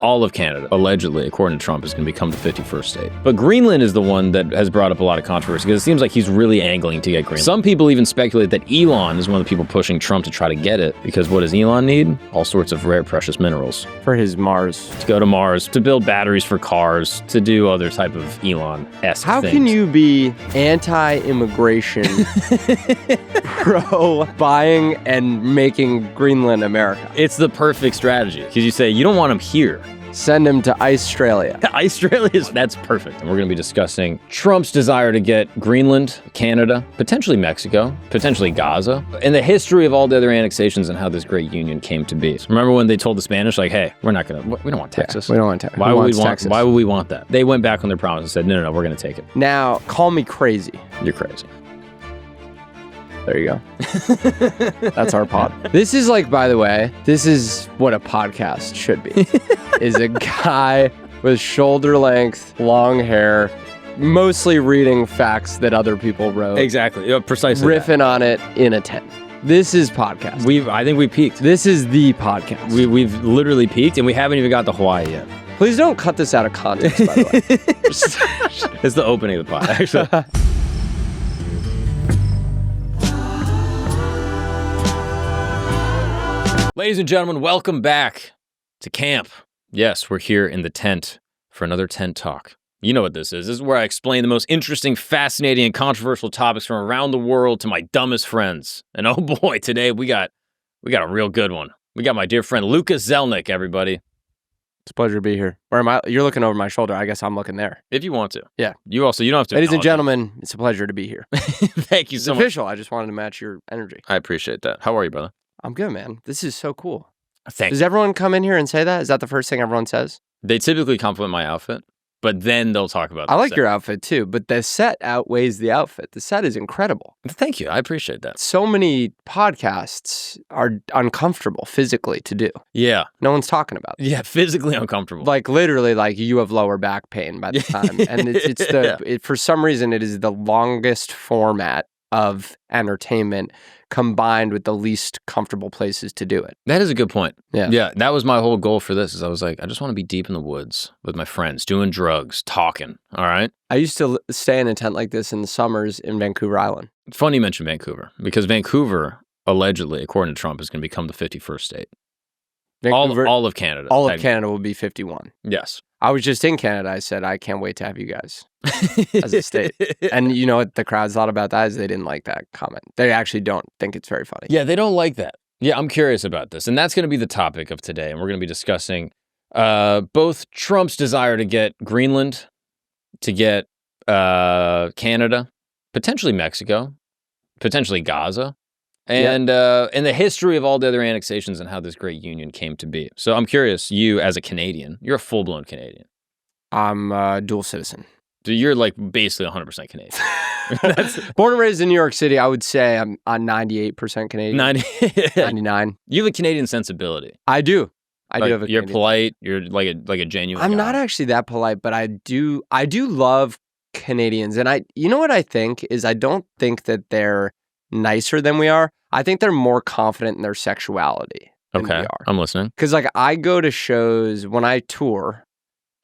all of Canada, allegedly, according to Trump, is going to become the 51st state. But Greenland is the one that has brought up a lot of controversy because it seems like he's really angling to get Greenland. Some people even speculate that Elon is one of the people pushing Trump to try to get it because what does Elon need? All sorts of rare precious minerals. For his Mars. To go to Mars, to build batteries for cars, to do other type of Elon-esque How things. can you be anti-immigration, pro-buying and making Greenland America? It's the perfect strategy because you say you don't want him here. Send him to Australia. That's perfect. And we're going to be discussing Trump's desire to get Greenland, Canada, potentially Mexico, potentially Gaza, and the history of all the other annexations and how this great union came to be. So remember when they told the Spanish, like, hey, we don't want Texas. Yeah, we don't want Texas. Why would we want that? They went back on their promise and said, no, we're going to take it. Now, call me crazy. You're crazy. There you go. That's our pod. This is like, by the way, this is what a podcast should be. Is a guy with shoulder length, long hair, mostly reading facts that other people wrote. Exactly. Precisely. Riffing on it in a tent. This is podcast. I think we peaked. This is the podcast. We've literally peaked and we haven't even got to Hawaii yet. Please don't cut this out of context, by the way. It's the opening of the pod, actually. Ladies and gentlemen, welcome back to camp. Yes, we're here in the tent for another tent talk. You know what this is. This is where I explain the most interesting, fascinating, and controversial topics from around the world to my dumbest friends. And oh boy, today we got a real good one. We got my dear friend Lucas Zelnick, everybody. It's a pleasure to be here. Where am I? You're looking over my shoulder. I guess I'm looking there. If you want to. Yeah. You don't have to. Ladies and gentlemen, it's a pleasure to be here. Thank you so much. It's official. I just wanted to match your energy. I appreciate that. How are you, brother? I'm good, man. This is so cool. Thanks. Does everyone come in here and say that? Is that the first thing everyone says? They typically compliment my outfit, but then they'll talk about I like set. your outfit too, but the set outweighs the outfit. The set is incredible. Thank you. I appreciate that. So many podcasts are uncomfortable physically to do. Yeah. No one's talking about it. Yeah, physically uncomfortable. Like literally, like you have lower back pain by the time. And for some reason, it is the longest format of entertainment combined with the least comfortable places to do it. That is a good point. Yeah. That was my whole goal for this is I was like, I just want to be deep in the woods with my friends, doing drugs, talking. All right. I used to stay in a tent like this in the summers in Vancouver Island. Funny you mention Vancouver because Vancouver, allegedly, according to Trump, is going to become the 51st state. Vancouver, all of Canada. All of Canada will be 51. Yes. I was just in Canada. I said, I can't wait to have you guys as a state. And you know what the crowd thought about that is they didn't like that comment. They actually don't think it's very funny. Yeah, they don't like that. Yeah, I'm curious about this. And that's going to be the topic of today. And we're going to be discussing both Trump's desire to get Greenland, to get Canada, potentially Mexico, potentially Gaza, and the history of all the other annexations and how this great union came to be. So I'm curious, you as a Canadian, you're a full-blown Canadian. I'm a dual citizen. So you're like basically 100% Canadian. Born and raised in New York City, I would say I'm 98% Canadian. 99. You have a Canadian sensibility. I do. I do have a You're Canadian. Polite. You're like a genuine I'm guy. not actually that polite, but I do love Canadians. And you know what I think is I don't think that they're nicer than we are. I think they're more confident in their sexuality than we Okay, are. I'm listening. Because like I go to shows when I tour,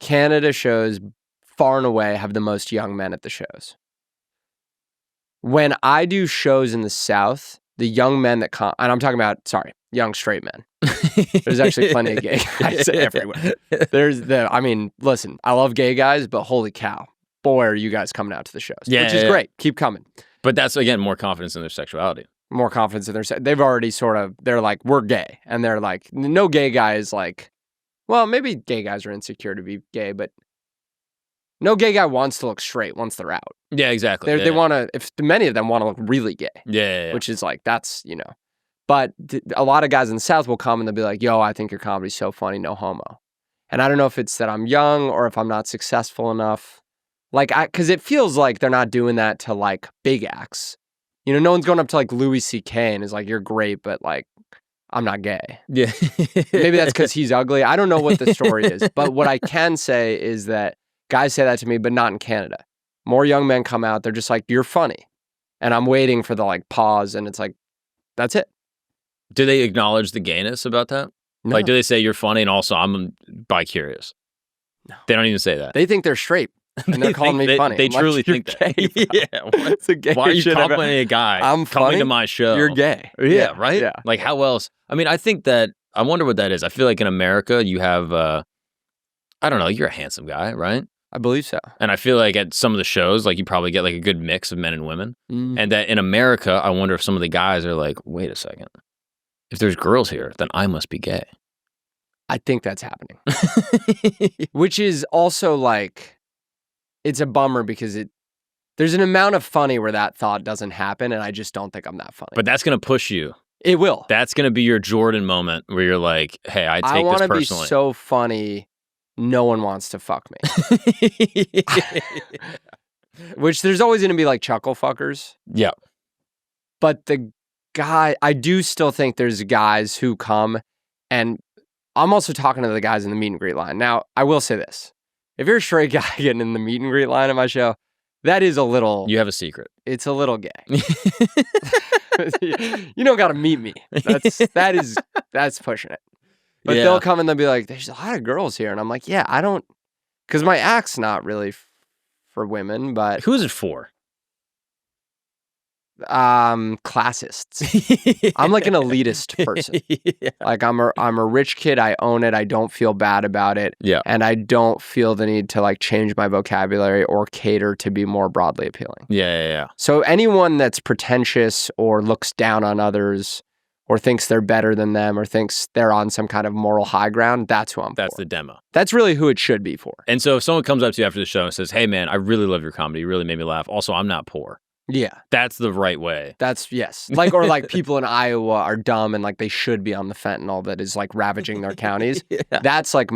Canada shows far and away have the most young men at the shows. When I do shows in the South, the young men that come, and I'm talking about, young straight men. There's actually plenty of gay guys everywhere. Listen, I love gay guys, but holy cow, boy, are you guys coming out to the shows, which is great. Keep coming. But that's, again, more confidence in their sexuality. More confidence in they've already they're like, we're gay. And they're like, no gay guy is like, well, maybe gay guys are insecure to be gay, but no gay guy wants to look straight once they're out. Yeah, exactly. They want to, many of them want to look really gay. Yeah. Which is like, that's, But a lot of guys in the South will come and they'll be like, yo, I think your comedy's so funny, no homo. And I don't know if it's that I'm young or if I'm not successful enough. Like, because it feels like they're not doing that to like big acts. No one's going up to like Louis C.K. and is like, you're great, but like, I'm not gay. Yeah. Maybe that's because he's ugly. I don't know what the story is. But what I can say is that guys say that to me, but not in Canada. More young men come out. They're just like, you're funny. And I'm waiting for the like pause. And it's like, that's it. Do they acknowledge the gayness about that? No. Like, do they say you're funny and also I'm bi-curious? No. They don't even say that. They think they're straight. And they're calling me funny. They I'm truly like, think "You're that. gay, Yeah. It's a gay Why are you shit. complimenting a guy I'm coming funny? to my show? You're gay. Yeah, right? Yeah. Like, how else? I mean, I think that, I wonder what that is. I feel like in America, you have, I don't know, you're a handsome guy, right? I believe so. And I feel like at some of the shows, like, you probably get like a good mix of men and women. And that in America, I wonder if some of the guys are like, wait a second. If there's girls here, then I must be gay. I think that's happening. Which is also like, it's a bummer because there's an amount of funny where that thought doesn't happen, and I just don't think I'm that funny. But that's going to push you. It will. That's going to be your Jordan moment where you're like, hey, I take this personally. I want to be so funny, no one wants to fuck me. Which there's always going to be like chuckle fuckers. Yeah. But the guy, I do still think there's guys who come, and I'm also talking to the guys in the meet and greet line. Now, I will say this. If you're a straight guy getting in the meet and greet line at my show, that is a little... You have a secret. It's a little gay. You don't got to meet me. That's pushing it. But they'll come and they'll be like, there's a lot of girls here. And I'm like, yeah, I don't... Because my act's not really for women, but... Who is it for? Classists. I'm like an elitist person. Yeah. Like I'm a rich kid. I own it. I don't feel bad about it. Yeah. And I don't feel the need to like change my vocabulary or cater to be more broadly appealing. Yeah. So anyone that's pretentious or looks down on others or thinks they're better than them or thinks they're on some kind of moral high ground, that's who I'm for. That's the demo. That's really who it should be for. And so if someone comes up to you after the show and says, hey man, I really love your comedy. You really made me laugh. Also, I'm not poor. Yeah. That's the right way. That's, yes. Like, or like people in Iowa are dumb and like they should be on the fentanyl that is like ravaging their counties. Yeah. That's like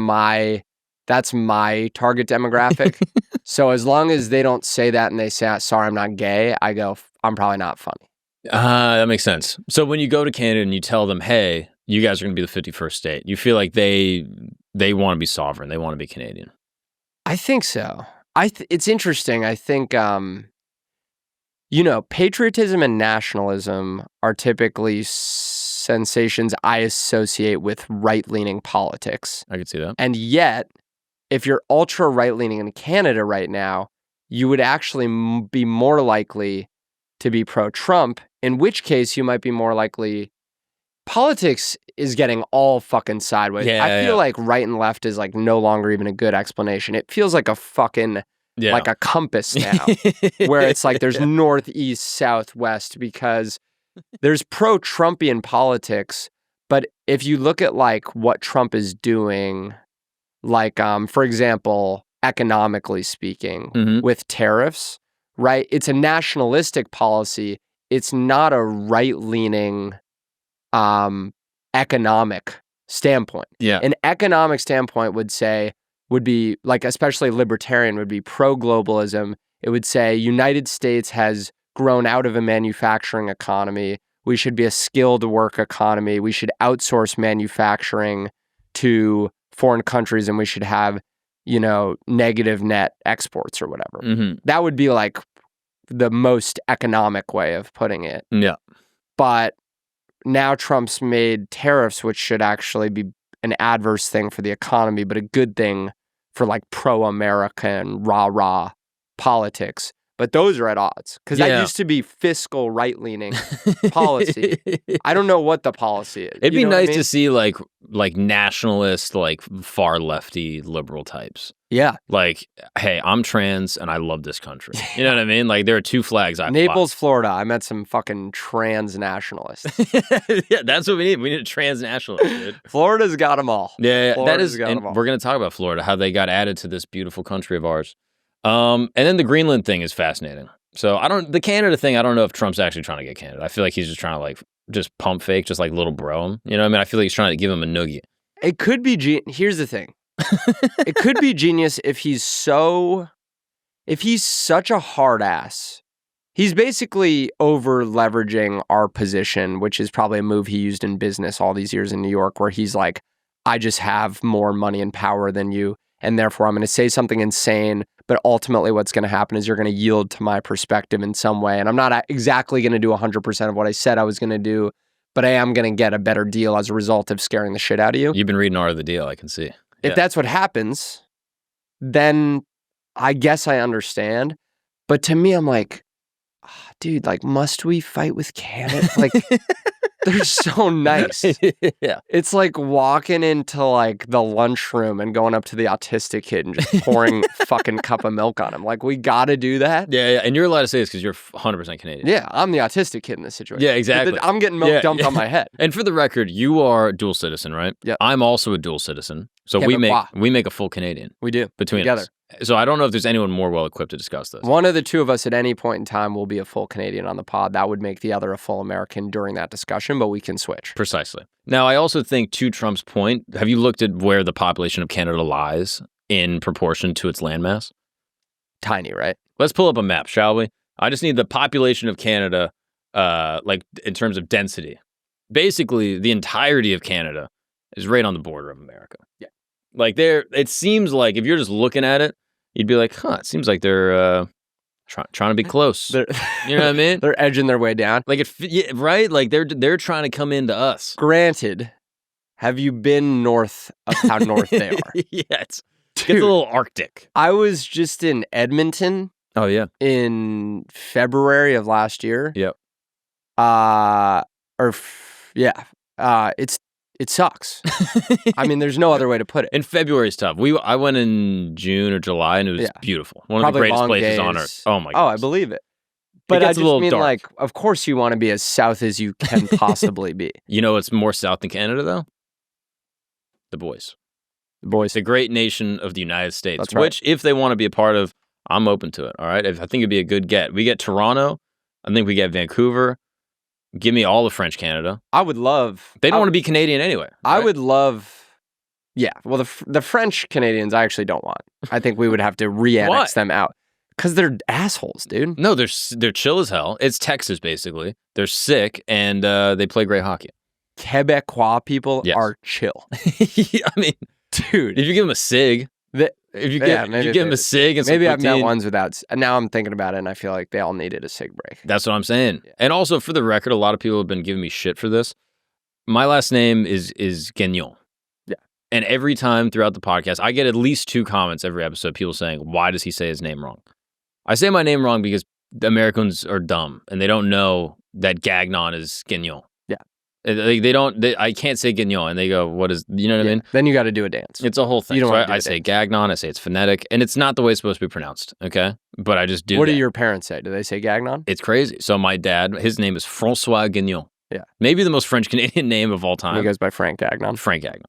that's my target demographic. So as long as they don't say that and they say, sorry, I'm not gay, I go, I'm probably not funny. That makes sense. So when you go to Canada and you tell them, hey, you guys are going to be the 51st state, you feel like they want to be sovereign. They want to be Canadian. I think so. It's interesting. I think, you know, patriotism and nationalism are typically sensations I associate with right-leaning politics. I could see that. And yet, if you're ultra right-leaning in Canada right now, you would actually be more likely to be pro-Trump, in which case you might be more likely... Politics is getting all fucking sideways. I feel like right and left is like no longer even a good explanation. It feels like a fucking... like a compass now, where it's like there's north, east, south, west, because there's pro-Trumpian politics. But if you look at like what Trump is doing, like, for example, economically speaking, with tariffs, right? It's a nationalistic policy. It's not a right-leaning economic standpoint. Yeah. An economic standpoint would be like, especially libertarian, would be pro-globalism. It would say United States has grown out of a manufacturing economy. We should be a skilled work economy. We should outsource manufacturing to foreign countries and we should have, you know, negative net exports or whatever. That would be like the most economic way of putting it. Yeah. But now Trump's made tariffs, which should actually be an adverse thing for the economy, but a good thing for like pro-American rah-rah politics. But those are at odds because that used to be fiscal right-leaning policy. I don't know what the policy is. It'd be nice to see like nationalist, like far lefty liberal types. Yeah. Like, hey, I'm trans and I love this country. You know what I mean? Like there are two flags I Naples, Florida. I met some fucking trans nationalists. Yeah, that's what we need. We need a trans nationalist, dude. Florida's got them all. Yeah, that is. And we're going to talk about Florida, how they got added to this beautiful country of ours. And then the Greenland thing is fascinating. So the Canada thing, I don't know if Trump's actually trying to get Canada. I feel like he's just trying to like just pump fake, just like little bro him. You know what I mean? I feel like he's trying to give him a noogie. It could be, here's the thing. It could be genius if he's such a hard ass. He's basically over leveraging our position, which is probably a move he used in business all these years in New York, where he's like, I just have more money and power than you. And therefore I'm going to say something insane, but ultimately what's going to happen is you're going to yield to my perspective in some way. And I'm not exactly going to do 100% of what I said I was going to do, but I am going to get a better deal as a result of scaring the shit out of you. You've been reading Art of the Deal, I can see. If that's what happens, then I guess I understand. But to me, I'm like, dude, like, must we fight with Canada? Like, they're so nice. Yeah. It's like walking into like the lunchroom and going up to the autistic kid and just pouring fucking cup of milk on him. Like, we got to do that. Yeah. And you're allowed to say this because you're 100% Canadian. Yeah, I'm the autistic kid in this situation. Yeah, exactly. I'm getting milk dumped on my head. And for the record, you are a dual citizen, right? Yeah. I'm also a dual citizen. So we make a full Canadian. We do. Between together. us. So I don't know if there's anyone more well equipped to discuss this. One of the two of us at any point in time will be a full Canadian on the pod. That would make the other a full American during that discussion, but we can switch. Precisely. Now, I also think, to Trump's point, have you looked at where the population of Canada lies in proportion to its landmass? Tiny, right? Let's pull up a map, shall we? I just need the population of Canada, like in terms of density. Basically, the entirety of Canada is right on the border of America. Yeah. Like it seems like if you're just looking at it, you'd be like, huh, it seems like they're trying to be close. You know what I mean? They're edging their way down. Like right? Like they're trying to come into us. Granted, have you been north of how north they are? Yeah, it gets a little Arctic. I was just in Edmonton. Oh yeah. In February of last year. Yep. It sucks. I mean, there's no other way to put it. And February is tough. I went in June or July, and it was beautiful. One of the greatest places on earth. Oh my god! Oh, I believe it. But I just mean, dark. like, of course you want to be as south as you can possibly be. You know what's more south than Canada, though? The boys. The great nation of the United States. That's right. Which, if they want to be a part of, I'm open to it. All right? I think it'd be a good get. We get Toronto. I think we get Vancouver. Give me all of French Canada. I would love... They don't want to be Canadian anyway. Right? I would love... Yeah, well, the French Canadians I actually don't want. I think we would have to re-annex them out. Because they're assholes, dude. No, they're chill as hell. It's Texas, basically. They're sick, and they play great hockey. Quebecois people are chill. I mean, dude, if you give them a cig... If you give them a cig and maybe I've met ones without. And now I'm thinking about it, and I feel like they all needed a cig break. That's what I'm saying. Yeah. And also, for the record, a lot of people have been giving me shit for this. My last name is Gagnon. Yeah. And every time throughout the podcast, I get at least 2 comments every episode. People saying, "Why does he say his name wrong?" I say my name wrong because the Americans are dumb and they don't know that Gagnon is Gagnon. I can't say Gagnon, and they go, "What is?" You know what I mean? Then you got to do a dance. It's a whole thing. I say Gagnon. I say it's phonetic, and it's not the way it's supposed to be pronounced. Okay, but I just do. What do your parents say? Do they say Gagnon? It's crazy. So my dad, his name is François Gagnon. Yeah, maybe the most French Canadian name of all time. He goes by Frank Gagnon. Frank Gagnon.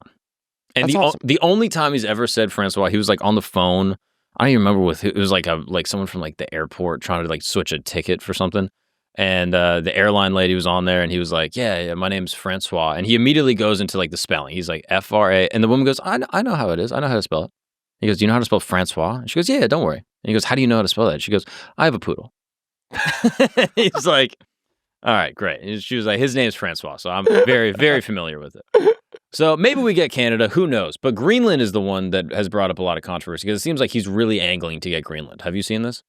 And the only time he's ever said François, he was like on the phone. I don't even remember it was like someone from like the airport trying to like switch a ticket for something. And the airline lady was on there, and he was like, yeah, my name's Francois. And he immediately goes into like the spelling. He's like, F-R-A. And the woman goes, I know how it is. I know how to spell it. He goes, do you know how to spell Francois? And she goes, yeah, don't worry. And he goes, how do you know how to spell that? She goes, I have a poodle. He's like, all right, great. And she was like, his name's Francois. So I'm very, very familiar with it. So maybe we get Canada. Who knows? But Greenland is the one that has brought up a lot of controversy because it seems like he's really angling to get Greenland. Have you seen this?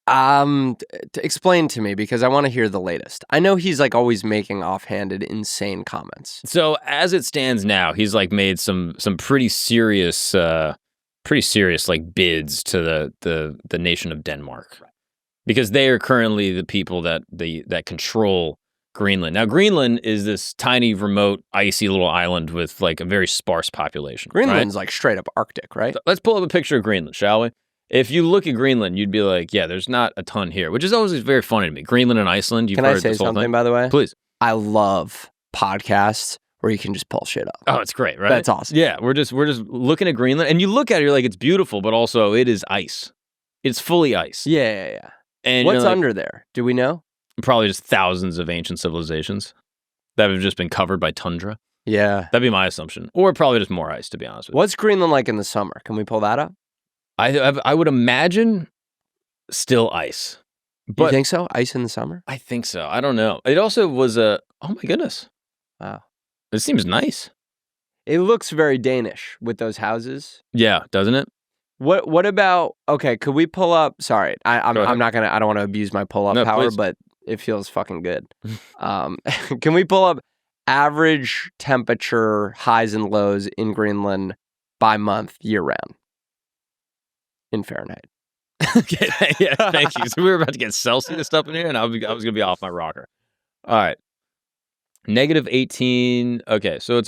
To explain to me, because I want to hear the latest. I know he's like always making offhanded, insane comments. So as it stands now, he's like made some pretty serious like bids to the nation of Denmark, because they are currently the people that control Greenland. Now, Greenland is this tiny, remote, icy little island with like a very sparse population. Greenland's like straight up Arctic, right? So let's pull up a picture of Greenland, shall we? If you look at Greenland, you'd be like, yeah, there's not a ton here, which is always very funny to me. Greenland and Iceland, you've heard this whole thing. Can I say something, by the way? Please. I love podcasts where you can just pull shit up. Oh, it's great, right? That's awesome. Yeah, we're just looking at Greenland, and you look at it, you're like, it's beautiful, but also it is ice. It's fully ice. Yeah. And what's under there? Do we know? Probably just thousands of ancient civilizations that have just been covered by tundra. Yeah. That'd be my assumption. Or probably just more ice, to be honest with you. What's Greenland like in the summer? Can we pull that up? I would imagine still ice. But you think so? Ice in the summer? I think so. I don't know. It also was oh my goodness. Wow. It seems nice. It looks very Danish with those houses. Yeah, doesn't it? What about, okay, could we pull up, sorry, I don't want to abuse my pull-up power, please. but it feels fucking good. Can we pull up average temperature highs and lows in Greenland by month year round in Fahrenheit. Okay, yeah, thank you. So we were about to get Celsius up in here, and I was going to be off my rocker. All right. -18. Okay, so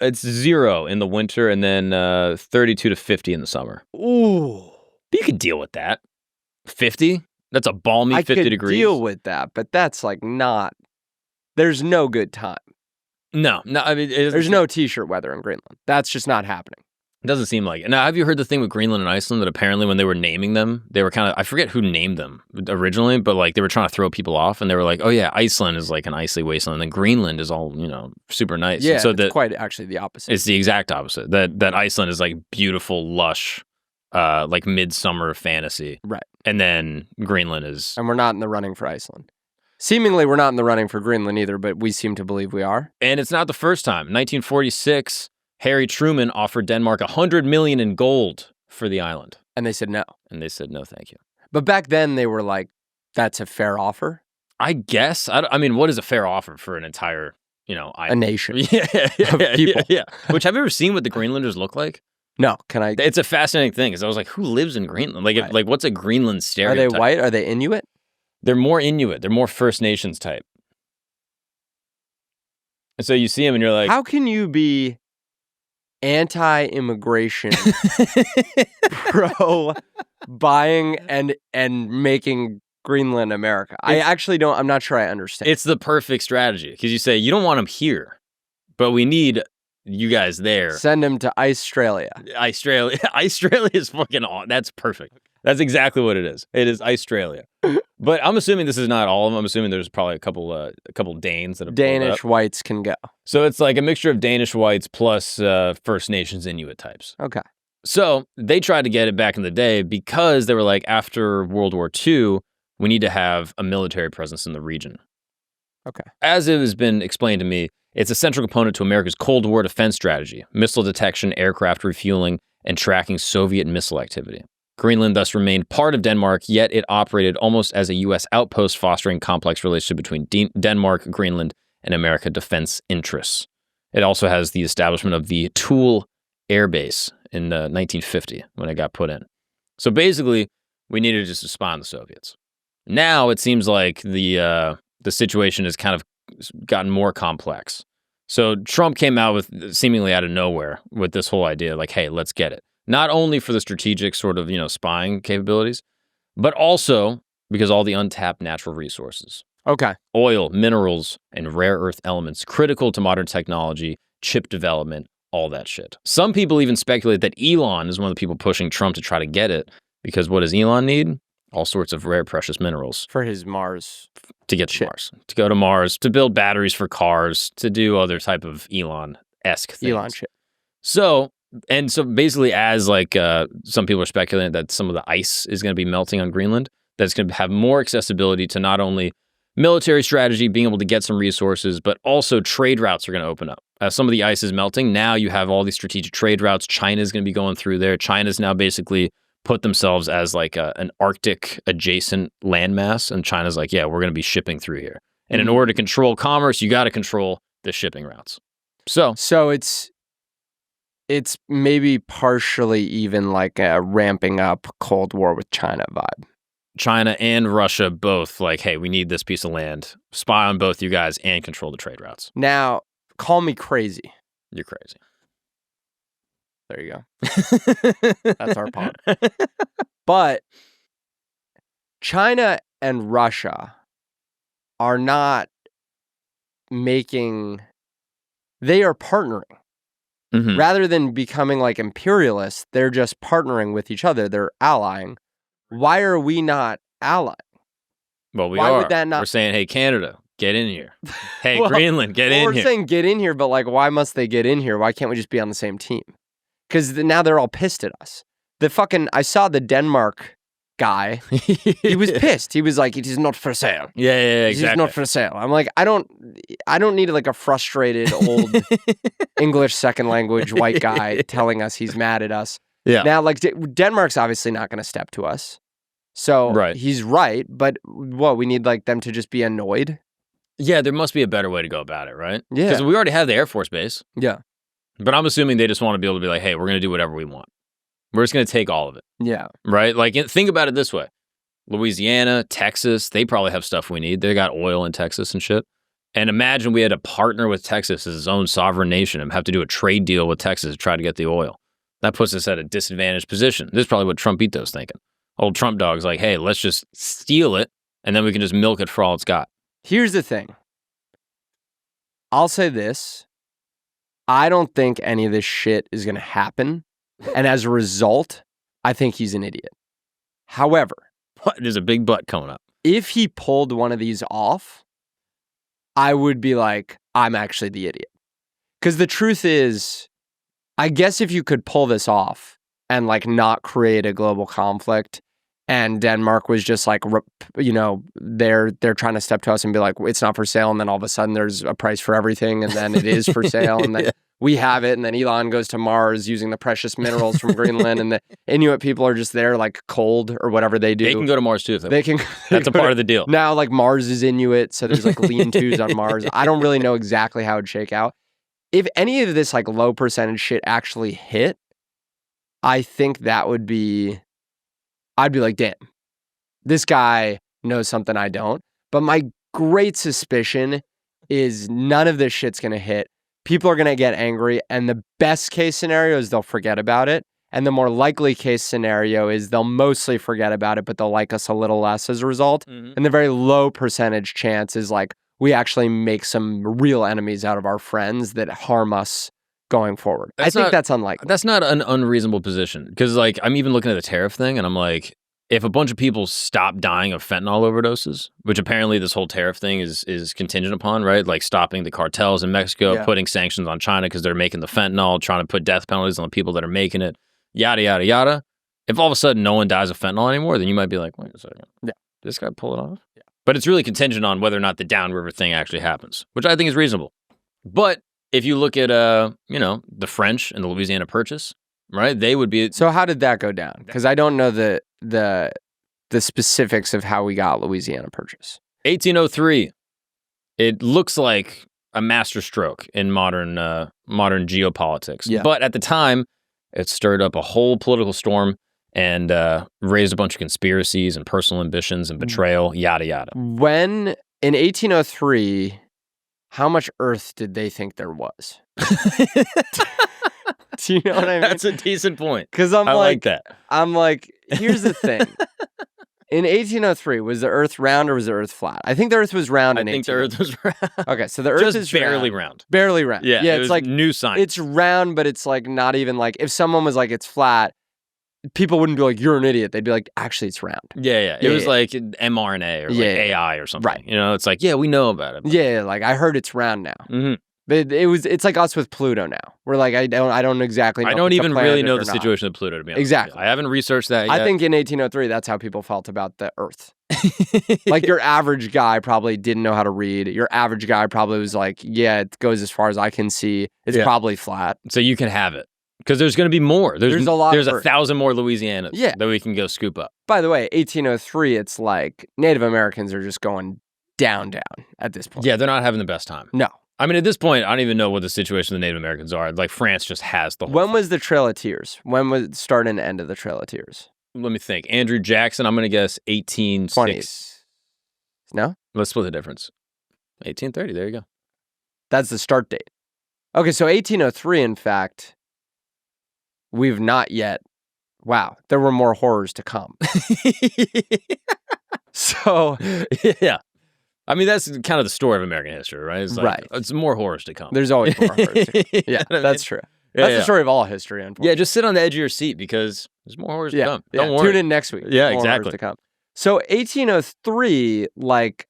it's 0 in the winter, and then 32 to 50 in the summer. Ooh. But you could deal with that. 50? That's a balmy 50 degrees. I could deal with that, but that's like not... There's no good time. No, I mean... There's no t-shirt weather in Greenland. That's just not happening. It doesn't seem like it. Now, have you heard the thing with Greenland and Iceland that apparently when they were naming them, they were kind of... I forget who named them originally, but like they were trying to throw people off, and they were like, oh yeah, Iceland is like an icy wasteland, and then Greenland is all, super nice. Yeah, so it's quite actually the opposite. It's the exact opposite. That Iceland is like beautiful, lush, like midsummer fantasy. Right. And then Greenland is... And we're not in the running for Iceland. Seemingly, we're not in the running for Greenland either, but we seem to believe we are. And it's not the first time. 1946, Harry Truman offered Denmark $100 million in gold for the island. And they said no. And they said, no, thank you. But back then, they were like, that's a fair offer? I guess. I mean, what is a fair offer for an entire, island? A nation. Yeah, of people. Yeah. Which, have you ever seen what the Greenlanders look like? No, can I? It's a fascinating thing, because I was like, who lives in Greenland? Like, Right. what's a Greenland stereotype? Are they white? Are they Inuit? They're more Inuit. They're more First Nations type. And so you see them and you're like... How can you be anti-immigration, pro-buying and making Greenland America? I actually don't... I'm not sure I understand. It's the perfect strategy, because you say, you don't want them here, but we need... you guys there. Send them to Australia. Australia is fucking awesome. That's perfect. That's exactly what it is. It is Australia. But I'm assuming this is not all of them. I'm assuming there's probably a couple Danes that have Danish whites can go. So it's like a mixture of Danish whites plus First Nations Inuit types. Okay. So they tried to get it back in the day because they were like, after World War II, we need to have a military presence in the region. Okay. As it has been explained to me, it's a central component to America's Cold War defense strategy, missile detection, aircraft refueling, and tracking Soviet missile activity. Greenland thus remained part of Denmark, yet it operated almost as a U.S. outpost, fostering complex relationship between Denmark, Greenland, and American defense interests. It also has the establishment of the Thule Air Base in 1950 when it got put in. So basically, we needed to just respond to the Soviets. Now it seems like the situation has kind of gotten more complex. So Trump came out with, seemingly out of nowhere, with this whole idea like, hey, let's get it. Not only for the strategic sort of, spying capabilities, but also because all the untapped natural resources. Okay. Oil, minerals, and rare earth elements critical to modern technology, chip development, all that shit. Some people even speculate that Elon is one of the people pushing Trump to try to get it, because what does Elon need? All sorts of rare precious minerals. For his Mars. To get to Mars. To go to Mars, to build batteries for cars, to do other type of Elon-esque things. Elon shit. So basically, as like some people are speculating that some of the ice is going to be melting on Greenland, that's going to have more accessibility to not only military strategy, being able to get some resources, but also trade routes are going to open up. As some of the ice is melting, now you have all these strategic trade routes. China's going to be going through there. China's now basically put themselves as like an Arctic adjacent landmass, and China's like, yeah, we're going to be shipping through here. And in order to control commerce, you got to control the shipping routes. So it's maybe partially even like a ramping up Cold War with China vibe. China and Russia both like, hey, we need this piece of land, spy on both you guys, and control the trade routes. Now, call me crazy. You're crazy. There you go. That's our pod. But China and Russia are not making... They are partnering. Mm-hmm. Rather than becoming like imperialists, they're just partnering with each other. They're allying. Why are we not allying? Well, Why would that not... We're saying, hey, Canada, get in here. Hey, well, Greenland, get in here. We're saying get in here, but like, why must they get in here? Why can't we just be on the same team? Because now they're all pissed at us. I saw the Denmark guy. He was pissed. He was like, it is not for sale. Yeah, exactly. It is not for sale. I'm like, I don't need like a frustrated old English second language white guy telling us he's mad at us. Yeah. Now, like, Denmark's obviously not going to step to us. So he's right. But what, we need like them to just be annoyed? Yeah, there must be a better way to go about it, right? Yeah. Because we already have the Air Force Base. Yeah. But I'm assuming they just want to be able to be like, hey, we're going to do whatever we want. We're just going to take all of it. Yeah. Right? Like, think about it this way. Louisiana, Texas, they probably have stuff we need. They got oil in Texas and shit. And imagine we had to partner with Texas as its own sovereign nation and have to do a trade deal with Texas to try to get the oil. That puts us at a disadvantaged position. This is probably what Trumpito's thinking. Old Trump dog's like, hey, let's just steal it, and then we can just milk it for all it's got. Here's the thing. I'll say this. I don't think any of this shit is going to happen. And as a result, I think he's an idiot. However, there's a big butt coming up. If he pulled one of these off, I would be like, I'm actually the idiot. Because the truth is, I guess if you could pull this off and like not create a global conflict, and Denmark was just like, you know, they're trying to step to us and be like, it's not for sale. And then all of a sudden there's a price for everything. And then it is for sale. And then we have it. And then Elon goes to Mars using the precious minerals from Greenland. And the Inuit people are just there like cold or whatever they do. They can go to Mars too. If they can. That's a part of the deal. Now like Mars is Inuit. So there's like lean-tos on Mars. I don't really know exactly how it'd shake out. If any of this like low percentage shit actually hit, I think that would be... I'd be like, damn, this guy knows something I don't. But my great suspicion is none of this shit's going to hit. People are going to get angry. And the best case scenario is they'll forget about it. And the more likely case scenario is they'll mostly forget about it, but they'll like us a little less as a result. Mm-hmm. And the very low percentage chance is like we actually make some real enemies out of our friends that harm us going forward. I think that's unlikely. That's not an unreasonable position. Because, like, I'm even looking at the tariff thing, and I'm like, if a bunch of people stop dying of fentanyl overdoses, which apparently this whole tariff thing is contingent upon, right? Like stopping the cartels in Mexico, putting sanctions on China because they're making the fentanyl, trying to put death penalties on the people that are making it, yada, yada, yada. If all of a sudden no one dies of fentanyl anymore, then you might be like, wait a second. Yeah. This guy pull it off? Yeah. But it's really contingent on whether or not the downriver thing actually happens, which I think is reasonable. But if you look at, you know, the French and the Louisiana Purchase, right? They would be... So how did that go down? Because I don't know the specifics of how we got Louisiana Purchase. 1803. It looks like a masterstroke in modern geopolitics. Yeah. But at the time, it stirred up a whole political storm and raised a bunch of conspiracies and personal ambitions and betrayal, yada, yada. When, in 1803... how much Earth did they think there was? Do you know what I mean? That's a decent point. Because I like that. I'm like, here's the thing. In 1803, was the Earth round or was the Earth flat? I think the Earth was round. I think the Earth was round. Okay, so the Earth is barely round. Barely round. Yeah, it's like new science. It's round, but it's like not even like if someone was like it's flat, people wouldn't be like, you're an idiot. They'd be like, actually, it's round. Yeah. It was like mRNA or like AI or something. Right. You know, it's like, yeah, we know about it. Yeah, like I heard it's round now. Mm-hmm. But it's like us with Pluto now. We're like, I don't exactly know. I don't even really know the situation of Pluto, to be honest. Exactly. I haven't researched that yet. I think in 1803, that's how people felt about the Earth. Like your average guy probably didn't know how to read. Your average guy probably was like, yeah, it goes as far as I can see. It's probably flat. So you can have it. Because there's going to be more. There's a lot. There's 1,000 more Louisianas that we can go scoop up. By the way, 1803, it's like Native Americans are just going down at this point. Yeah, they're not having the best time. No. I mean, at this point, I don't even know what the situation of the Native Americans are. Like, France just has the whole When was the Trail of Tears? When was the start and end of the Trail of Tears? Let me think. Andrew Jackson, I'm going to guess 1820s. No? Let's split the difference. 1830, there you go. That's the start date. Okay, so 1803, in fact... we've not yet. Wow, there were more horrors to come. So, yeah. I mean, that's kind of the story of American history, right? It's like, right. It's more horrors to come. There's always more horrors to come. Yeah, that's true. That's the story of all history, unfortunately. Yeah, just sit on the edge of your seat because there's more horrors to come. Don't worry. Tune in next week. Yeah, more exactly. Horrors to come. So, 1803, like,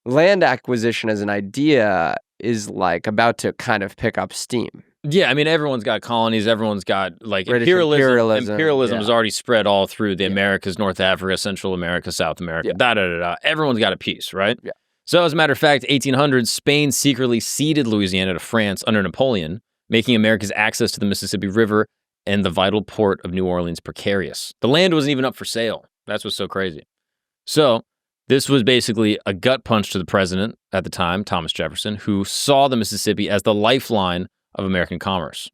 land acquisition as an idea is, like, about to kind of pick up steam. Yeah, I mean, everyone's got colonies. Everyone's got, like, imperialism is already spread all through the Americas, North Africa, Central America, South America, da-da-da-da. Everyone's got a piece, right? Yeah. So, as a matter of fact, 1800s, Spain secretly ceded Louisiana to France under Napoleon, making America's access to the Mississippi River and the vital port of New Orleans precarious. The land wasn't even up for sale. That's what's so crazy. So, This was basically a gut punch to the president at the time, Thomas Jefferson, who saw the Mississippi as the lifeline of American commerce.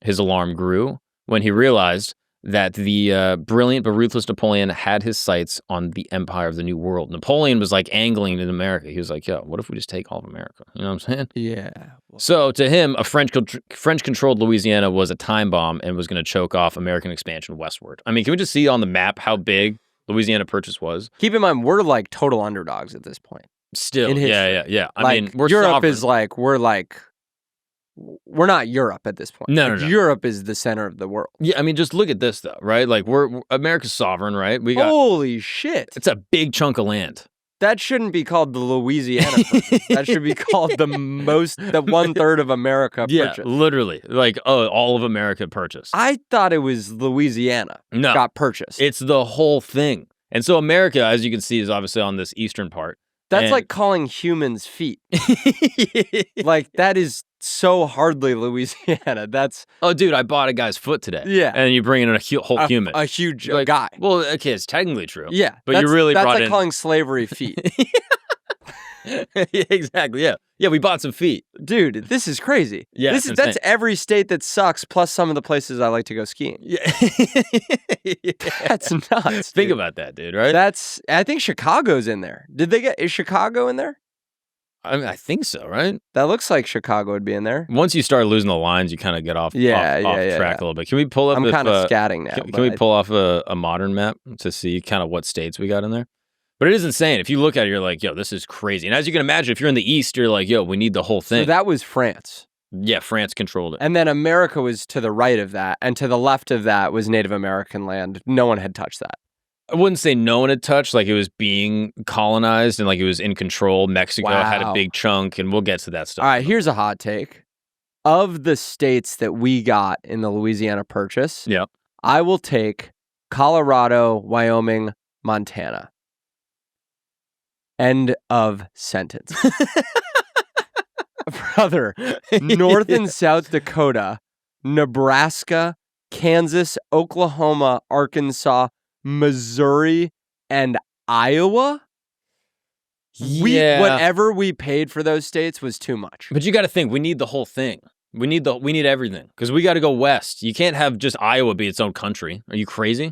His alarm grew when he realized that the brilliant but ruthless Napoleon had his sights on the empire of the New World. Napoleon was like angling in America. He was like, yo, what if we just take all of America? You know what I'm saying? Yeah. So to him, a French-controlled Louisiana was a time bomb and was going to choke off American expansion westward. I mean, can we just see on the map how big Louisiana Purchase was? Keep in mind, we're like total underdogs at this point. Still, yeah. I mean, we're Europe sovereign. is like, we're not Europe at this point. No. Europe is the center of the world. Yeah, I mean, just look at this though, right? Like we're America's sovereign, right? We got holy shit. It's a big chunk of land. That shouldn't be called the Louisiana Purchase. That should be called the 1/3 of America Purchase. Yeah, literally. Like, all of America Purchase. I thought it was Louisiana got purchased. It's the whole thing. And so America, as you can see, is obviously on this eastern part. That's like calling humans feet. Like, that is so hardly Louisiana. That's... Oh, dude, I bought a guy's foot today. Yeah. And you bring in a whole human. A huge like, guy. Well, okay, it's technically true. Yeah. But you really brought in... That's like calling slavery feet. Yeah, exactly, yeah. Yeah, we bought some feet. Dude, this is crazy. Yeah, that's every state that sucks, plus some of the places I like to go skiing. Yeah. That's nuts. Think about that, dude, right? I think Chicago's in there. Is Chicago in there? I mean, I think so, right? That looks like Chicago would be in there. Once you start losing the lines, you kind of get off track a little bit. Can we pull up? I'm kind of scatting now. Can we pull off a modern map to see kind of what states we got in there? But it is insane. If you look at it, you're like, yo, this is crazy. And as you can imagine, if you're in the East, you're like, yo, we need the whole thing. So that was France. Yeah, France controlled it. And then America was to the right of that. And to the left of that was Native American land. No one had touched that. I wouldn't say no one had touched, like it was being colonized and like it was in control. Mexico had a big chunk, and we'll get to that stuff. All right, here's a hot take. Of the states that we got in the Louisiana Purchase, I will take Colorado, Wyoming, Montana. End of sentence. Brother, North and South Dakota, Nebraska, Kansas, Oklahoma, Arkansas, Missouri, and Iowa? Whatever we paid for those states was too much. But you got to think, we need the whole thing. We need everything because we got to go west. You can't have just Iowa be its own country. Are you crazy?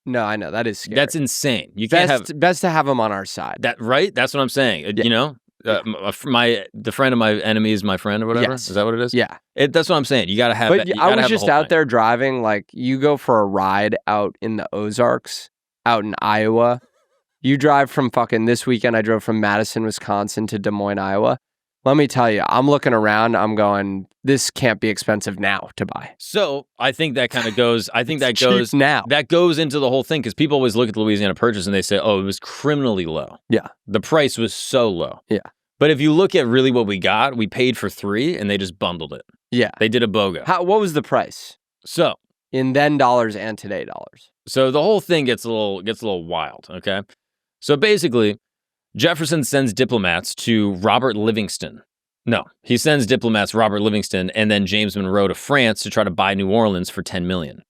No, I know. That is scary. That's insane. You can't best to have them on our side. Right? That's what I'm saying. Yeah. You know, the friend of my enemy is my friend or whatever. Yes. Is that what it is? Yeah. That's what I'm saying. You got to have. But I was just out there driving. Like, you go for a ride out in the Ozarks, out in Iowa. You drive from this weekend. I drove from Madison, Wisconsin to Des Moines, Iowa. Let me tell you, I'm looking around. I'm going, this can't be expensive now to buy. So I think that kind of goes. I think that goes now. That goes into the whole thing because people always look at the Louisiana Purchase and they say, "Oh, it was criminally low." Yeah, the price was so low. Yeah, but if you look at really what we got, we paid for 3 and they just bundled it. Yeah, they did a BOGO. What was the price? So in then dollars and today dollars. So the whole thing gets a little wild. Okay, so basically, Jefferson sends diplomats to Robert Livingston. No, he sends diplomats Robert Livingston and then James Monroe to France to try to buy New Orleans for $10 million.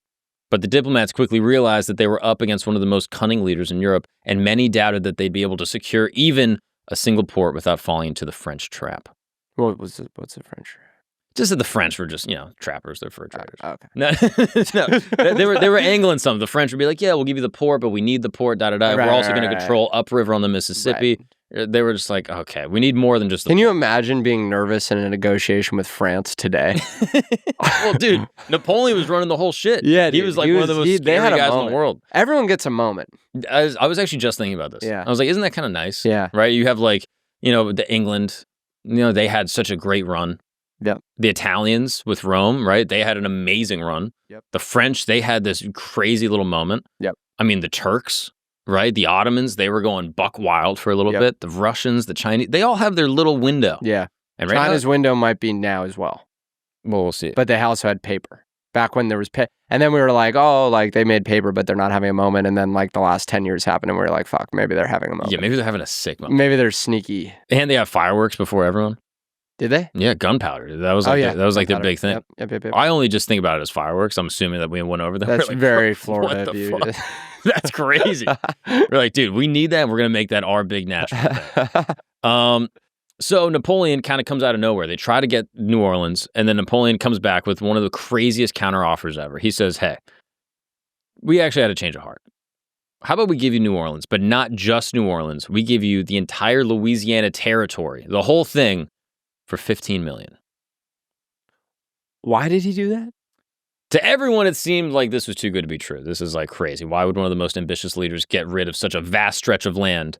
But the diplomats quickly realized that they were up against one of the most cunning leaders in Europe, and many doubted that they'd be able to secure even a single port without falling into the French trap. What's the French trap? Just that the French were just, trappers, they're fur traders. Okay. No, they were angling some. The French would be like, yeah, we'll give you the port, but we need the port, da-da-da. We're also going to control upriver on the Mississippi. Right. They were just like, okay, we need more than just the Can you imagine being nervous in a negotiation with France today? Well, dude, Napoleon was running the whole shit. Yeah, he was like one of the most scary guys in the world. Everyone gets a moment. I was actually just thinking about this. Yeah. I was like, isn't that kind of nice? Yeah. Right? You have the England, they had such a great run. Yep. The Italians with Rome, right? They had an amazing run. Yep. The French, they had this crazy little moment. Yep. I mean, the Turks, right? The Ottomans, they were going buck wild for a little bit. The Russians, the Chinese, they all have their little window. Yeah. And China's window might be now as well. Well, we'll see. But they also had paper. Back when there was paper. And then we were like, they made paper, but they're not having a moment. And then the last 10 years happened and we were like, fuck, maybe they're having a moment. Yeah, maybe they're having a sick moment. Maybe they're sneaky. And they have fireworks before everyone. Did they? Yeah, gunpowder. That was like that was like the big thing. Yep. I only just think about it as fireworks. I'm assuming that we went over there. That's like, very Florida what of the you. fuck? That's crazy. We're like, dude, we need that. And we're gonna make that our big national thing. So Napoleon kind of comes out of nowhere. They try to get New Orleans, and then Napoleon comes back with one of the craziest counteroffers ever. He says, "Hey, we actually had a change of heart. How about we give you New Orleans, but not just New Orleans? We give you the entire Louisiana territory, the whole thing, for $15 million." Why did he do that? To everyone, it seemed like this was too good to be true. This is like crazy. Why would one of the most ambitious leaders get rid of such a vast stretch of land?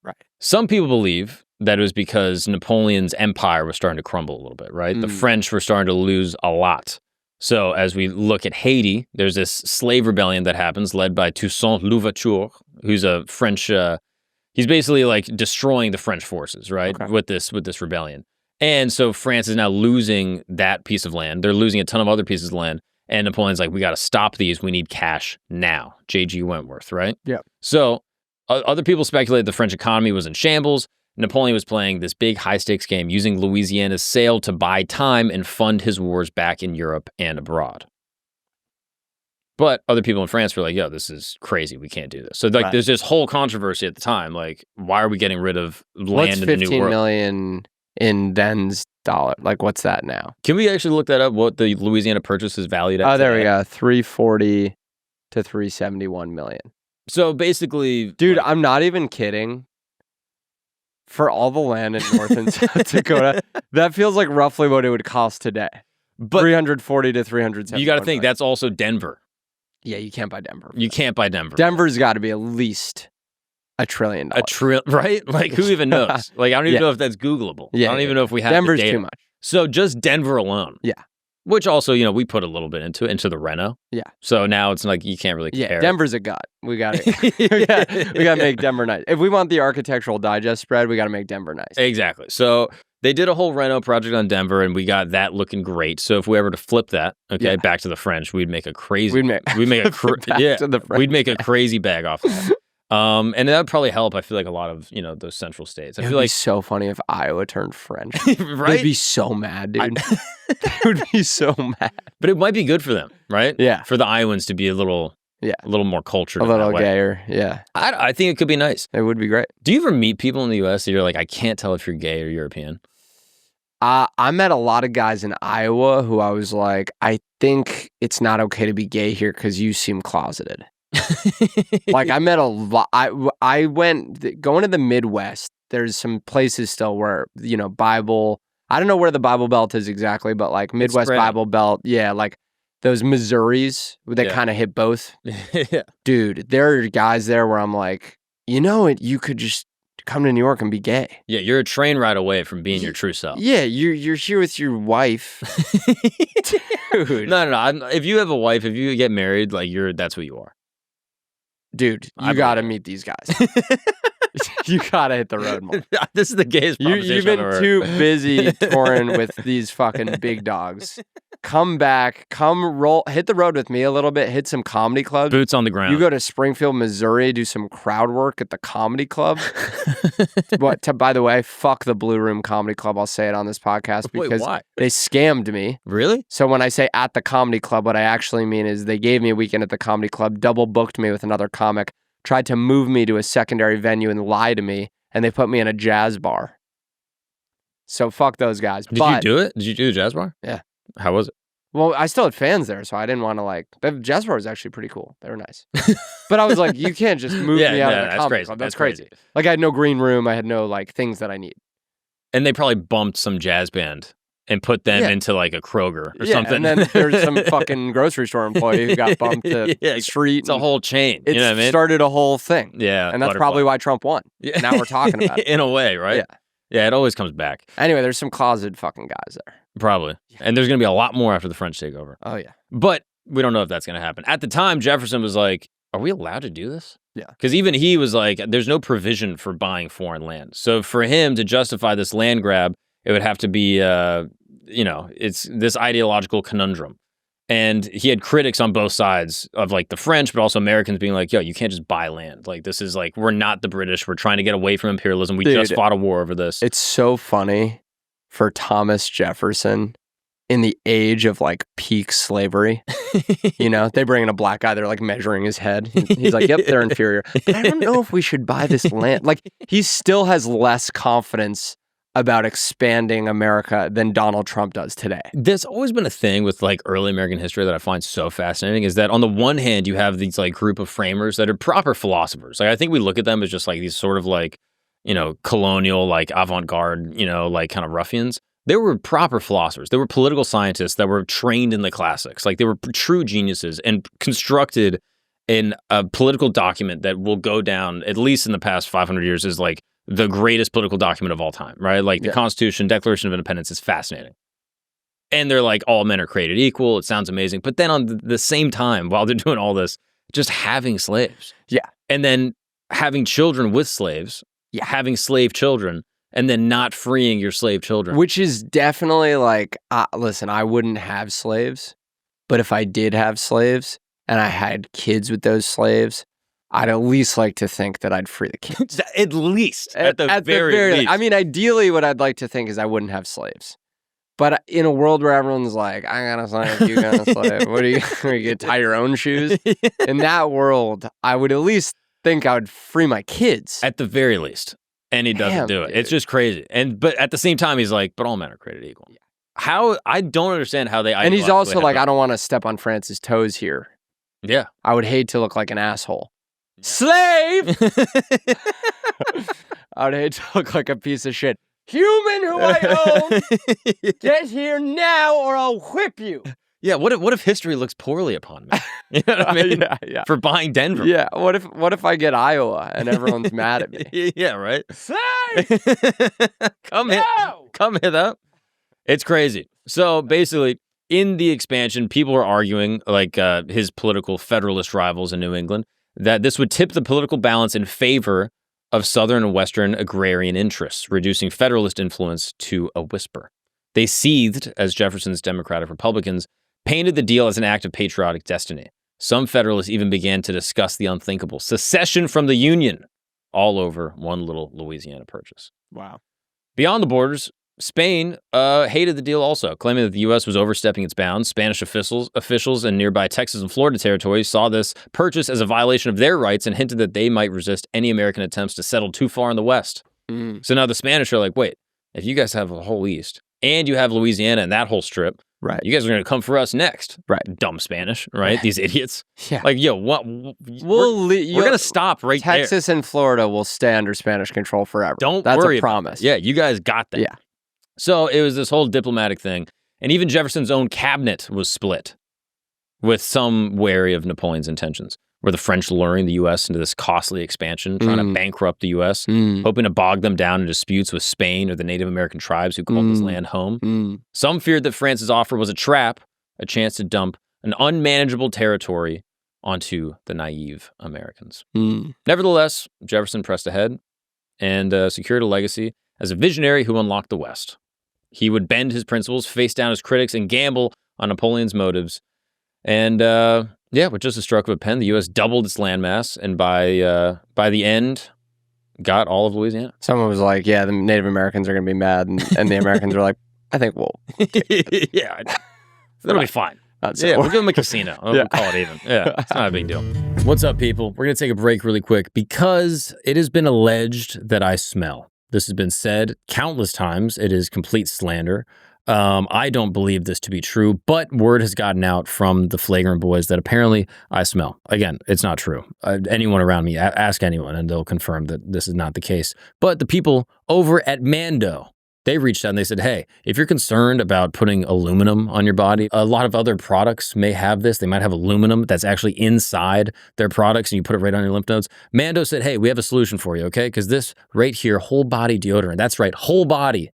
Right. Some people believe that it was because Napoleon's empire was starting to crumble a little bit, right? The French were starting to lose a lot. So as we look at Haiti, there's this slave rebellion that happens led by Toussaint Louverture, who's a French, he's basically like destroying the French forces, right? Okay. With this rebellion. And so France is now losing that piece of land. They're losing a ton of other pieces of land. And Napoleon's like, we got to stop these. We need cash now. J.G. Wentworth, right? Yeah. So other people speculate the French economy was in shambles. Napoleon was playing this big high-stakes game, using Louisiana's sale to buy time and fund his wars back in Europe and abroad. But other people in France were like, yo, this is crazy. We can't do this. So like, there's this whole controversy at the time. Like, why are we getting rid of land in the New World? $15 million in then's dollar? Like, what's that now? Can we actually look that up? What the Louisiana Purchase is valued at? Oh, there we go. 340 to 371 million. So basically, dude, I'm not even kidding. For all the land in North and South Dakota, that feels like roughly what it would cost today. But 340 to 370. You got to think that's also Denver. Yeah, you can't buy Denver. You can't buy Denver. Denver's got to be at least $1 trillion. Right? Like, who even knows? Like, I don't even know if that's Googleable. I don't even know if we have Denver's the data. Too much. So just Denver alone. Yeah. Which also, we put a little bit into the reno. Yeah. So now it's like you can't really compare. Yeah, Denver's a gut. We got to we got to make Denver nice. If we want the Architectural Digest spread, we got to make Denver nice. Exactly. So they did a whole reno project on Denver, and we got that looking great. So if we ever to flip that, back to the French, we'd make a crazy. We'd make we'd make a crazy bag off of that. And that would probably help. I feel like a lot of those central states. I feel like so funny if Iowa turned French. Right? They'd be so mad, dude. They would be so mad. But it might be good for them, right? Yeah. For the Iowans to be a little more cultured, a little gayer. Yeah. I think it could be nice. It would be great. Do you ever meet people in the U.S. that you're like, I can't tell if you're gay or European? I met a lot of guys in Iowa who I was like, I think it's not okay to be gay here because you seem closeted. Like I met a lot. I went going to the Midwest. There's some places still where Bible. I don't know where the Bible Belt is exactly, but like Midwest Bible Belt. Yeah, like those Missouris that kind of hit both. Yeah, dude, there are guys there where I'm like, you could just come to New York and be gay. Yeah, you're a train ride away from being your true self. Yeah, you're here with your wife. Dude. No. If you have a wife, if you get married, like that's who you are. Dude, you got to meet these guys. You got to hit the road more. This is the gayest proposition You've been too busy touring with these fucking big dogs. Come back, hit the road with me a little bit, hit some comedy clubs. Boots on the ground. You go to Springfield, Missouri, do some crowd work at the comedy club. By the way, fuck the Blue Room Comedy Club. I'll say it on this podcast because why? They scammed me. Really? So when I say at the comedy club, what I actually mean is they gave me a weekend at the comedy club, double booked me with another comic, tried to move me to a secondary venue and lie to me, and they put me in a jazz bar. So fuck those guys. Did you do it? Did you do the jazz bar? Yeah. How was it? Well, I still had fans there, so I didn't want to the jazz bar was actually pretty cool. They were nice. But I was like, you can't just move me out of the comedy club. That's crazy. Like I had no green room. I had no things that I need. And they probably bumped some jazz band and put them into a Kroger or something. And then there's some fucking grocery store employee who got bumped to the street. It's a whole chain. It started a whole thing. Yeah. And that's probably why Trump won. Yeah. Now we're talking about it. In a way, right? Yeah. Yeah, it always comes back. Anyway, there's some closeted fucking guys there. Probably. Yeah. And there's going to be a lot more after the French take over. Oh, yeah. But we don't know if that's going to happen. At the time, Jefferson was like, are we allowed to do this? Yeah. Because even he was like, there's no provision for buying foreign land. So for him to justify this land grab, it would have to be, it's this ideological conundrum. And he had critics on both sides of the French, but also Americans being like, yo, you can't just buy land. This is we're not the British. We're trying to get away from imperialism. We just fought a war over this. It's so funny. for Thomas Jefferson in the age of like peak slavery. You know, they bring in a black guy, they're like measuring his head. He's like, yep, they're inferior. But I don't know if we should buy this land. Like, he still has less confidence about expanding America than Donald Trump does today. There's always been a thing with like early American history that I find so fascinating is that on the one hand, you have these like group of framers that are proper philosophers. Like, I think we look at them as just like these sort of like, you know, colonial, like avant-garde, you know, like kind of ruffians. They were proper philosophers. They were political scientists that were trained in the classics. Like, they were true geniuses and constructed in a political document that will go down, at least in the past 500 years, as like the greatest political document of all time, right? Like the Constitution, Declaration of Independence is fascinating. And they're like, all men are created equal. It sounds amazing. But then on the same time, while they're doing all this, just having slaves. Yeah. And then having children with slaves. Yeah. Having slave children. And then not freeing your slave children. Which is definitely like, listen, I wouldn't have slaves. But if I did have slaves and I had kids with those slaves, I'd at least like to think that I'd free the kids. At least. At the very least. I mean, ideally, what I'd like to think is I wouldn't have slaves. But in a world where everyone's like, I got a slave, you got a slave. What are you going to tie your own shoes? In that world, I would at least think I would free my kids. At the very least. And he doesn't do it. Dude. It's just crazy. But at the same time, he's like, but all men are created equal. Yeah. How? I don't understand how they... And he's also like, I don't want to step on France's toes here. Yeah. I would hate to look like an asshole. Yeah. Slave! I would hate to look like a piece of shit. Human who I own, get here now or I'll whip you. Yeah, what if history looks poorly upon me? You know what I mean? Yeah. For buying Denver. Yeah, what if I get Iowa and everyone's mad at me? Yeah, right? Slave! Come hit up. It's crazy. So basically, in the expansion, people were arguing, like his political federalist rivals in New England, that this would tip the political balance in favor of Southern and Western agrarian interests, reducing Federalist influence to a whisper. They seethed as Jefferson's Democratic Republicans painted the deal as an act of patriotic destiny. Some Federalists even began to discuss the unthinkable, secession from the Union, all over one little Louisiana Purchase. Wow. Beyond the borders, Spain hated the deal also, claiming that the U.S. was overstepping its bounds. Spanish officials in nearby Texas and Florida territories saw this purchase as a violation of their rights and hinted that they might resist any American attempts to settle too far in the West. So now the Spanish are like, wait, if you guys have the whole East and you have Louisiana and that whole strip, right? You guys are going to come for us next, right? Dumb Spanish, right? These idiots. Yeah. Like, yo, what? We're going to stop right there. Texas and Florida will stay under Spanish control forever. That's worry. That's a promise. Yeah, you guys got that. Yeah. So it was this whole diplomatic thing. And even Jefferson's own cabinet was split, with some wary of Napoleon's intentions. Were the French luring the U.S. into this costly expansion, trying to bankrupt the U.S., hoping to bog them down in disputes with Spain or the Native American tribes who called this land home? Some feared that France's offer was a trap, a chance to dump an unmanageable territory onto the naive Americans. Nevertheless, Jefferson pressed ahead and secured a legacy as a visionary who unlocked the West. He would bend his principles, face down his critics, and gamble on Napoleon's motives. And with just a stroke of a pen, the U.S. doubled its landmass, and by the end, got all of Louisiana. Someone was like, yeah, the Native Americans are going to be mad, and the Americans were like, I think we'll take it. Yeah, that'll be fine. We'll give them a casino. We'll call it even. Yeah, it's not a big deal. What's up, people? We're going to take a break really quick because it has been alleged that I smell. This has been said countless times. It is complete slander. I don't believe this to be true, but word has gotten out from the flagrant boys that apparently I smell. Again, it's not true. Anyone around me, ask anyone, and they'll confirm that this is not the case. But the people over at Mando, they reached out and they said, hey, if you're concerned about putting aluminum on your body, a lot of other products may have this. They might have aluminum that's actually inside their products and you put it right on your lymph nodes. Mando said, hey, we have a solution for you, okay? Because this right here, whole body deodorant, that's right, whole body,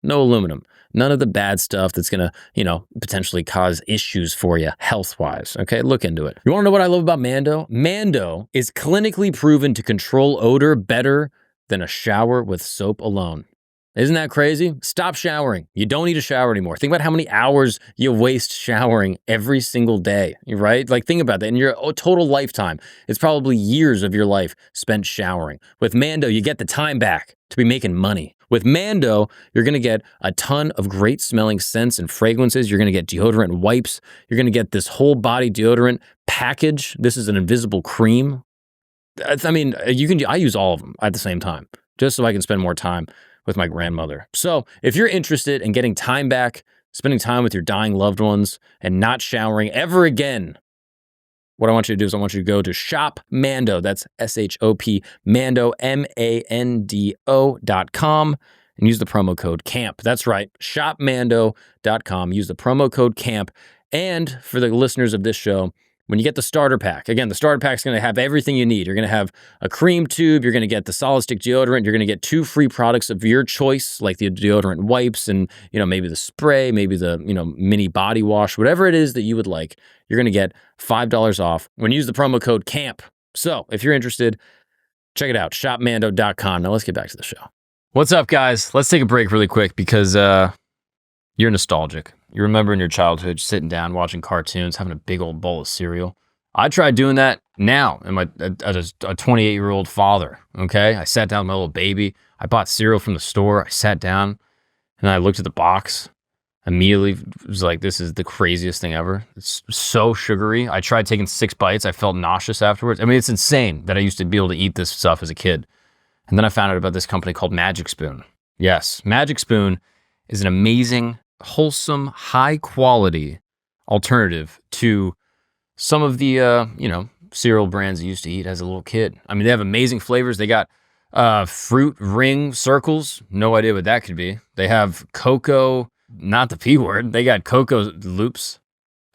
no aluminum. None of the bad stuff that's going to, potentially cause issues for you health-wise, okay? Look into it. You want to know what I love about Mando? Mando is clinically proven to control odor better than a shower with soap alone. Isn't that crazy? Stop showering. You don't need to shower anymore. Think about how many hours you waste showering every single day, right? Like, think about that. In your total lifetime, it's probably years of your life spent showering. With Mando, you get the time back to be making money. With Mando, you're going to get a ton of great smelling scents and fragrances. You're going to get deodorant and wipes. You're going to get this whole body deodorant package. This is an invisible cream. I mean, I use all of them at the same time, just so I can spend more time with my grandmother. So if you're interested in getting time back, spending time with your dying loved ones, and not showering ever again, what I want you to do is I want you to go to Shop Mando. That's SHOP Mando, MANDO.com, and use the promo code CAMP. That's right, shopmando.com. Use the promo code CAMP. And for the listeners of this show, when you get the starter pack, again, the starter pack is going to have everything you need. You're going to have a cream tube. You're going to get the solid stick deodorant. You're going to get 2 free products of your choice, like the deodorant wipes and, maybe the spray, maybe the, mini body wash, whatever it is that you would like. You're going to get $5 off when you use the promo code CAMP. So if you're interested, check it out, shopmando.com. Now let's get back to the show. What's up, guys? Let's take a break really quick because you're nostalgic. You remember in your childhood sitting down, watching cartoons, having a big old bowl of cereal. I tried doing that now as a 28-year-old father, okay? I sat down with my little baby. I bought cereal from the store. I sat down, and I looked at the box. Immediately was like, this is the craziest thing ever. It's so sugary. I tried taking 6 bites. I felt nauseous afterwards. I mean, it's insane that I used to be able to eat this stuff as a kid. And then I found out about this company called Magic Spoon. Yes, Magic Spoon is an amazing, wholesome, high-quality alternative to some of the, cereal brands I used to eat as a little kid. I mean, they have amazing flavors. They got fruit ring circles. No idea what that could be. They have cocoa, not the P word. They got cocoa loops,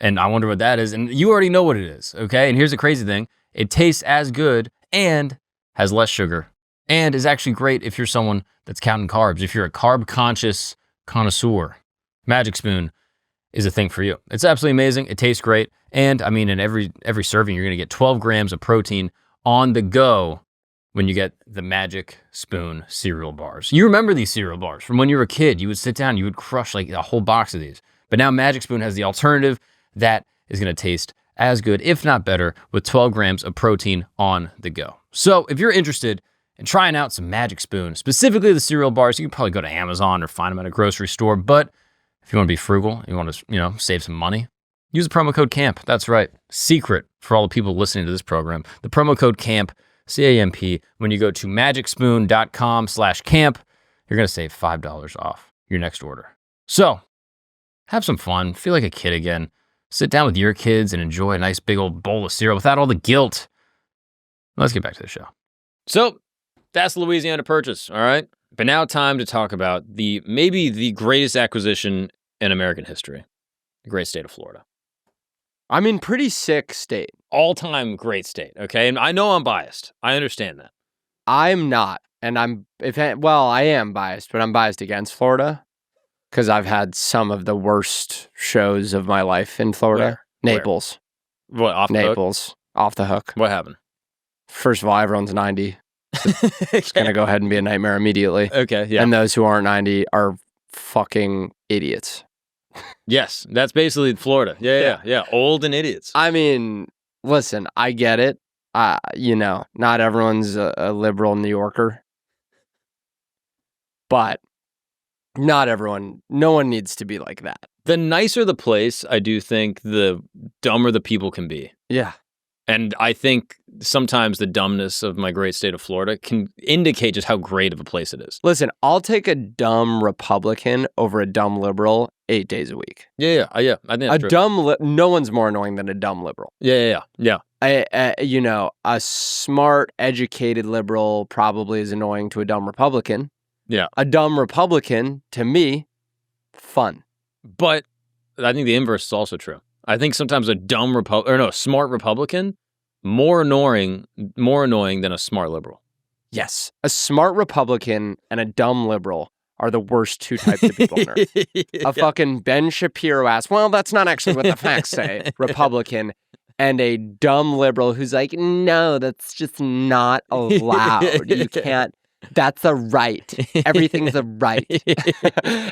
and I wonder what that is. And you already know what it is, okay? And here's the crazy thing. It tastes as good and has less sugar and is actually great if you're someone that's counting carbs. If you're a carb-conscious connoisseur, Magic Spoon is a thing for you. It's absolutely amazing. It tastes great. And I mean, in every serving, you're going to get 12 grams of protein on the go when you get the Magic Spoon cereal bars. You remember these cereal bars from when you were a kid. You would sit down, you would crush like a whole box of these. But now Magic Spoon has the alternative that is going to taste as good, if not better, with 12 grams of protein on the go. So if you're interested in trying out some Magic Spoon, specifically the cereal bars, you can probably go to Amazon or find them at a grocery store. But if you want to be frugal, you want to, save some money, use the promo code CAMP. That's right. Secret for all the people listening to this program. The promo code CAMP, C-A-M-P, when you go to magicspoon.com/camp, you're going to save $5 off your next order. So have some fun. Feel like a kid again. Sit down with your kids and enjoy a nice big old bowl of cereal without all the guilt. Let's get back to the show. So that's the Louisiana Purchase, all right? But now time to talk about maybe the greatest acquisition in American history, the great state of Florida. I mean, pretty sick state. All-time great state, okay? And I know I'm biased. I understand that. I'm not. And I am biased, but I'm biased against Florida because I've had some of the worst shows of my life in Florida. Where? Naples. What, off the hook? Naples. Off the hook. What happened? First of all, everyone's 90. It's going to go ahead and be a nightmare immediately. Okay, yeah. And those who aren't 90 are fucking idiots. Yes, that's basically Florida. Yeah. Old and idiots. I mean, listen, I get it. Not everyone's a liberal New Yorker. But no one needs to be like that. The nicer the place, I do think the dumber the people can be. Yeah. And I think sometimes the dumbness of my great state of Florida can indicate just how great of a place it is. Listen, I'll take a dumb Republican over a dumb liberal 8 days a week. Yeah. I think that's true. No one's more annoying than a dumb liberal. Yeah. A smart, educated liberal probably is annoying to a dumb Republican. Yeah. A dumb Republican, to me, fun. But I think the inverse is also true. I think sometimes a smart Republican, more annoying than a smart liberal. Yes. A smart Republican and a dumb liberal are the worst two types of people on earth. A fucking Ben Shapiro ass, well, that's not actually what the facts say, Republican, and a dumb liberal who's like, no, that's just not allowed. You can't. That's a right. Everything's a right.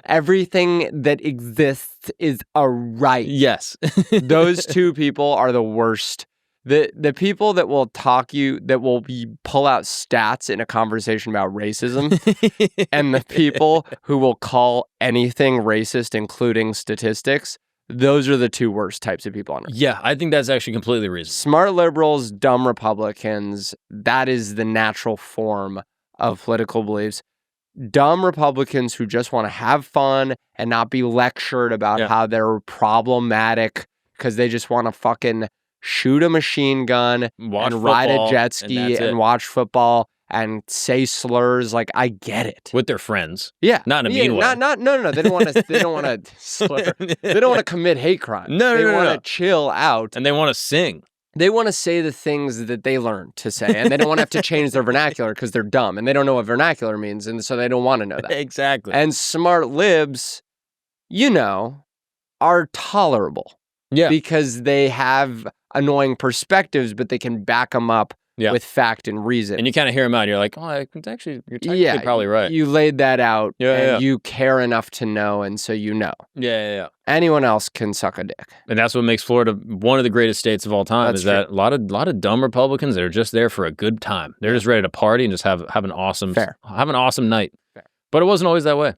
Everything that exists is a right. Yes. Those two people are the worst. The people that will pull out stats in a conversation about racism, and the people who will call anything racist, including statistics, those are the two worst types of people on earth. Yeah, I think that's actually completely reasonable. Smart liberals, dumb Republicans, that is the natural form of political beliefs. Dumb Republicans who just want to have fun and not be lectured about how they're problematic because they just want to fucking shoot a machine gun and ride a jet ski and watch football and say slurs. Like, I get it. With their friends. Yeah. Not in a mean way. No. They don't want to slur. They don't want to commit hate crimes. No. They want to chill out. And they want to sing. They want to say the things that they learned to say, and they don't want to have to change their vernacular because they're dumb and they don't know what vernacular means, and so they don't want to know that. Exactly. And smart libs, are tolerable. Yeah. Because they have annoying perspectives, but they can back them up with fact and reason. And you kind of hear them out, and you're like, oh, you're technically probably right. You laid that out, and you care enough to know, and so you know. Yeah. Anyone else can suck a dick. And that's what makes Florida one of the greatest states of all time. That's is that a lot of dumb Republicans that are just there for a good time. They're just ready to party and just have an awesome night. Fair. But it wasn't always that way.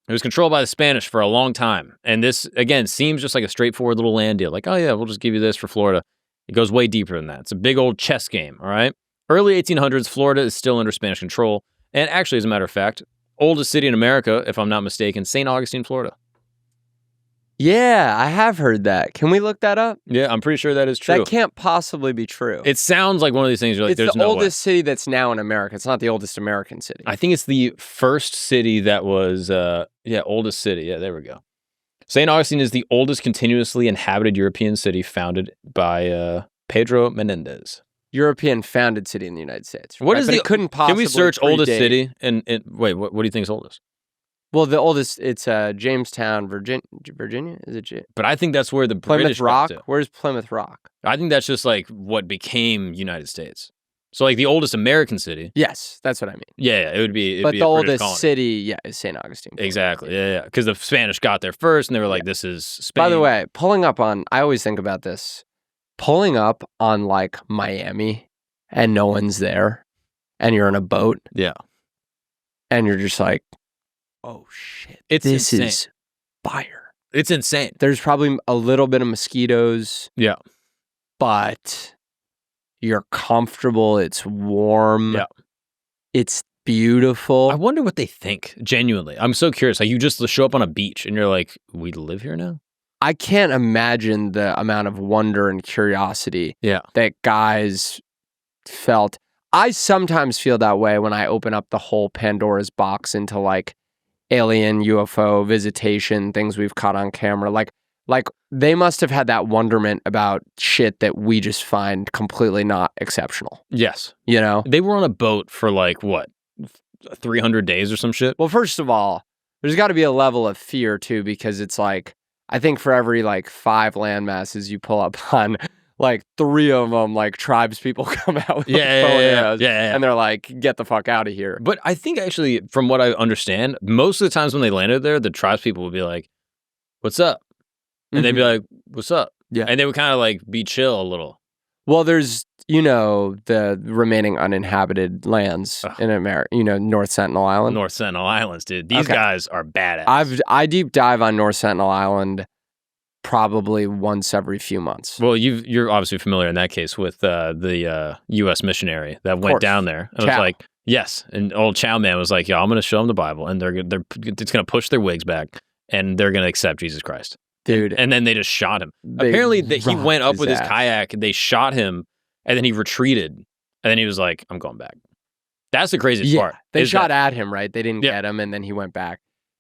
It was controlled by the Spanish for a long time. And this, again, seems just like a straightforward little land deal. Like, oh yeah, we'll just give you this for Florida. It goes way deeper than that. It's a big old chess game, all right? Early 1800s, Florida is still under Spanish control. And actually, as a matter of fact, oldest city in America, if I'm not mistaken, St. Augustine, Florida. Yeah, I have heard that. Can we look that up? Yeah, I'm pretty sure that is true. That can't possibly be true. It sounds like one of these things you're like, there's no way. It's the oldest city that's now in America. It's not the oldest American city. I think it's the first city that was, oldest city. Yeah, there we go. St. Augustine is the oldest continuously inhabited European city founded by Pedro Menendez. European founded city in the United States. What is it couldn't possibly Can we search oldest predate. city? And wait, what do you think is oldest? Well, the oldest, it's Jamestown, Virginia? Is it? But I think that's where the Plymouth British Rock? went to. Where's Plymouth Rock? I think that's just like what became United States. So like the oldest American city. Yes, that's what I mean. Yeah, it would be. But be the a British oldest colony. city, is St. Augustine. Exactly. Yeah. Because the Spanish got there first, and they were like, "This is Spain." By the way, I always think about this. Pulling up on like Miami, and no one's there, and you're in a boat. Yeah. And you're just like, oh shit, this is fire. It's insane. There's probably a little bit of mosquitoes. Yeah. But you're comfortable. It's warm. Yeah. It's beautiful. I wonder what they think, genuinely. I'm so curious. Like, you just show up on a beach and you're like, we live here now? I can't imagine the amount of wonder and curiosity that guys felt. I sometimes feel that way when I open up the whole Pandora's box into like alien UFO visitation, things we've caught on camera. Like they must have had that wonderment about shit that we just find completely not exceptional. Yes. You know? They were on a boat for like, what, 300 days or some shit? Well, first of all, there's got to be a level of fear too, because it's like, I think for every like 5 landmasses you pull up on, like 3 of them, like tribes people come out with photos. Yeah. And they're like, get the fuck out of here. But I think actually, from what I understand, most of the times when they landed there, the tribes people would be like, what's up? And they'd be like, what's up? Yeah. And they would kind of like be chill a little. Well, there's, the remaining uninhabited lands in America, North Sentinel Island. North Sentinel Islands, dude. These guys are badass. I deep dive on North Sentinel Island probably once every few months. Well, you're obviously familiar in that case with the U.S. missionary that went down there. And was like, yes. And old Chow Man was like, I'm going to show them the Bible, and it's going to push their wigs back, and they're going to accept Jesus Christ. Dude. And then they just shot him. Apparently, he went up with his kayak, they shot him, and then he retreated. And then he was like, I'm going back. That's the craziest part. They shot at him, right? They didn't get him, and then he went back.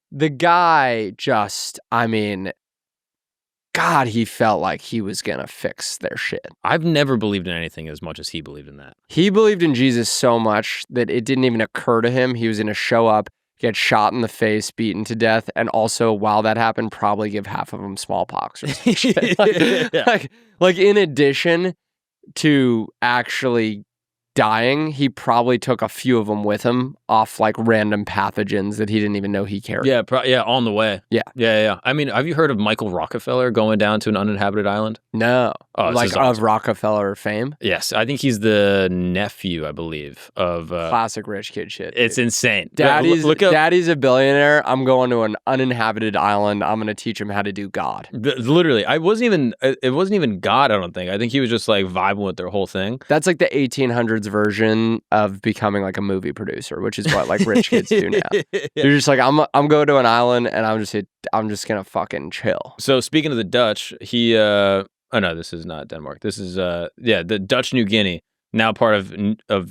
The guy just, God, he felt like he was going to fix their shit. I've never believed in anything as much as he believed in that. He believed in Jesus so much that it didn't even occur to him. He was going to show up, get shot in the face, beaten to death, and also, while that happened, probably give half of them smallpox or some shit. Like, in addition to actually dying, he probably took a few of them with him off like random pathogens that he didn't even know he carried. Yeah, on the way. Yeah. I mean, have you heard of Michael Rockefeller going down to an uninhabited island? No. Oh, like awesome. of Rockefeller fame? Yes, I think he's the nephew, I believe, of... Classic rich kid shit. It's dude. insane. Daddy's a billionaire. I'm going to an uninhabited island. I'm going to teach him how to do God. Literally, it wasn't even God, I don't think. I think he was just like vibing with their whole thing. That's like the 1800s version of becoming like a movie producer, which is what like rich kids do now. You're just like, I'm going to an island and I'm just going to fucking chill. So speaking of the Dutch, oh no, this is not Denmark. This is the Dutch New Guinea, now part of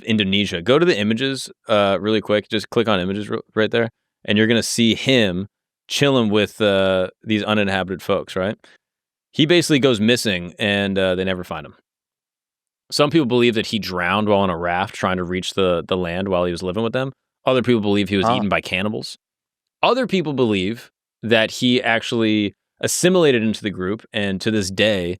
Indonesia. Go to the images really quick. Just click on images right there, and you're gonna see him chilling with these uninhabited folks. Right? He basically goes missing, and they never find him. Some people believe that he drowned while on a raft trying to reach the land while he was living with them. Other people believe he was eaten by cannibals. Other people believe that he actually assimilated into the group, and to this day,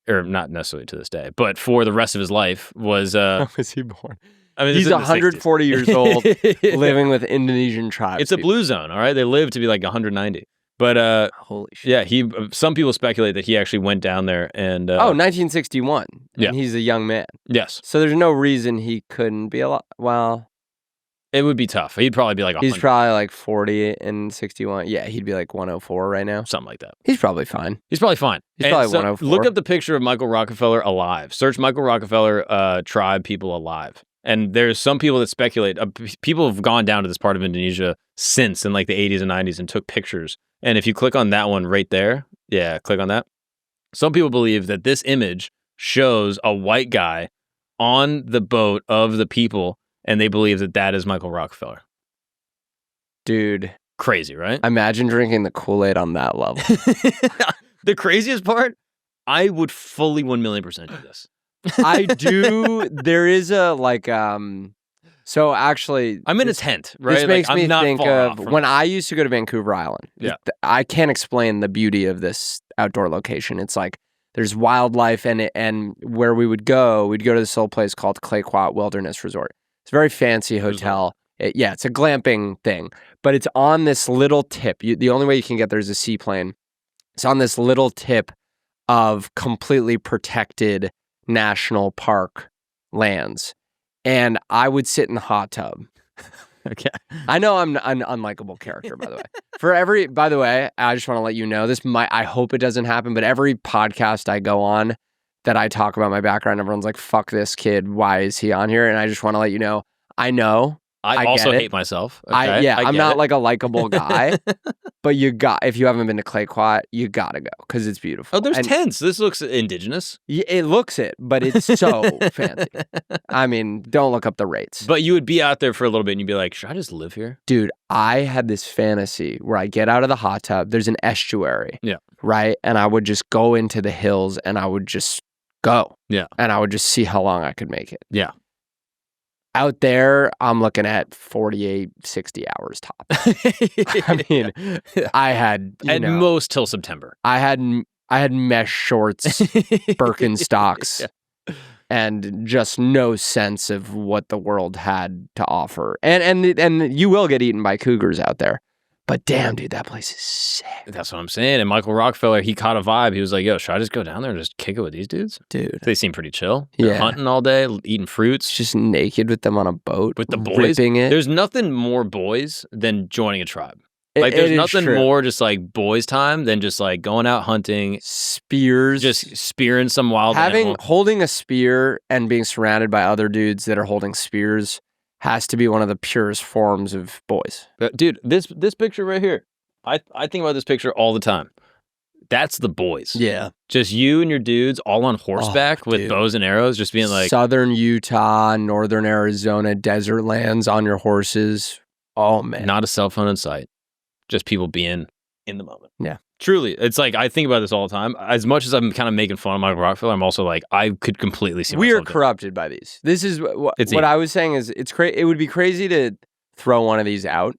or not necessarily to this day, but for the rest of his life was... How was he born? I mean, he's 140 years old, living with Indonesian tribes. It's a blue zone, all right? They live to be like 190. But holy shit. Yeah, some people speculate that he actually went down there and 1961. And he's a young man. Yes. So there's no reason he couldn't be alive. Well, it would be tough. He'd probably be like 100. He's probably like 40 and 61. Yeah, he'd be like 104 right now. Something like that. He's probably fine. He's probably fine. He's probably 104. Look up the picture of Michael Rockefeller alive. Search Michael Rockefeller tribe people alive. And there's some people that speculate, people have gone down to this part of Indonesia since in like the 80s and 90s and took pictures. And if you click on that one right there, click on that. Some people believe that this image shows a white guy on the boat of the people, and they believe that that is Michael Rockefeller. Dude. Crazy, right? Imagine drinking the Kool-Aid on that level. The craziest part, I would fully 1,000,000% do this. I do. There is a like so actually I'm in a tent, right? This makes me think of from... when I used to go to Vancouver Island. Yeah. I can't explain the beauty of this outdoor location. It's like there's wildlife and where we'd go to this little place called Clayoquot Wilderness Resort. It's a very fancy hotel. It's a glamping thing, but it's on this little tip. The only way you can get there is a seaplane. It's on this little tip of completely protected national park lands. And I would sit in the hot tub. Okay. I know I'm an unlikable character, by the way. By the way, I just want to let you know, I hope it doesn't happen, but every podcast I go on that I talk about my background, everyone's like, fuck this kid. Why is he on here? And I just want to let you know, I also hate myself. Okay? I'm not like a likable guy, but if you haven't been to Clayoquot, you gotta go because it's beautiful. Oh, there's tents. This looks indigenous. It looks it, but it's so fancy. I mean, don't look up the rates. But you would be out there for a little bit and you'd be like, should I just live here? Dude, I had this fantasy where I get out of the hot tub, there's an estuary. Yeah. Right? And I would just go into the hills and I would just go. Yeah. And I would just see how long I could make it. Yeah. Out there, I'm looking at 48, 60 hours top. I mean, I had at most till September. I had mesh shorts, Birkenstocks, and just no sense of what the world had to offer. And you will get eaten by cougars out there. But damn, dude, that place is sick. That's what I'm saying. And Michael Rockefeller, he caught a vibe. He was like, yo, should I just go down there and just kick it with these dudes? Dude. They seem pretty chill. They're hunting all day, eating fruits. Just naked with them on a boat. With the boys. Ripping it. There's nothing more boys than joining a tribe. Like, there's nothing more just like boys' time than just like going out hunting. Spears. Just spearing some wild animal. Holding a spear and being surrounded by other dudes that are holding spears has to be one of the purest forms of boys. Dude, this picture right here, I think about this picture all the time. That's the boys. Yeah. Just you and your dudes all on horseback with bows and arrows, just being like... Southern Utah, northern Arizona, desert lands on your horses. Oh, man. Not a cell phone in sight. Just people being in the moment. Yeah. Truly. It's like, I think about this all the time. As much as I'm kind of making fun of Michael Rockefeller, I'm also like, I could completely see myself. We are corrupted by these. This is what I was saying is it would be crazy to throw one of these out.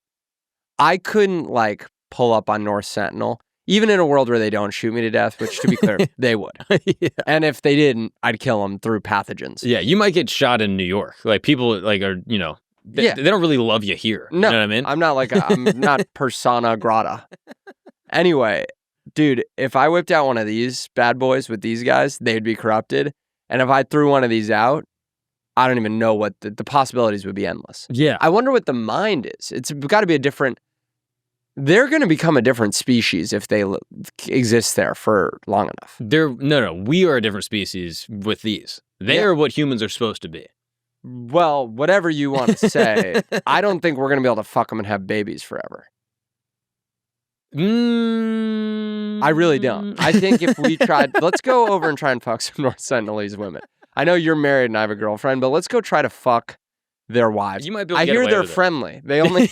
I couldn't like pull up on North Sentinel, even in a world where they don't shoot me to death, which to be clear, they would. Yeah. And if they didn't, I'd kill them through pathogens. Yeah, you might get shot in New York. Like people like are, they don't really love you here. No, you know what I mean? I'm not persona grata. Anyway, dude, if I whipped out one of these bad boys with these guys, they'd be corrupted. And if I threw one of these out, I don't even know what the possibilities would be endless. Yeah. I wonder what the mind is. It's got to be a different... They're going to become a different species if they exist there for long enough. No. We are a different species with these. They are what humans are supposed to be. Well, whatever you want to say, I don't think we're going to be able to fuck them and have babies forever. I really don't. I think if we tried... Let's go over and try and fuck some North Sentinelese women. I know you're married and I have a girlfriend, but let's go try to fuck their wives. You might be able to I get hear away they're with it. friendly. They only...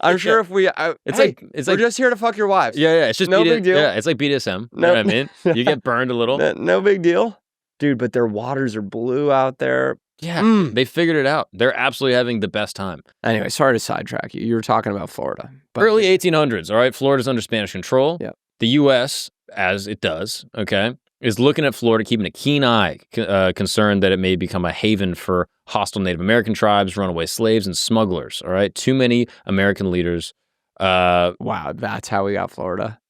I'm sure if we... we're just here to fuck your wives. Yeah. It's just no big deal. Yeah, it's like BDSM. You know what I mean? You get burned a little. No big deal. Dude, but their waters are blue out there. Yeah, they figured it out. They're absolutely having the best time. Anyway, sorry to sidetrack you. You were talking about Florida. But... Early 1800s, all right? Florida's under Spanish control. Yep. The U.S., as it does, okay, is looking at Florida, keeping a keen eye, concerned that it may become a haven for hostile Native American tribes, runaway slaves, and smugglers, all right? Too many American leaders. Wow, that's how we got Florida.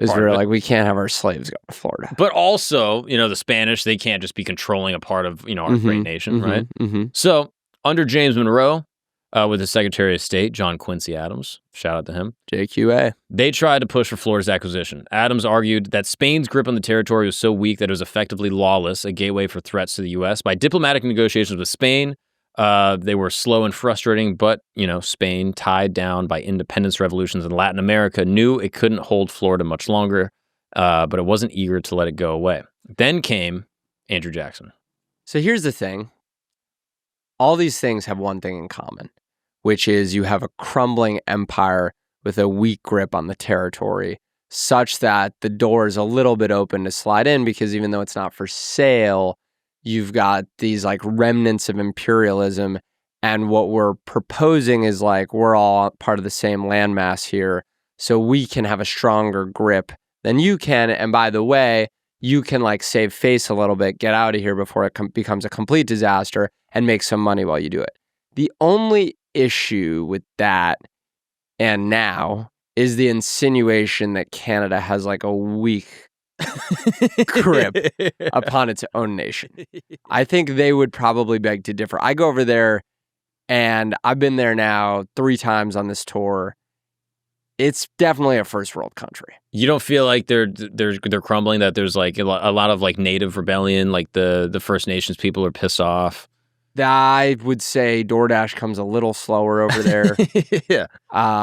Is we're like, we can't have our slaves go to Florida. But also, the Spanish, they can't just be controlling a part of, our great nation, right? Mm-hmm. So, under James Monroe, with his Secretary of State, John Quincy Adams, shout out to him. JQA. They tried to push for Florida's acquisition. Adams argued that Spain's grip on the territory was so weak that it was effectively lawless, a gateway for threats to the U.S. By diplomatic negotiations with Spain, they were slow and frustrating, but, Spain, tied down by independence revolutions in Latin America, knew it couldn't hold Florida much longer, but it wasn't eager to let it go away. Then came Andrew Jackson. So here's the thing. All these things have one thing in common, which is you have a crumbling empire with a weak grip on the territory, such that the door is a little bit open to slide in, because even though it's not for sale, you've got these like remnants of imperialism, and what we're proposing is like, we're all part of the same landmass here, so we can have a stronger grip than you can. And by the way, you can like save face a little bit, get out of here before it becomes a complete disaster, and make some money while you do it. The only issue with that and now is the insinuation that Canada has like a weak grip upon its own nation. I think they would probably beg to differ. I go over there, and I've been there now 3 times on this tour. It's definitely a first world country. You don't feel like they're crumbling, that there's like a lot of like native rebellion, like the First Nations people are pissed off? I would say DoorDash comes a little slower over there. Yeah.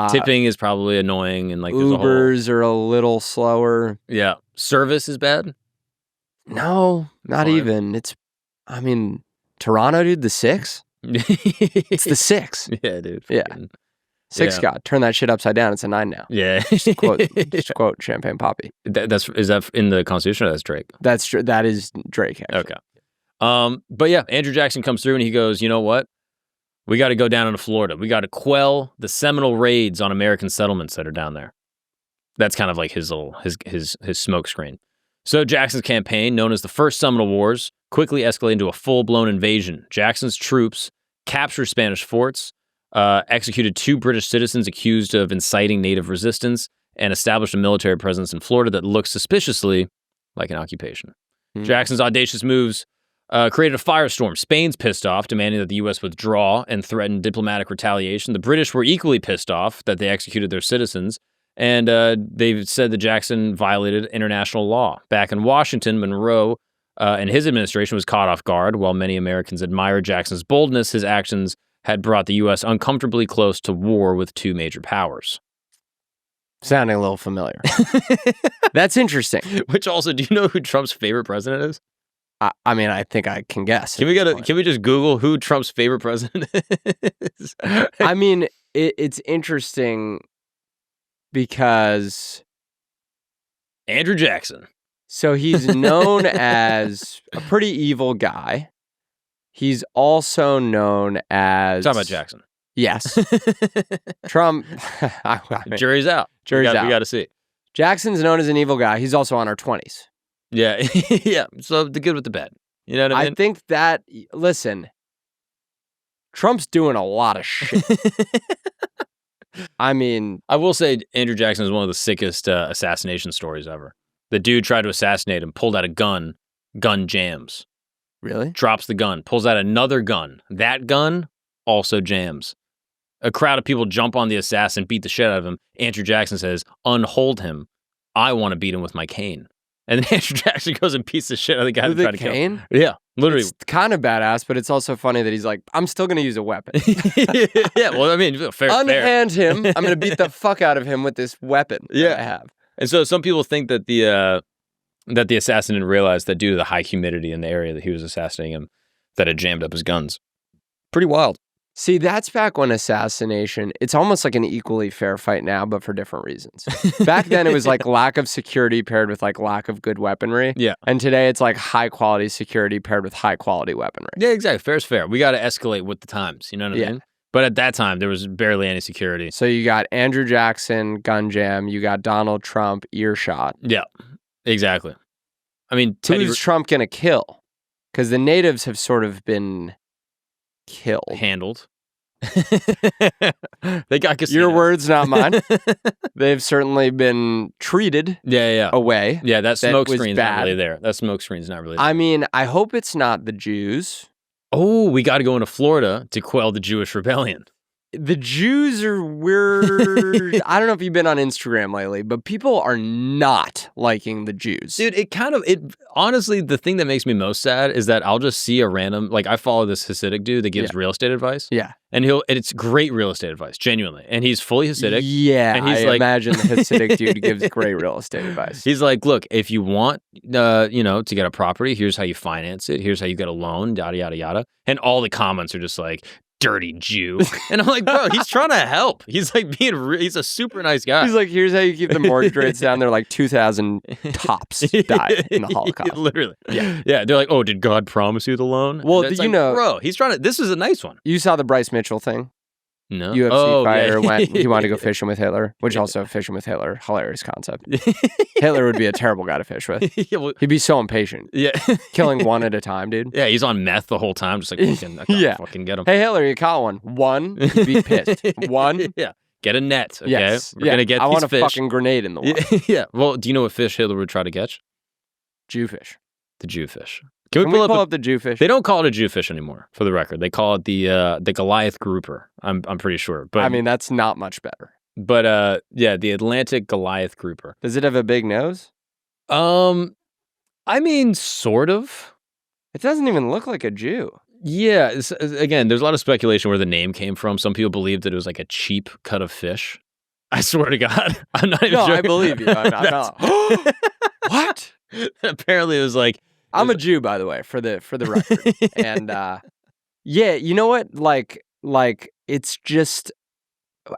Tipping is probably annoying, and like Ubers are a little slower. Yeah. Service is bad? No, not even. Toronto, dude, the 6? It's the 6. Yeah, dude. Yeah. 6 God. Turn that shit upside down. It's a 9 now. Yeah. Just quote Champagne Poppy. Is that in the Constitution, or that's Drake? That is Drake, actually. Okay. But yeah, Andrew Jackson comes through and he goes, you know what? We got to go down into Florida. We got to quell the Seminole raids on American settlements that are down there. That's kind of like his smoke screen. So Jackson's campaign, known as the First Seminole Wars, quickly escalated into a full-blown invasion. Jackson's troops captured Spanish forts, executed 2 British citizens accused of inciting native resistance, and established a military presence in Florida that looked suspiciously like an occupation. Jackson's audacious moves created a firestorm. Spain's pissed off, demanding that the U.S. withdraw, and threatened diplomatic retaliation. The British were equally pissed off that they executed their citizens, and they said that Jackson violated international law. Back in Washington, Monroe and his administration was caught off guard. While many Americans admired Jackson's boldness, his actions had brought the U.S. uncomfortably close to war with 2 major powers. Sounding a little familiar. That's interesting. Which also, do you know who Trump's favorite president is? I think I can guess. Can we just Google who Trump's favorite president is? It's interesting because Andrew Jackson. So he's known as a pretty evil guy. He's also known as... Talking about Jackson. Yes. Trump... Jury's out. Jury's out. We got to see. Jackson's known as an evil guy. He's also on our 20s. Yeah. Yeah. So the good with the bad. You know what I mean? I think that... Listen. Trump's doing a lot of shit. I mean, I will say Andrew Jackson is one of the sickest assassination stories ever. The dude tried to assassinate him, pulled out a gun jams. really? Drops the gun, pulls out another gun. That gun also jams. A crowd of people jump on the assassin, beat the shit out of him. Andrew Jackson says, unhold him. I want to beat him with my cane. And then Andrew Jackson goes and beats the shit out of the guy that tried to kill him. Yeah, literally. It's kind of badass, but it's also funny that he's like, I'm still going to use a weapon. Yeah, well, I mean, fair. Unhand him. I'm going to beat the fuck out of him with this weapon that I have. And so some people think that the assassin didn't realize that due to the high humidity in the area that he was assassinating him, that it jammed up his guns. Pretty wild. See, that's back when Assassination, it's almost like an equally fair fight now, but for different reasons. Back then, it was like lack of security paired with like lack of good weaponry. Yeah. And today, it's like high quality security paired with high quality weaponry. Yeah, exactly. Fair's fair. We got to escalate with the times. You know what I mean? But at that time, there was barely any security. So you got Andrew Jackson, gun jam. You got Donald Trump, earshot. Yeah, exactly. I mean, who's Trump going to kill? Because the natives have sort of been killed. Handled. They got casinos. Your words, not mine. They've certainly been treated away. Yeah, that smoke screen's not really there. That smoke screen's not really there. I mean, I hope it's not the Jews. Oh, we got to go into Florida to quell the Jewish rebellion. The Jews are weird. I don't know if you've been on Instagram lately, but people are not liking the Jews. Dude, honestly, the thing that makes me most sad is that I'll just see a random, like I follow this Hasidic dude that gives real estate advice. Yeah. And it's great real estate advice, genuinely. And he's fully Hasidic. Yeah, and he's I imagine the Hasidic dude gives great real estate advice. He's like, look, if you want, to get a property, here's how you finance it. Here's how you get a loan, yada, yada, yada. And all the comments are just like, dirty Jew. And I'm like, bro, he's trying to help. He's like he's a super nice guy. He's like, here's how you keep the mortgage rates down. They're like 2,000 tops died in the Holocaust. Literally. Yeah. They're like, oh, did God promise you the loan? Well, you know, bro, he's trying to, this is a nice one. You saw the Bryce Mitchell thing? No. UFC fighter he wanted to go fishing with Hitler, which also fishing with Hitler, hilarious concept. Hitler would be a terrible guy to fish with. He'd be so impatient. Yeah. Killing one at a time, dude. Yeah, he's on meth the whole time, just like, I can't fucking get him. Hey, Hitler, you caught one. One, you'd be pissed. One. Yeah. Get a net, okay? Yes. We're going to get I want these fish. a fucking grenade in the water. Yeah. Well, do you know what fish Hitler would try to catch? Jewfish. The Jewfish. Can we pull up the Jewfish? They don't call it a Jewfish anymore, for the record. They call it the Goliath grouper. I'm pretty sure. But I mean, that's not much better. But the Atlantic Goliath grouper. Does it have a big nose? I mean, sort of. It doesn't even look like a Jew. Yeah. Again, there's a lot of speculation where the name came from. Some people believe that it was like a cheap cut of fish. I swear to God, I'm not even joking. I believe you. I'm not. What? Apparently, it was like. I'm a Jew, by the way, for the record. And yeah, you know what? Like it's just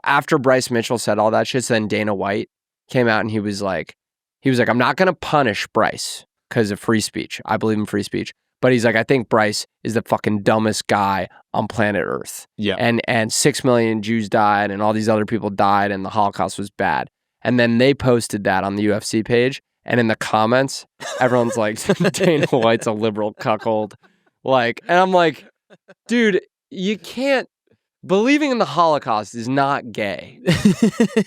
after Bryce Mitchell said all that shit, so then Dana White came out and he was like, I'm not gonna punish Bryce because of free speech. I believe in free speech. But he's like, I think Bryce is the fucking dumbest guy on planet Earth. Yeah. And 6 million Jews died and all these other people died and the Holocaust was bad. And then they posted that on the UFC page. And in the comments, everyone's like, Dana White's a liberal cuckold. Like, and I'm like, dude, you can't, believing in the Holocaust is not gay.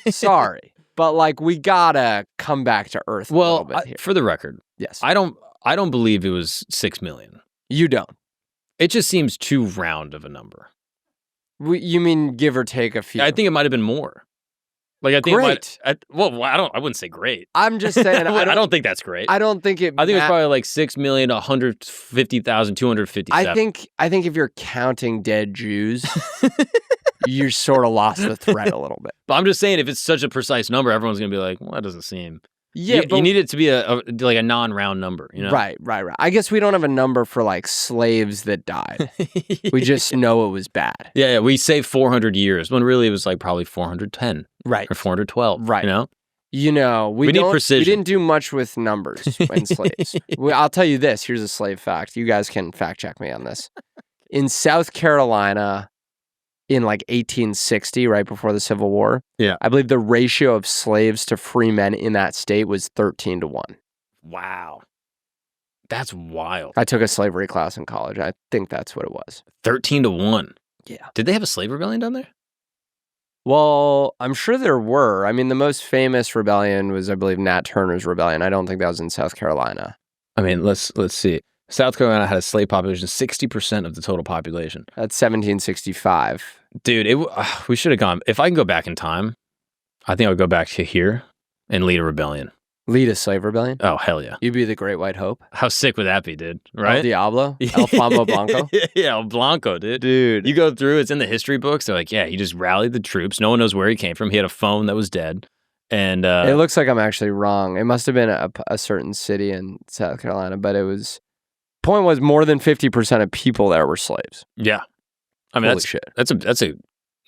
Sorry. But like, we gotta come back to earth a little bit here. For the record, yes. I don't believe it was 6 million. You don't? It just seems too round of a number. You mean give or take a few? I think it might have been more. Like I think great. I wouldn't say great. I'm just saying I don't think that's great. I don't think it. I think it's probably like 6,150,000, 257. I think if you're counting dead Jews, you sort of lost the thread a little bit. But I'm just saying, if it's such a precise number, everyone's gonna be like, well, that doesn't seem. Yeah, you need it to be a non-round number, you know? Right. I guess we don't have a number for like slaves that died. We just know it was bad. Yeah, we say 400 years when really it was like probably 410. Right. Or 412. Right. You know? We need precision. We didn't do much with numbers when slaves. I'll tell you this. Here's a slave fact. You guys can fact check me on this. In South Carolina, in like 1860, right before the Civil War, I believe the ratio of slaves to free men in that state was 13-1. Wow. That's wild. I took a slavery class in college. I think that's what it was. 13-1. Yeah. Did they have a slave rebellion down there? Well, I'm sure there were. I mean, the most famous rebellion was, I believe, Nat Turner's rebellion. I don't think that was in South Carolina. I mean, let's see. South Carolina had a slave population, 60% of the total population. That's 1765. Dude, we should have gone. If I can go back in time, I think I would go back to here and lead a rebellion. Lead a slave rebellion? Oh, hell yeah. You'd be the Great White Hope? How sick would that be, dude? Right? El Diablo? El Famo Blanco? Yeah, El Blanco, dude. Dude. You go through, it's in the history books. They're like, yeah, he just rallied the troops. No one knows where he came from. He had a phone that was dead. And it looks like I'm actually wrong. It must have been a certain city in South Carolina, but it was... Point was more than 50% of people there were slaves. Yeah. I mean, Holy shit. That's a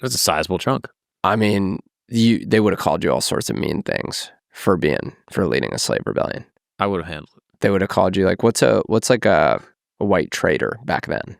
sizable chunk. I mean, they would have called you all sorts of mean things for leading a slave rebellion. I would have handled it. They would have called you like, what's like a white trader back then?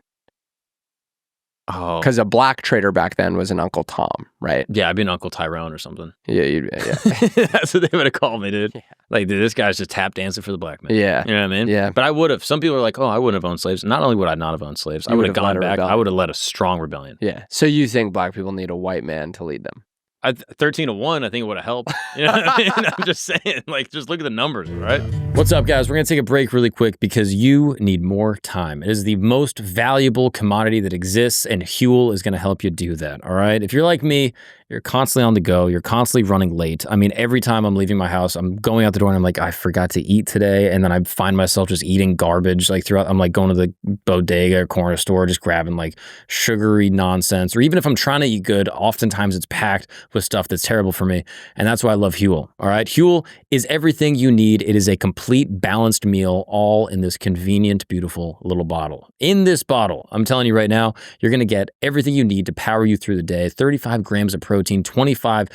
Oh, because a black trader back then was an Uncle Tom, right? yeah, I'd be an Uncle Tyrone or something. Yeah, That's what they would have called me, dude. Yeah. Like, dude, this guy's just tap dancing for the black man. Yeah. You know what I mean? Yeah. But I would have. Some people are like, oh, I wouldn't have owned slaves. Not only would I not have owned slaves, I would have gone back. I would have led a strong rebellion. Yeah. So you think black people need a white man to lead them? 13-1, I think it would have helped. You know what I mean? I'm just saying, like, just look at the numbers, right? What's up, guys? We're going to take a break really quick because you need more time. It is the most valuable commodity that exists, and Huel is going to help you do that, all right? If you're like me, you're constantly on the go. You're constantly running late. I mean, every time I'm leaving my house, I'm going out the door and I'm like, I forgot to eat today. And then I find myself just eating garbage. Like throughout, I'm like going to the bodega or corner store, just grabbing like sugary nonsense. Or even if I'm trying to eat good, oftentimes it's packed with stuff that's terrible for me. And that's why I love Huel. All right. Huel is everything you need. It is a complete balanced meal, all in this convenient, beautiful little bottle. In this bottle, I'm telling you right now, you're going to get everything you need to power you through the day. 35 grams of protein, 25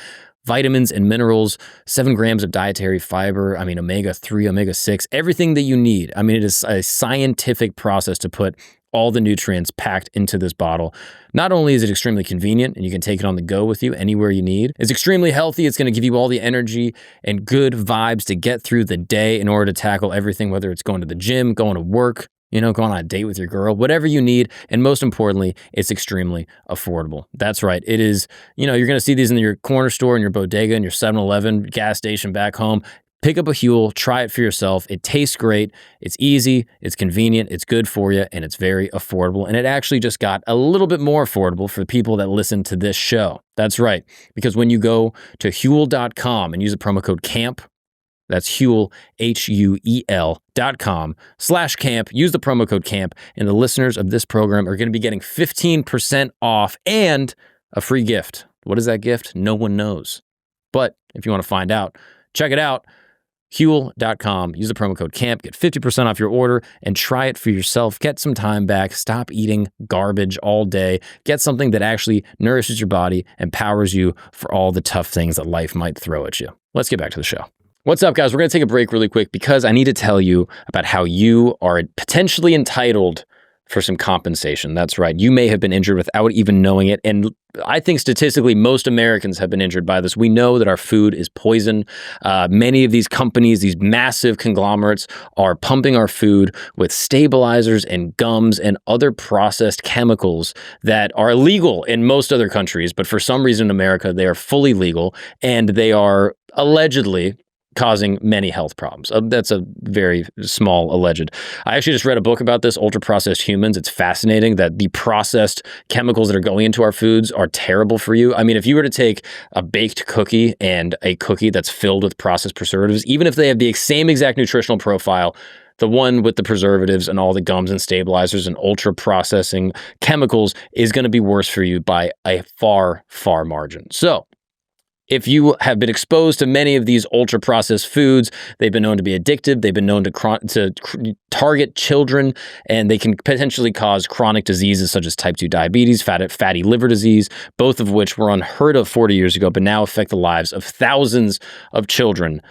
vitamins and minerals, 7 grams of dietary fiber, I mean, omega-3, omega-6, everything that you need. I mean, it is a scientific process to put all the nutrients packed into this bottle. Not only is it extremely convenient and you can take it on the go with you anywhere you need, it's extremely healthy. It's going to give you all the energy and good vibes to get through the day in order to tackle everything, whether it's going to the gym, going to work, you know, going on a date with your girl, whatever you need. And most importantly, it's extremely affordable. That's right. It is, you know, you're going to see these in your corner store, in your bodega, in your 7-Eleven, gas station back home. Pick up a Huel, try it for yourself. It tastes great. It's easy. It's convenient. It's good for you. And it's very affordable. And it actually just got a little bit more affordable for the people that listen to this show. That's right. Because when you go to Huel.com and use the promo code CAMP, that's Huel, HUEL.com/camp. Use the promo code CAMP, and the listeners of this program are going to be getting 15% off and a free gift. What is that gift? No one knows. But if you want to find out, check it out. Huel.com. Use the promo code CAMP. Get 50% off your order and try it for yourself. Get some time back. Stop eating garbage all day. Get something that actually nourishes your body and powers you for all the tough things that life might throw at you. Let's get back to the show. What's up, guys? We're going to take a break really quick because I need to tell you about how you are potentially entitled for some compensation. That's right. You may have been injured without even knowing it. And I think statistically, most Americans have been injured by this. We know that our food is poison. Many of these companies, these massive conglomerates, are pumping our food with stabilizers and gums and other processed chemicals that are illegal in most other countries. But for some reason in America, they are fully legal, and they are allegedly causing many health problems. That's a very small alleged. I actually just read a book about this, ultra-processed humans. It's fascinating that the processed chemicals that are going into our foods are terrible for you. I mean, if you were to take a baked cookie and a cookie that's filled with processed preservatives, even if they have the same exact nutritional profile, the one with the preservatives and all the gums and stabilizers and ultra processing chemicals is going to be worse for you by a far, far margin. So, if you have been exposed to many of these ultra-processed foods, they've been known to be addictive, they've been known to target children, and they can potentially cause chronic diseases such as type 2 diabetes, fatty liver disease, both of which were unheard of 40 years ago, but now affect the lives of thousands of children.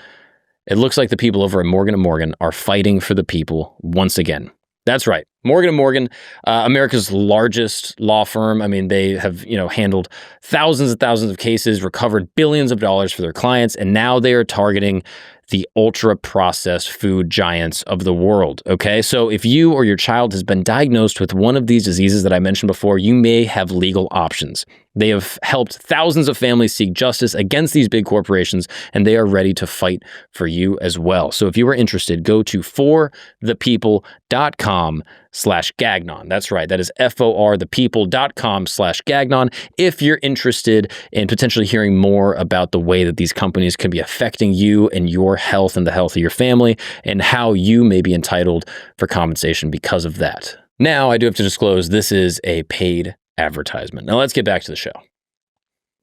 It looks like the people over at Morgan & Morgan are fighting for the people once again. That's right. Morgan & Morgan, America's largest law firm. I mean, they have, handled thousands and thousands of cases, recovered billions of dollars for their clients, and now they are targeting the ultra-processed food giants of the world, okay? So if you or your child has been diagnosed with one of these diseases that I mentioned before, you may have legal options. They have helped thousands of families seek justice against these big corporations, and they are ready to fight for you as well. So if you are interested, go to forthepeople.com/Gagnon. That's right. That is forthepeople.com/Gagnon. If you're interested in potentially hearing more about the way that these companies can be affecting you and your health and the health of your family, and how you may be entitled for compensation because of that. Now, I do have to disclose this is a paid advertisement. Now, let's get back to the show.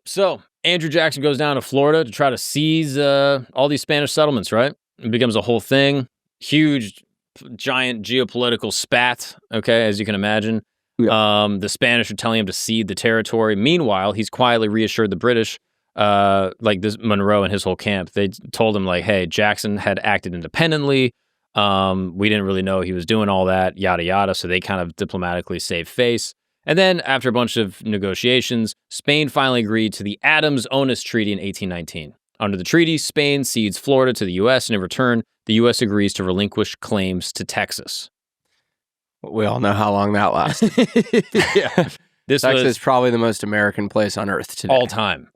So, Andrew Jackson goes down to Florida to try to seize all these Spanish settlements, right? It becomes a whole thing. Huge, giant geopolitical spat, okay, as you can imagine. Yeah. The Spanish are telling him to cede the territory. Meanwhile, he's quietly reassured the British, like this Monroe and his whole camp. They told him, like, hey, Jackson had acted independently. We didn't really know he was doing all that, yada, yada. So they kind of diplomatically saved face. And then, after a bunch of negotiations, Spain finally agreed to the Adams-Onis Treaty in 1819. Under the treaty, Spain cedes Florida to the U.S., and in return, the U.S. agrees to relinquish claims to Texas. We all know how long that lasted. Yeah. Texas is probably the most American place on earth today. All time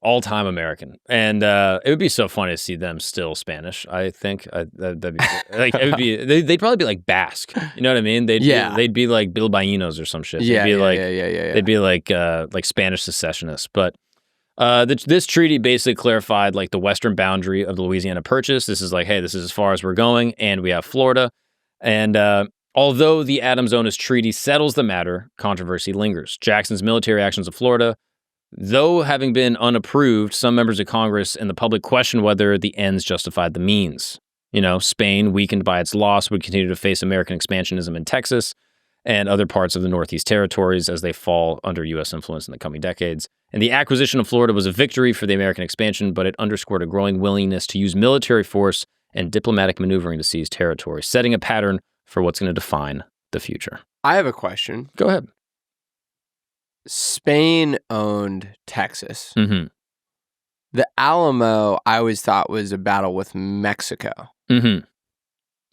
American. And it would be so funny to see them still Spanish, I think. That'd be like, it would be, they'd probably be like Basque. You know what I mean? They'd be like Bilbaínos or some shit. They'd be like Spanish secessionists. But this treaty basically clarified like the western boundary of the Louisiana Purchase. This is like, hey, this is as far as we're going, and we have Florida. And although the Adams-Onis Treaty settles the matter, controversy lingers. Jackson's military actions of Florida, though having been unapproved, some members of Congress and the public question whether the ends justified the means. Spain, weakened by its loss, would continue to face American expansionism in Texas and other parts of the Northeast territories as they fall under U.S. influence in the coming decades. And the acquisition of Florida was a victory for the American expansion, but it underscored a growing willingness to use military force and diplomatic maneuvering to seize territory, setting a pattern for what's going to define the future. I have a question. Go ahead. Spain owned Texas. Mm-hmm. The Alamo, I always thought, was a battle with Mexico. Mm-hmm.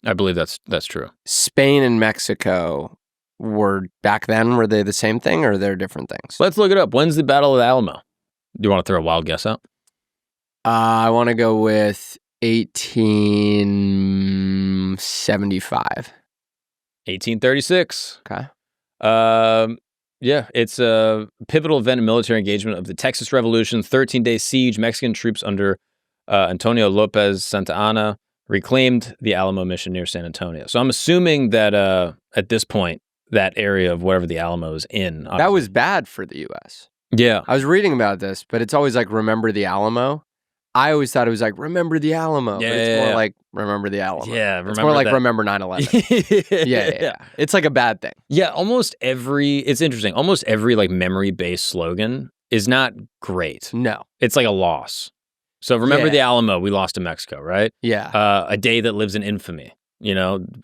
I believe that's true. Spain and Mexico were they the same thing, or they're different things? Let's look it up. When's the Battle of the Alamo? Do you want to throw a wild guess out? I want to go with 1875. 1836. Okay. Yeah, it's a pivotal event in military engagement of the Texas Revolution, 13-day siege. Mexican troops under Antonio Lopez Santa Anna reclaimed the Alamo mission near San Antonio. So I'm assuming that at this point, that area of whatever the Alamo is in. That was bad for the U.S. Yeah. I was reading about this, but it's always like, remember the Alamo. I always thought it was like, remember the Alamo. Yeah, but it's more like, remember the Alamo. Yeah, it's more like, remember 9/11. Yeah. It's like a bad thing. Yeah, it's interesting. Almost every like memory-based slogan is not great. No. It's like a loss. So remember the Alamo, we lost to Mexico, right? Yeah. A day that lives in infamy,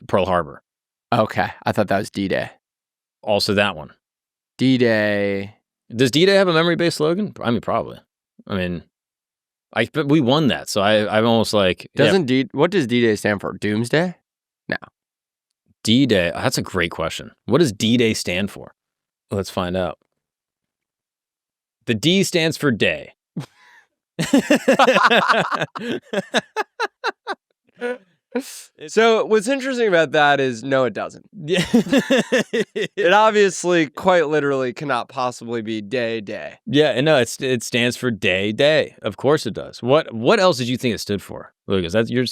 Pearl Harbor. Okay. I thought that was D-Day. Also that one. D-Day. Does D-Day have a memory-based slogan? I mean, probably. I mean, but we won that, so I'm almost like... What does D-Day stand for? Doomsday? No. D-Day, that's a great question. What does D-Day stand for? Let's find out. The D stands for day. So what's interesting about that is, no, it doesn't. Yeah. It obviously, quite literally, cannot possibly be day. Yeah, and no, it stands for day. Of course it does. What else did you think it stood for, Lucas? You're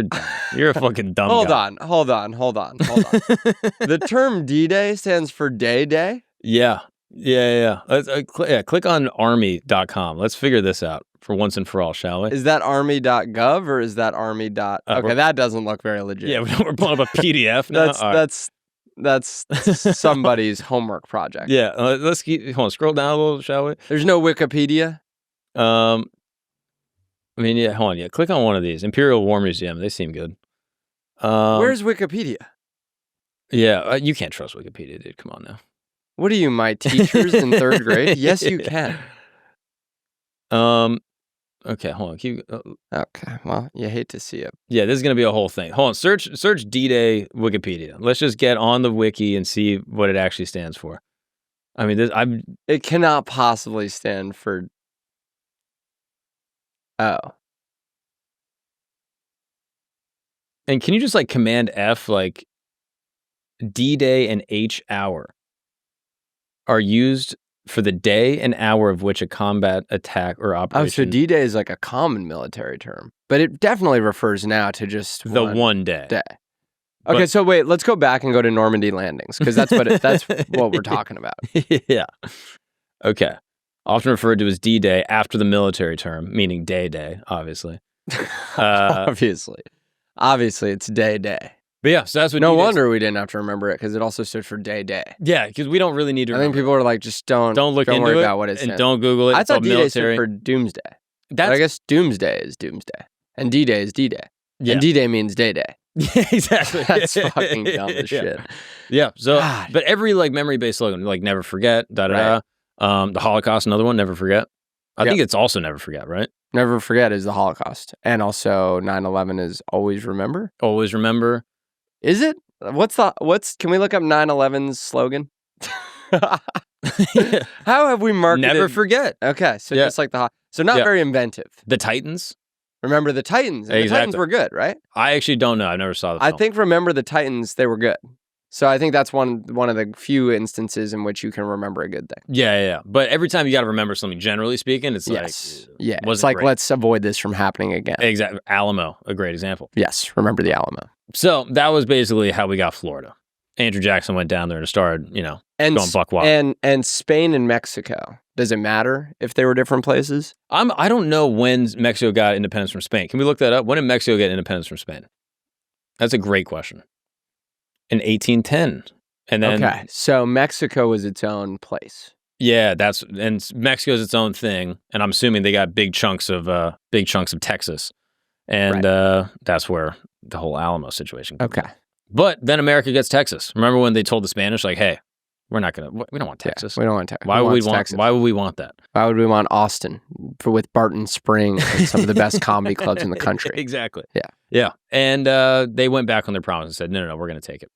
dumb. You're a fucking dumb guy. Hold on. The term D-Day stands for day. Yeah. Let's click on army.com. Let's figure this out for once and for all, shall we? Is that army.gov or is that army. Okay, that doesn't look very legit. Yeah, we're pulling up a PDF now. That's somebody's homework project. Yeah, let's scroll down a little, shall we? There's no Wikipedia. I mean, yeah, hold on. Yeah, click on one of these. Imperial War Museum. They seem good. Where's Wikipedia? Yeah, you can't trust Wikipedia, dude. Come on now. What are you, my teachers in 3rd grade? Yes, you can. Okay, hold on. Okay, well, you hate to see it. Yeah, this is gonna be a whole thing. Hold on, search D-Day Wikipedia. Let's just get on the wiki and see what it actually stands for. I mean, It cannot possibly stand for. Oh. And can you just like Command F, like D-Day and H hour are used for the day and hour of which a combat attack or operation. Oh, so D-Day is like a common military term, but it definitely refers now to just the one day. Okay, so wait, let's go back and go to Normandy landings because that's what we're talking about. Yeah. Okay. Often referred to as D-Day after the military term, meaning day, obviously. Obviously, it's day. But yeah, so that's what. No wonder we didn't have to remember it because it also stood for day. Yeah, because we don't really need to. I think people are like, just don't worry about what it and don't Google it. I thought D-Day stood for Doomsday. But I guess Doomsday is Doomsday, and D-Day is D-Day. Yeah. And D-Day means day. Yeah, exactly. That's fucking dumb as shit. Yeah. So, but every like memory-based slogan, like never forget, The Holocaust, another one, never forget. I think it's also never forget, right? Never forget is the Holocaust, and also 9/11 is always remember. Always remember. Is it? Can we look up 9/11's slogan? How have we marketed? Never forget. Okay, so just like so not very inventive. The Titans. Remember the Titans. And the Titans were good, right? I actually don't know. I never saw the film. I think Remember the Titans, they were good. So I think that's one of the few instances in which you can remember a good thing. Yeah. But every time you got to remember something, generally speaking, it's it's like, let's avoid this from happening again. Exactly. Alamo, a great example. Yes, remember the Alamo. So that was basically how we got Florida. Andrew Jackson went down there and started, going buck wild. And Spain and Mexico. Does it matter if they were different places? I don't know when Mexico got independence from Spain. Can we look that up? When did Mexico get independence from Spain? That's a great question. In 1810. And then okay, so Mexico was its own place. Yeah, and Mexico's its own thing, and I'm assuming they got big chunks of Texas, and that's where the whole Alamo situation comes. Okay, but then America gets Texas. Remember when they told the Spanish, like, "Hey, we don't want Texas. We don't want Texas. Why would we want Texas? Why would we want that? Why would we want Austin with Barton Springs and some of the best comedy clubs in the country?" Exactly. Yeah. And they went back on their promise and said, "No, we're going to take it."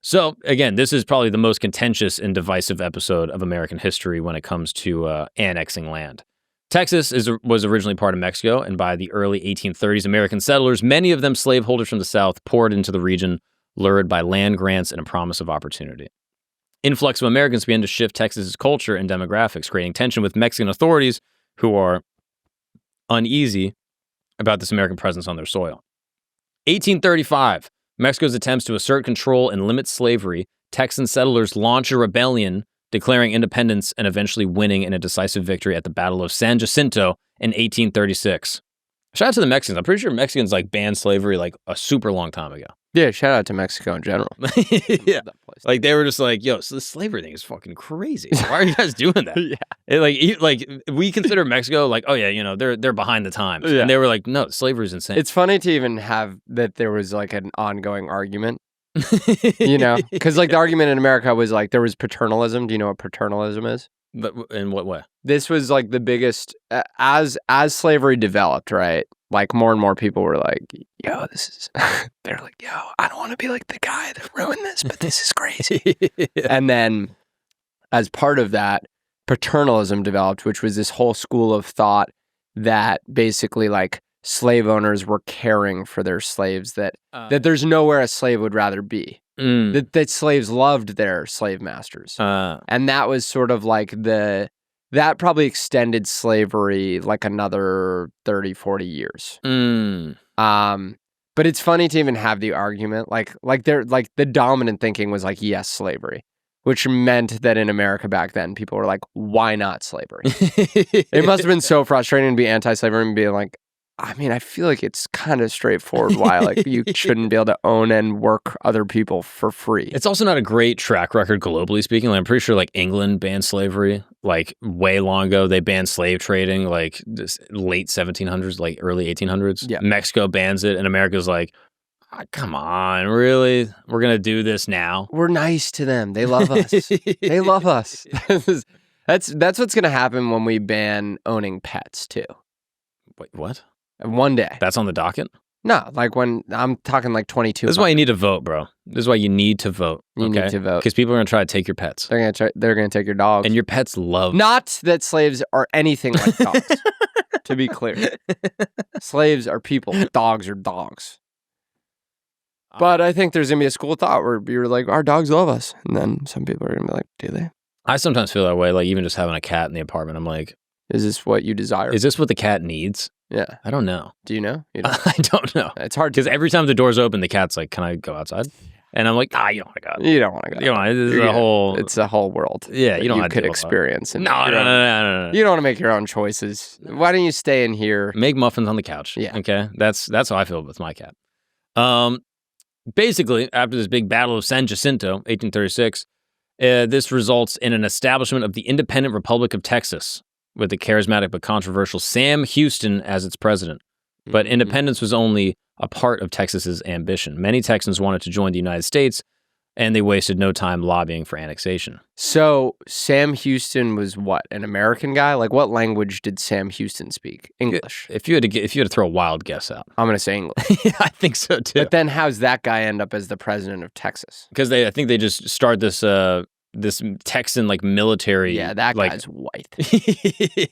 So, again, this is probably the most contentious and divisive episode of American history when it comes to annexing land. Texas was originally part of Mexico, and by the early 1830s, American settlers, many of them slaveholders from the South, poured into the region, lured by land grants and a promise of opportunity. Influx of Americans began to shift Texas's culture and demographics, creating tension with Mexican authorities who are uneasy about this American presence on their soil. 1835. Mexico's attempts to assert control and limit slavery, Texan settlers launch a rebellion, declaring independence and eventually winning in a decisive victory at the Battle of San Jacinto in 1836. Shout out to the Mexicans. I'm pretty sure Mexicans banned slavery a super long time ago. Yeah, shout out to Mexico in general. Yeah. They were just yo, so the slavery thing is fucking crazy. Why are you guys doing that? We consider Mexico oh yeah, they're behind the times. Yeah. And they were no, slavery is insane. It's funny to even have that there was an ongoing argument. Because the argument in America was there was paternalism. Do you know what paternalism is? But in what way? This was the biggest as slavery developed, right? More and more people were yo, this is they're yo, I don't want to be the guy that ruined this, but this is crazy. Yeah. And then as part of that, paternalism developed, which was this whole school of thought that basically slave owners were caring for their slaves, that there's nowhere a slave would rather be. That slaves loved their slave masters. And that was sort of that probably extended slavery another 30, 40 years. But it's funny to even have the argument. The dominant thinking was yes, slavery, which meant that in America back then, people were why not slavery? It must have been so frustrating to be anti-slavery and be I feel it's kind of straightforward why you shouldn't be able to own and work other people for free. It's also not a great track record globally speaking. I'm pretty sure England banned slavery way long ago. They banned slave trading this late 1700s, early 1800s. Yeah. Mexico bans it, and America's Come on, really? We're going to do this now? We're nice to them. They love us. They love us. That's what's going to happen when we ban owning pets, too. Wait, what? One day. That's on the docket? No, like when I'm talking like 22. This is why you need to vote, bro. This is why you need to vote. You need to vote. Because people are going to try to take your pets. They're going to take your dogs. And your pets love. Not that slaves are anything like dogs, to be clear. Slaves are people. Dogs are dogs. But I think there's going to be a school of thought where you're like, our dogs love us. And then some people are going to be like, do they? I sometimes feel that way, like even just having a cat in the apartment. I'm like, is this what you desire? Is this what the cat needs? Yeah. I don't know. Do you know? I don't know. It's hard. Because every time the door's open, the cat's like, can I go outside? And I'm like, you don't want to go. You don't want to go. You know, it's a whole world. Yeah, you don't you could experience. No. You don't want to make your own choices. Why don't you stay in here? Make muffins on the couch. Yeah. Okay. That's how I feel with my cat. Basically, after this big battle of San Jacinto, 1836, this results in an establishment of the Independent Republic of Texas with the charismatic but controversial Sam Houston as its president. But independence was only a part of Texas's ambition. Many Texans wanted to join the United States, and they wasted no time lobbying for annexation. So Sam Houston was what, an American guy? Like, what language did Sam Houston speak? English. If you had to throw a wild guess out, I'm going to say English. Yeah, I think so too. But then, how's that guy end up as the president of Texas? Because I think they just start this Texan like military. Yeah, that guy's white.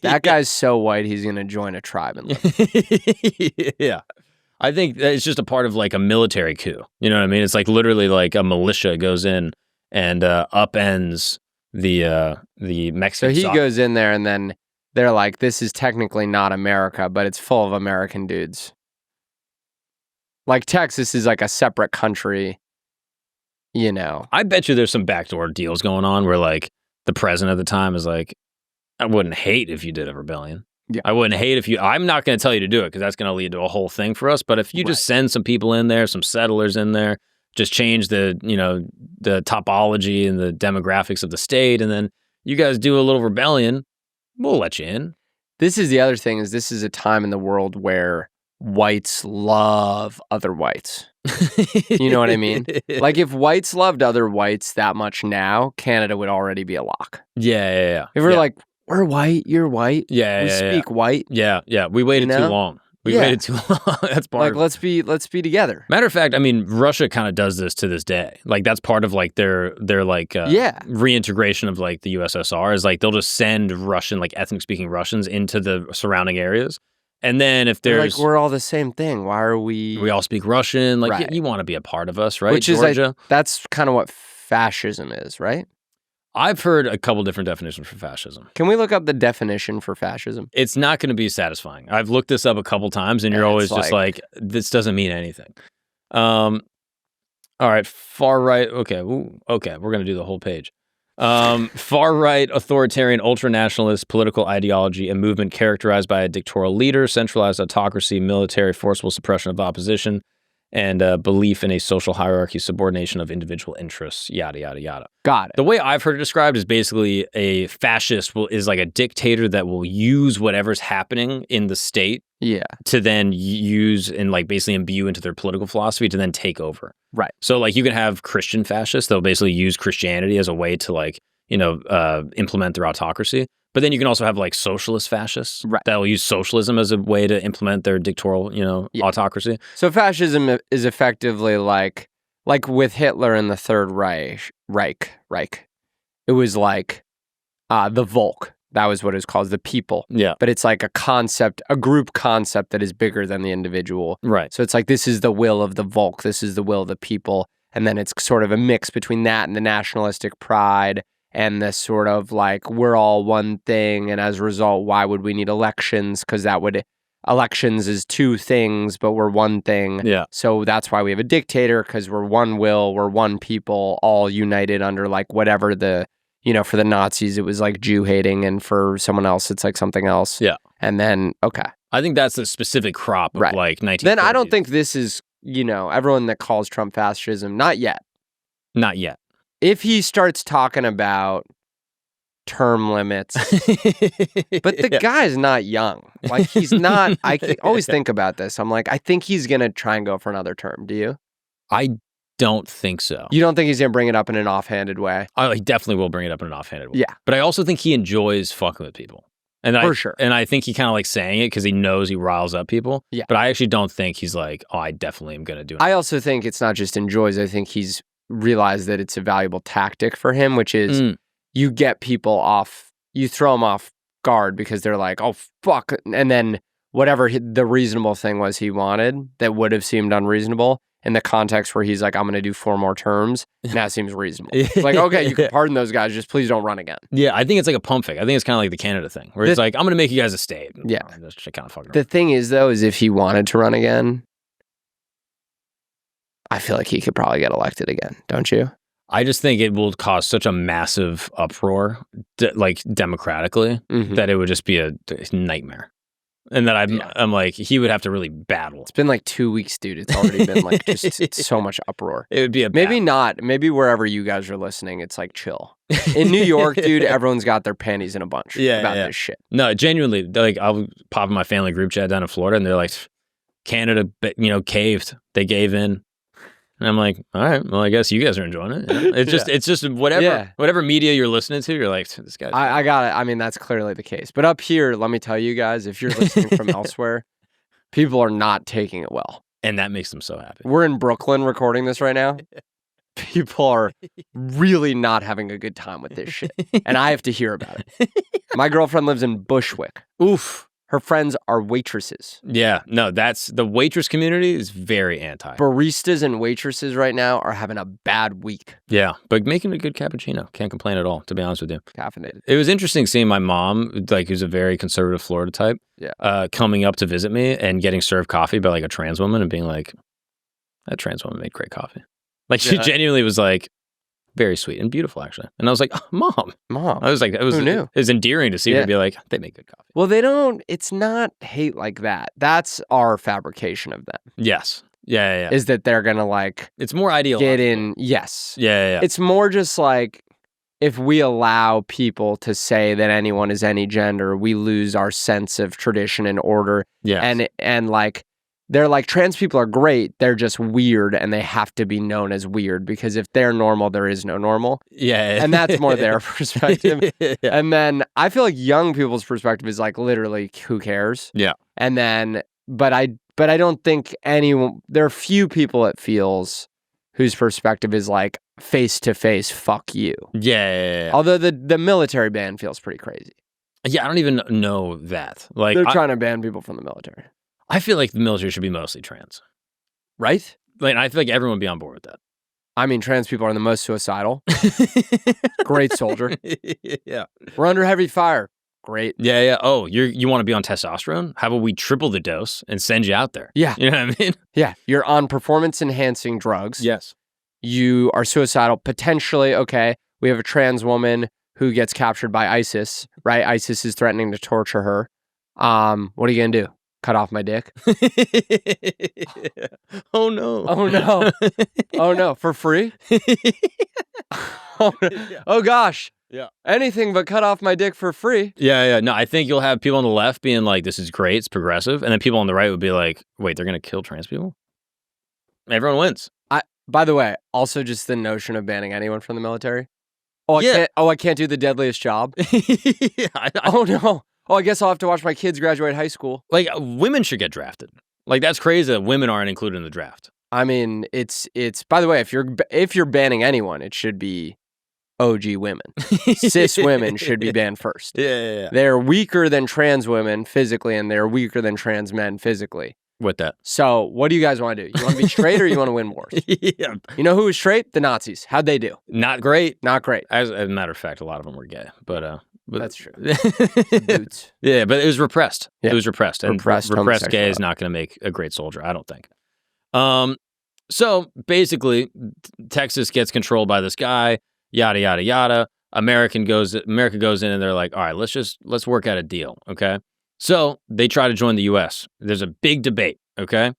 That guy's so white he's going to join a tribe and live. Yeah. I think it's just a part of like a military coup. You know what I mean? It's like literally like a militia goes in and upends the Mexican. So he goes in there and then they're like, this is technically not America, but it's full of American dudes. Like Texas is like a separate country, you know. I bet you there's some backdoor deals going on where like the president at the time is like, I wouldn't hate if you did a rebellion. Yeah. I wouldn't hate if you, I'm not going to tell you to do it because that's going to lead to a whole thing for us. But if you just send some people in there, some settlers in there, just change the topology and the demographics of the state, and then you guys do a little rebellion, we'll let you in. This is the other thing is this is a time in the world where whites love other whites. You know what I mean? Like if whites loved other whites that much now, Canada would already be a lock. Yeah. If we're like, we're white, you're white. Yeah, we speak white. Yeah. We waited too long. We waited too long. That's part let's be together. Matter of fact, I mean, Russia kind of does this to this day. Like that's part of like their like reintegration of like the USSR is like they'll just send Russian, like ethnic speaking Russians into the surrounding areas. And then if there's like we're all the same thing, why are we all speak Russian? Like you want to be a part of us, right? Which Georgia? That's kind of what fascism is, right? I've heard a couple different definitions for fascism. Can we look up the definition for fascism? It's not going to be satisfying. I've looked this up a couple times, and you're always just like, this doesn't mean anything. All right, far right. Okay, we're going to do the whole page. Far right, authoritarian, ultranationalist political ideology, a movement characterized by a dictatorial leader, centralized autocracy, military, forcible suppression of opposition, and belief in a social hierarchy, subordination of individual interests, yada, yada, yada. Got it. The way I've heard it described is basically a fascist is like a dictator that will use whatever's happening in the state to then use and like basically imbue into their political philosophy to then take over. Right. So like you can have Christian fascists. They'll basically use Christianity as a way to like, implement their autocracy. But then you can also have like socialist fascists that will use socialism as a way to implement their dictatorial, autocracy. So fascism is effectively like with Hitler in the Third Reich. It was like the Volk. That was what it was called, the people. Yeah. But it's like a concept, a group concept that is bigger than the individual. Right. So it's like this is the will of the Volk. This is the will of the people. And then it's sort of a mix between that and the nationalistic pride. And this sort of like, we're all one thing. And as a result, why would we need elections? Because elections is two things, but we're one thing. Yeah. So that's why we have a dictator, because we're one will, we're one people, all united under like whatever for the Nazis, it was like Jew hating. And for someone else, it's like something else. Yeah. And then, I think that's a specific crop of like 1930s. Then I don't think this is, everyone that calls Trump fascism, not yet. Not yet. If he starts talking about term limits, but the guy's not young. Like he's not, I always think about this. I'm like, I think he's going to try and go for another term. Do you? I don't think so. You don't think he's going to bring it up in an offhanded way? Oh, he definitely will bring it up in an offhanded way. Yeah. But I also think he enjoys fucking with people. And For sure. And I think he kind of like saying it because he knows he riles up people. Yeah. But I actually don't think he's like, oh, I definitely am going to do it. I also think it's not just enjoys. I think he's realized that it's a valuable tactic for him, which is you get people off, you throw them off guard because they're like, oh, fuck. And then whatever the reasonable thing was he wanted that would have seemed unreasonable in the context where he's like, I'm going to do 4 more terms, now it seems reasonable. It's like, okay, you can pardon those guys, just please don't run again. Yeah, I think it's like a pump fake. I think it's kind of like the Canada thing, where it's like, I'm going to make you guys a state. Yeah. Just kind of fucking the thing is, though, is if he wanted to run again, I feel like he could probably get elected again, don't you? I just think it will cause such a massive uproar, like democratically, that it would just be a nightmare. And that I'm like, he would have to really battle. It's been like 2 weeks, dude. It's already been like just so much uproar. It would be maybe not. Maybe wherever you guys are listening, it's like chill. In New York, dude, everyone's got their panties in a bunch about this shit. No, genuinely, like I'll pop in my family group chat down in Florida, and they're like, Canada, caved. They gave in. And I'm like, all right, well, I guess you guys are enjoying it. You know? It's just whatever media you're listening to, you're like, this guy. I got it. I mean, that's clearly the case. But up here, let me tell you guys, if you're listening from elsewhere, people are not taking it well. And that makes them so happy. We're in Brooklyn recording this right now. People are really not having a good time with this shit. And I have to hear about it. My girlfriend lives in Bushwick. Oof. Her friends are waitresses. Yeah, no, that's the waitress community is very anti. Baristas and waitresses right now are having a bad week. Yeah, but making a good cappuccino. Can't complain at all, to be honest with you. Caffeinated. It was interesting seeing my mom, like, who's a very conservative Florida type, coming up to visit me and getting served coffee by like a trans woman and being like, that trans woman made great coffee. Like, she genuinely was like, very sweet and beautiful, actually. And I was like, oh, Mom. I was like, who knew? It was endearing to see her be like, they make good coffee. Well, it's not hate like that. That's our fabrication of them. Yes. Yeah. Is that they're going to like... It's more ideological. Get in, yes. Yeah. It's more just like, if we allow people to say that anyone is any gender, we lose our sense of tradition and order. Yeah. And like, they're like, trans people are great. They're just weird and they have to be known as weird because if they're normal, there is no normal. Yeah. And that's more their perspective. And then I feel like young people's perspective is like, literally, who cares? Yeah. And then, but I don't think there are few people it feels whose perspective is like face to face, fuck you. Yeah. Although the military ban feels pretty crazy. Yeah. I don't even know that. Like, they're trying to ban people from the military. I feel like the military should be mostly trans. Right? Like, I feel like everyone would be on board with that. I mean, trans people are the most suicidal. Great soldier. Yeah. We're under heavy fire. Great. Yeah. Oh, you want to be on testosterone? How about we triple the dose and send you out there? Yeah. You know what I mean? Yeah. You're on performance-enhancing drugs. Yes. You are suicidal. Potentially, okay, we have a trans woman who gets captured by ISIS, right? ISIS is threatening to torture her. What are you going to do? Cut off my dick? Oh, no. Oh, no. Oh, no. For free? Oh, gosh. Yeah. Anything but cut off my dick for free. Yeah. No, I think you'll have people on the left being like, this is great, it's progressive. And then people on the right would be like, wait, they're going to kill trans people? Everyone wins. By the way, also just the notion of banning anyone from the military. I can't do the deadliest job. Oh, no. Oh, I guess I'll have to watch my kids graduate high school. Like, women should get drafted. Like, that's crazy that women aren't included in the draft. I mean, it's. By the way, if you're banning anyone, it should be OG women. Cis women should be banned first. Yeah. They're weaker than trans women physically, and they're weaker than trans men physically. With that. So, what do you guys want to do? You want to be straight or you want to win wars? Yeah. You know who was straight? The Nazis. How'd they do? Not great. Not great. As a matter of fact, a lot of them were gay, but that's true. Boots. Yeah, but it was repressed. Yeah. It was repressed. And repressed gay is homosexuality. not going to make a great soldier, I don't think. So basically, Texas gets controlled by this guy, yada, yada, yada. America goes in and they're like, all right, let's work out a deal, okay? So they try to join the U.S. There's a big debate, okay?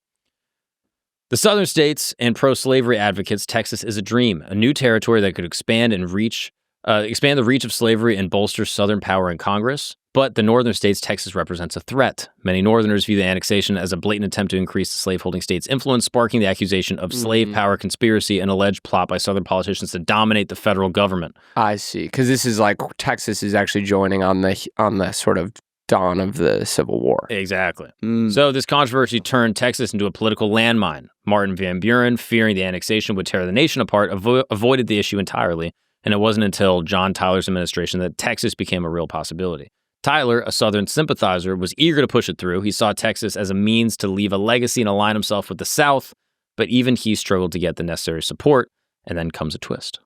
The southern states and pro-slavery advocates, Texas is a dream, a new territory that could expand the reach of slavery and bolster Southern power in Congress. But the northern states, Texas represents a threat. Many northerners view the annexation as a blatant attempt to increase the slaveholding states' influence, sparking the accusation of slave power conspiracy and alleged plot by southern politicians to dominate the federal government. I see, because this is like Texas is actually joining on the sort of dawn of the Civil War. Exactly. So this controversy turned Texas into a political landmine. Martin Van Buren, fearing the annexation would tear the nation apart, avoided the issue entirely, and it wasn't until John Tyler's administration that Texas became a real possibility. Tyler, a Southern sympathizer, was eager to push it through. He saw Texas as a means to leave a legacy and align himself with the South, but even he struggled to get the necessary support, and then comes a twist.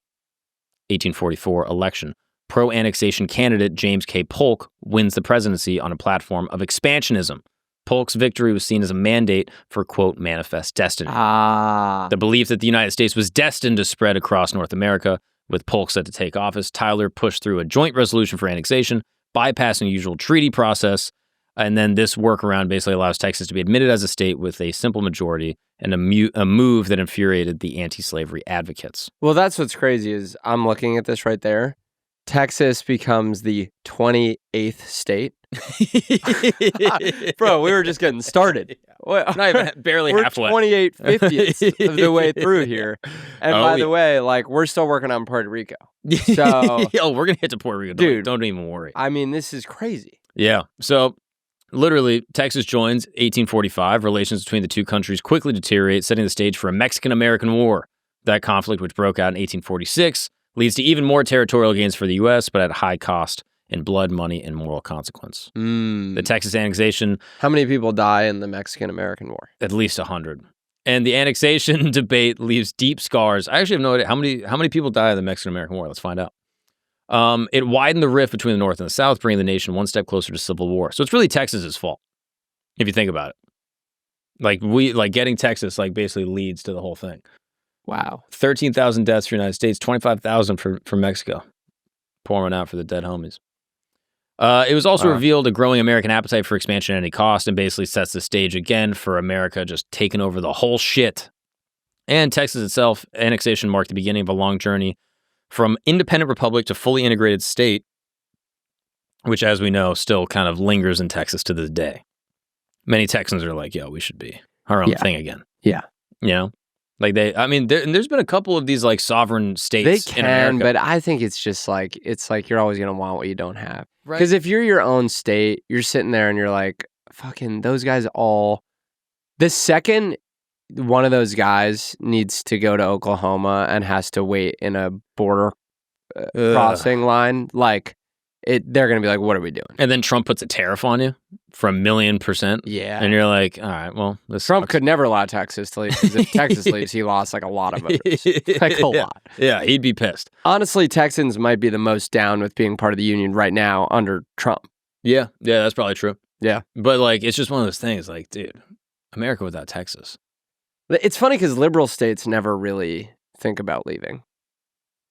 1844 election. Pro-annexation candidate James K. Polk wins the presidency on a platform of expansionism. Polk's victory was seen as a mandate for, quote, manifest destiny. The belief that the United States was destined to spread across North America. With Polk set to take office, Tyler pushed through a joint resolution for annexation, bypassing the usual treaty process, and then this workaround basically allows Texas to be admitted as a state with a simple majority, and a move that infuriated the anti-slavery advocates. Well, that's what's crazy is I'm looking at this right there. Texas becomes the 28th state. Bro, we were just getting started. Not even barely we're halfway. 28 50ths of the way through here. And by the way, like, we're still working on Puerto Rico. So, Yo, we're going to hit to Puerto Rico. Dude, don't even worry. I mean, this is crazy. Yeah. So, literally, Texas joins 1845. Relations between the two countries quickly deteriorate, setting the stage for a Mexican-American War. That conflict, which broke out in 1846, leads to even more territorial gains for the U.S., but at high cost in blood, money, and moral consequence. The Texas annexation... How many people die in the Mexican-American War? At least 100. And the annexation debate leaves deep scars. I actually have no idea how many people died in the Mexican-American War. Let's find out. It widened the rift between the North and the South, bringing the nation one step closer to civil war. So it's really Texas's fault, if you think about it. Like getting Texas basically leads to the whole thing. Wow. 13,000 deaths for the United States, 25,000 for Mexico. Pouring out for the dead homies. It was also revealed a growing American appetite for expansion at any cost, and basically sets the stage again for America just taking over the whole shit. And Texas itself, annexation marked the beginning of a long journey from independent republic to fully integrated state, which, as we know, still kind of lingers in Texas to this day. Many Texans are like, yo, we should be our own thing again. Yeah. You know? There's been a couple of these sovereign states in America. But I think it's just it's like you're always going to want what you don't have. Because if you're your own state, you're sitting there and you're like, fucking those guys all... The second one of those guys needs to go to Oklahoma and has to wait in a border crossing line, they're going to be like, what are we doing? And then Trump puts a tariff on you for 1,000,000%. Yeah. And you're like, all right, well, this Trump sucks. could never allow Texas to leave, because if Texas leaves, he lost a lot of voters. A lot. Yeah, he'd be pissed. Honestly, Texans might be the most down with being part of the union right now under Trump. Yeah, that's probably true. Yeah. But it's just one of those things, dude, America without Texas. It's funny because liberal states never really think about leaving.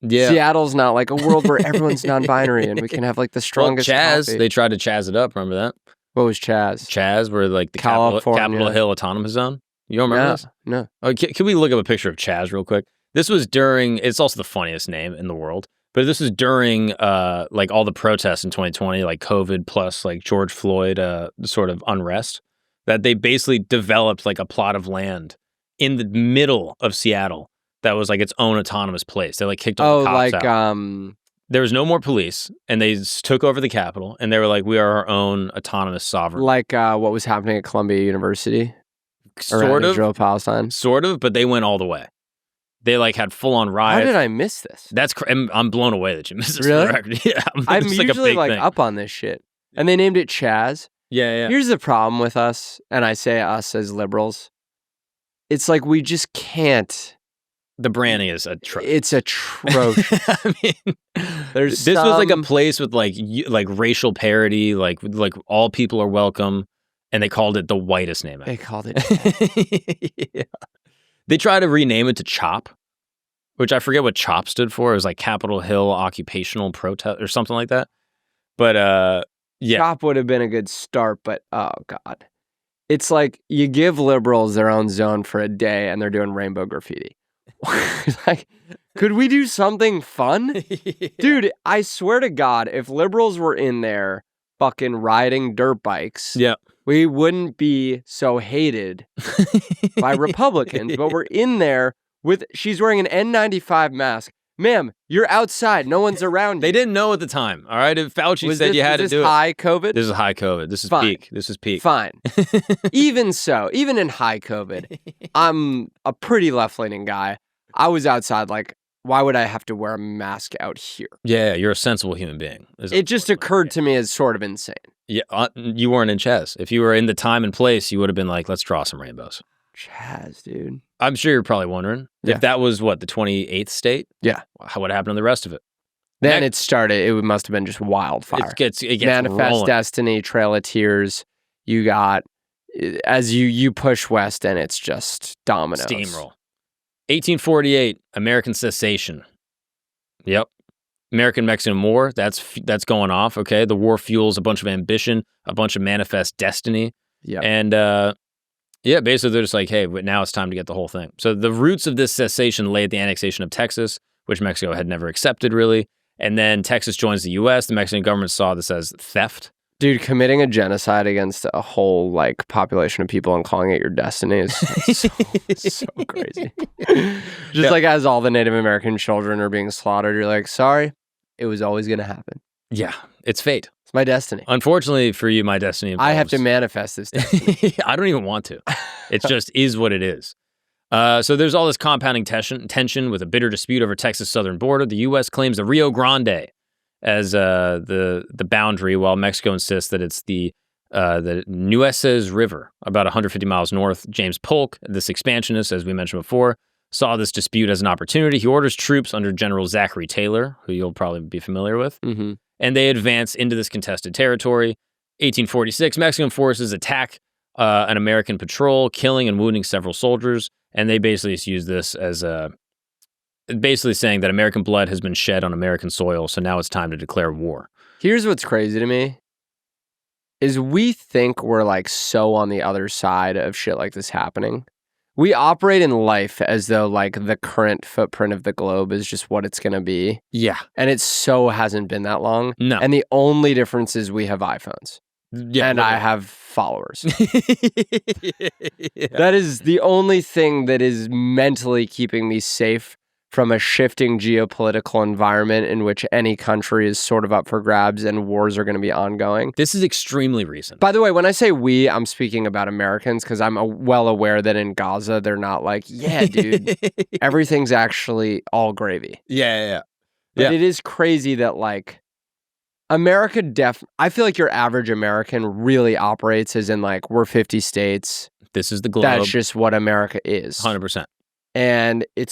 Yeah. Seattle's not like a world where everyone's non-binary and we can have the strongest Chaz, coffee. they tried to Chaz it up. Remember that? What was Chaz? Chaz, where the Capitol Hill Autonomous Zone. You don't remember this? No. Oh, can we look up a picture of Chaz real quick? This was during, it's also the funniest name in the world, but this was during all the protests in 2020, COVID plus George Floyd sort of unrest, that they basically developed a plot of land in the middle of Seattle that was its own autonomous place. They kicked all the cops out. There was no more police, and they took over the Capitol, and they were we are our own autonomous sovereign. What was happening at Columbia University? Sort of. Israel, Palestine? Sort of, but they went all the way. They had full-on riots. How did I miss this? I'm blown away that you missed this. Really? Yeah. I'm usually up on this shit. And they named it Chaz. Yeah. Here's the problem with us, and I say us as liberals. It's we just can't. The branding is atrocious. It's atrocious. I mean, this was a place with racial parity, all people are welcome, and they called it the whitest name ever. They called it. Yeah. They tried to rename it to CHOP, which I forget what CHOP stood for. It was Capitol Hill Occupational Protest or something like that. But yeah, CHOP would have been a good start. But oh god, it's you give liberals their own zone for a day, and they're doing rainbow graffiti. Could we do something fun? Yeah. Dude, I swear to God, if liberals were in there fucking riding dirt bikes, Yeah. we wouldn't be so hated by Republicans. But we're in there she's wearing an N95 mask. Ma'am, you're outside. No one's around you. They didn't know at the time, all right? Fauci said you had to do it. Was this high COVID? This is high COVID. This is Fine. peak. This is peak. Fine. Even so, even in high COVID, I'm a pretty left-leaning guy. I was outside like, why would I have to wear a mask out here? Yeah, you're a sensible human being. It just occurred to me as sort of insane. Yeah, you weren't in Chaz. If you were in the time and place, you would have been like, let's draw some rainbows. Chaz, dude. I'm sure you're probably wondering if that was the 28th state? Yeah. What happened to the rest of it? Then it started, it must have been just wildfire. It gets Manifest rolling. Destiny, Trail of Tears. You got, as you push west and it's just dominoes. Steamroll. 1848, American cessation. Yep. American-Mexican War, that's going off, okay? The war fuels a bunch of ambition, a bunch of manifest destiny. Yeah. And, yeah, basically they're just like, hey, now it's time to get the whole thing. So the roots of this cessation lay at the annexation of Texas, which Mexico had never accepted, really. And then Texas joins the U.S. The Mexican government saw this as theft. Dude, committing a genocide against a whole, like, population of people and calling it your destiny is so crazy. Just like as all the Native American children are being slaughtered, you're like, sorry, it was always going to happen. Yeah, it's fate. It's my destiny. Unfortunately for you, my destiny involves... I have to manifest this destiny. I don't even want to. It just is what it is. So there's all this compounding tension with a bitter dispute over Texas' southern border. The U.S. claims the Rio Grande as the boundary, while Mexico insists that it's the Nueces River, about 150 miles north. James Polk, this expansionist, as we mentioned before, saw this dispute as an opportunity. He orders troops under General Zachary Taylor, who you'll probably be familiar with, and they advance into this contested territory. 1846, Mexican forces attack an American patrol, killing and wounding several soldiers, and they basically just use this as basically saying that American blood has been shed on American soil, so now it's time to declare war. Here's what's crazy to me, is we think we're like so on the other side of shit like this happening. We operate in life as though like the current footprint of the globe is just what it's going to be. Yeah. And it so hasn't been that long. No. And the only difference is we have iPhones. Yeah, and I have followers. Yeah. That is the only thing that is mentally keeping me safe from a shifting geopolitical environment in which any country is sort of up for grabs and wars are going to be ongoing. This is extremely recent. By the way, when I say we, I'm speaking about Americans because I'm well aware that in Gaza, they're not like, yeah, dude, everything's actually all gravy. Yeah. But it is crazy that like America I feel like your average American really operates as in like, we're 50 states. This is the globe. That's just what America is. 100%. And it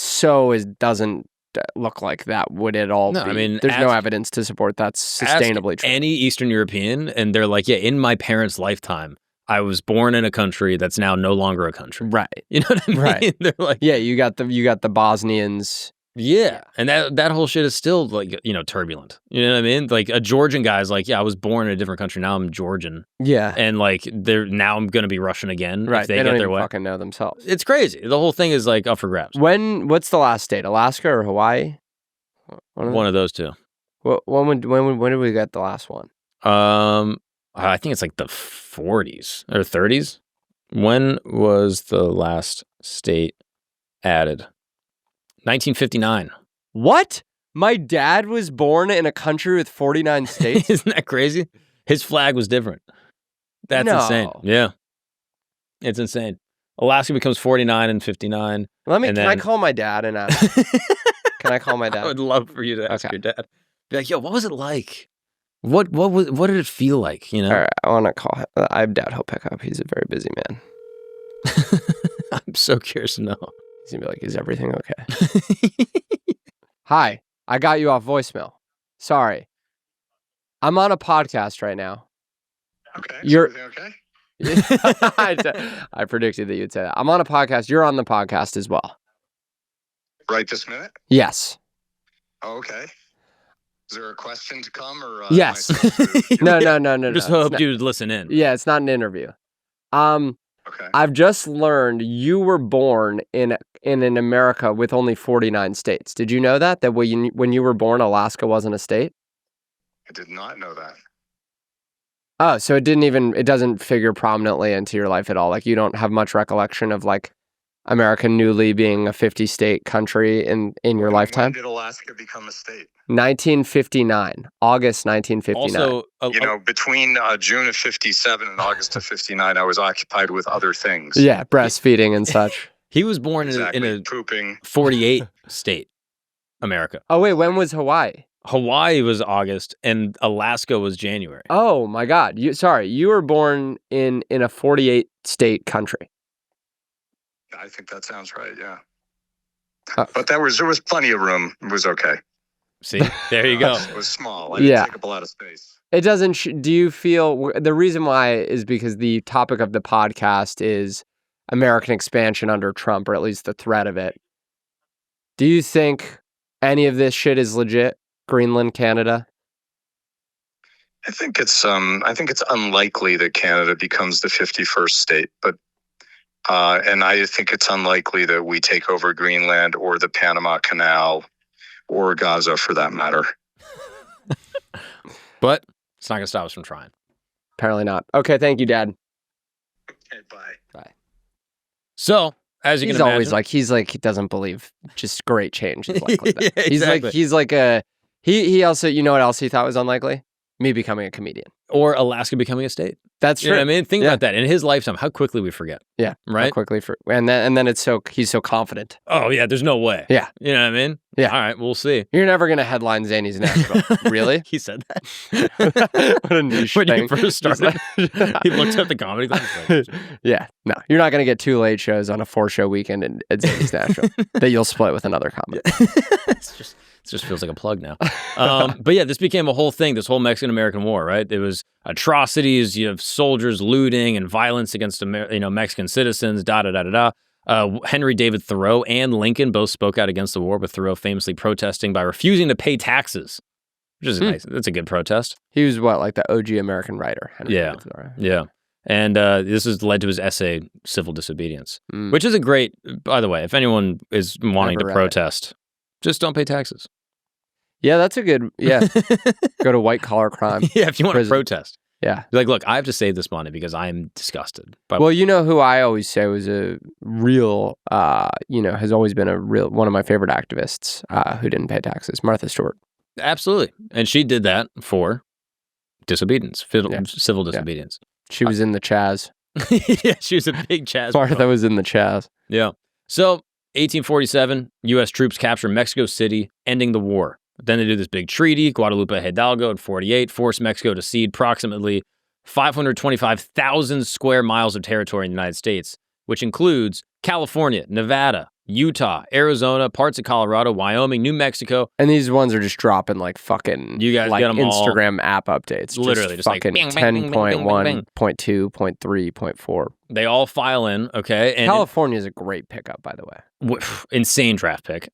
doesn't look like that would at all be. I mean, there's no evidence to support that's sustainably true. Any Eastern European, and they're like, yeah, in my parents' lifetime, I was born in a country that's now no longer a country. Right. You know what I mean? Right. They're like, yeah, you got the Bosnians. Yeah. And that whole shit is still like, turbulent. You know what I mean? Like a Georgian guy's like, yeah, I was born in a different country. Now I'm Georgian. Yeah. And like now I'm going to be Russian again. Right. If they don't get their even way. Fucking know themselves. It's crazy. The whole thing is like up for grabs. What's the last state? Alaska or Hawaii? One of those two. When did we get the last one? I think it's like the 40s or 30s. When was the last state added? 1959. What? My dad was born in a country with 49 states? Isn't that crazy? His flag was different. That's insane. Yeah. It's insane. Alaska becomes 49 and 59. Can I call my dad and ask? Can I call my dad? I would love for you to ask your dad. Be like, yo, what was it like? What did it feel like? You know? All right, I want to call him. I doubt he'll pick up. He's a very busy man. I'm so curious to know. He's going to be like, is everything okay? Hi, I got you off voicemail. Sorry. I'm on a podcast right now. Okay, is everything okay? I predicted that you'd say that. I'm on a podcast. You're on the podcast as well. Right this minute? Yes. Oh, okay. Is there a question to come or? Yes. No. Just hope you'd listen in. Yeah, it's not an interview. Okay. I've just learned you were born in an America with only 49 states. Did you know that? That when you were born, Alaska wasn't a state? I did not know that. Oh, so it doesn't figure prominently into your life at all. Like you don't have much recollection of like America newly being a 50-state country in your lifetime? When did Alaska become a state? 1959, August 1959. Also, Between June of 57 and August of 59, I was occupied with other things. Yeah, breastfeeding and such. he was born Exactly. in a Pooping. 48 state America. Oh, wait, when was Hawaii? Hawaii was August and Alaska was January. Oh, my God. You were born in a 48-state country. I think that sounds right, yeah. Uh, But there was plenty of room. It was okay. See, there you go. It was small. I didn't take up a lot of space. It doesn't. Do you feel the reason why is because the topic of the podcast is American expansion under Trump, or at least the threat of it. Do you think any of this shit is legit? Greenland, Canada? I think it's unlikely that Canada becomes the 51st state, but and I think it's unlikely that we take over Greenland or the Panama Canal or Gaza for that matter. But it's not going to stop us from trying. Apparently not. Okay, thank you, Dad. Okay, bye. So, as you He's can always imagine, like he doesn't believe just great change is likely. Yeah, exactly. He also, you know what else he thought was unlikely? Me becoming a comedian. or Alaska becoming a state. That's true. You know what I mean? Think about that. In his lifetime, how quickly we forget. Yeah. Right? How quickly and then he's so confident. Oh, yeah, there's no way. Yeah. You know what I mean? Yeah. All right, we'll see. You're never going to headline Zany's Nashville. Really? He said that. What a niche When thing. you first started, he looked up the comedy thing. Yeah. No, you're not going to get 2 late shows on a 4-show weekend at Zany's Nashville that you'll split with another comic. It just feels like a plug now. But yeah, this became a whole thing, this whole Mexican-American war, right? It was atrocities, you have soldiers looting and violence against Mexican citizens, da-da-da-da-da. Henry David Thoreau and Lincoln both spoke out against the war, with Thoreau famously protesting by refusing to pay taxes, which is nice. That's a good protest. He was like the OG American writer. Henry David Thoreau. Yeah. And this has led to his essay, Civil Disobedience, which is a great, by the way, if anyone is wanting to protest, just don't pay taxes. Yeah, that's a good, go to white collar crime. Yeah, if you want to protest. Yeah. Like, look, I have to save this money because I am disgusted. Well, you know who I always say was a real, has always been one of my favorite activists who didn't pay taxes, Martha Stewart. Absolutely. And she did that for disobedience, civil disobedience. She was in the Chaz. Yeah, she was a big Chaz. Martha was in the Chaz. Yeah. So, 1847, U.S. troops capture Mexico City, ending the war. Then they do this big treaty. Guadalupe Hidalgo in 48 forced Mexico to cede approximately 525,000 square miles of territory in the United States, which includes California, Nevada, Utah, Arizona, parts of Colorado, Wyoming, New Mexico. And these ones are just dropping like fucking you guys get them Instagram app updates. Literally, just fucking like 10.1, 0.2, 0.3, 0.4. They all file in, okay? And California is a great pickup, by the way. Insane draft pick.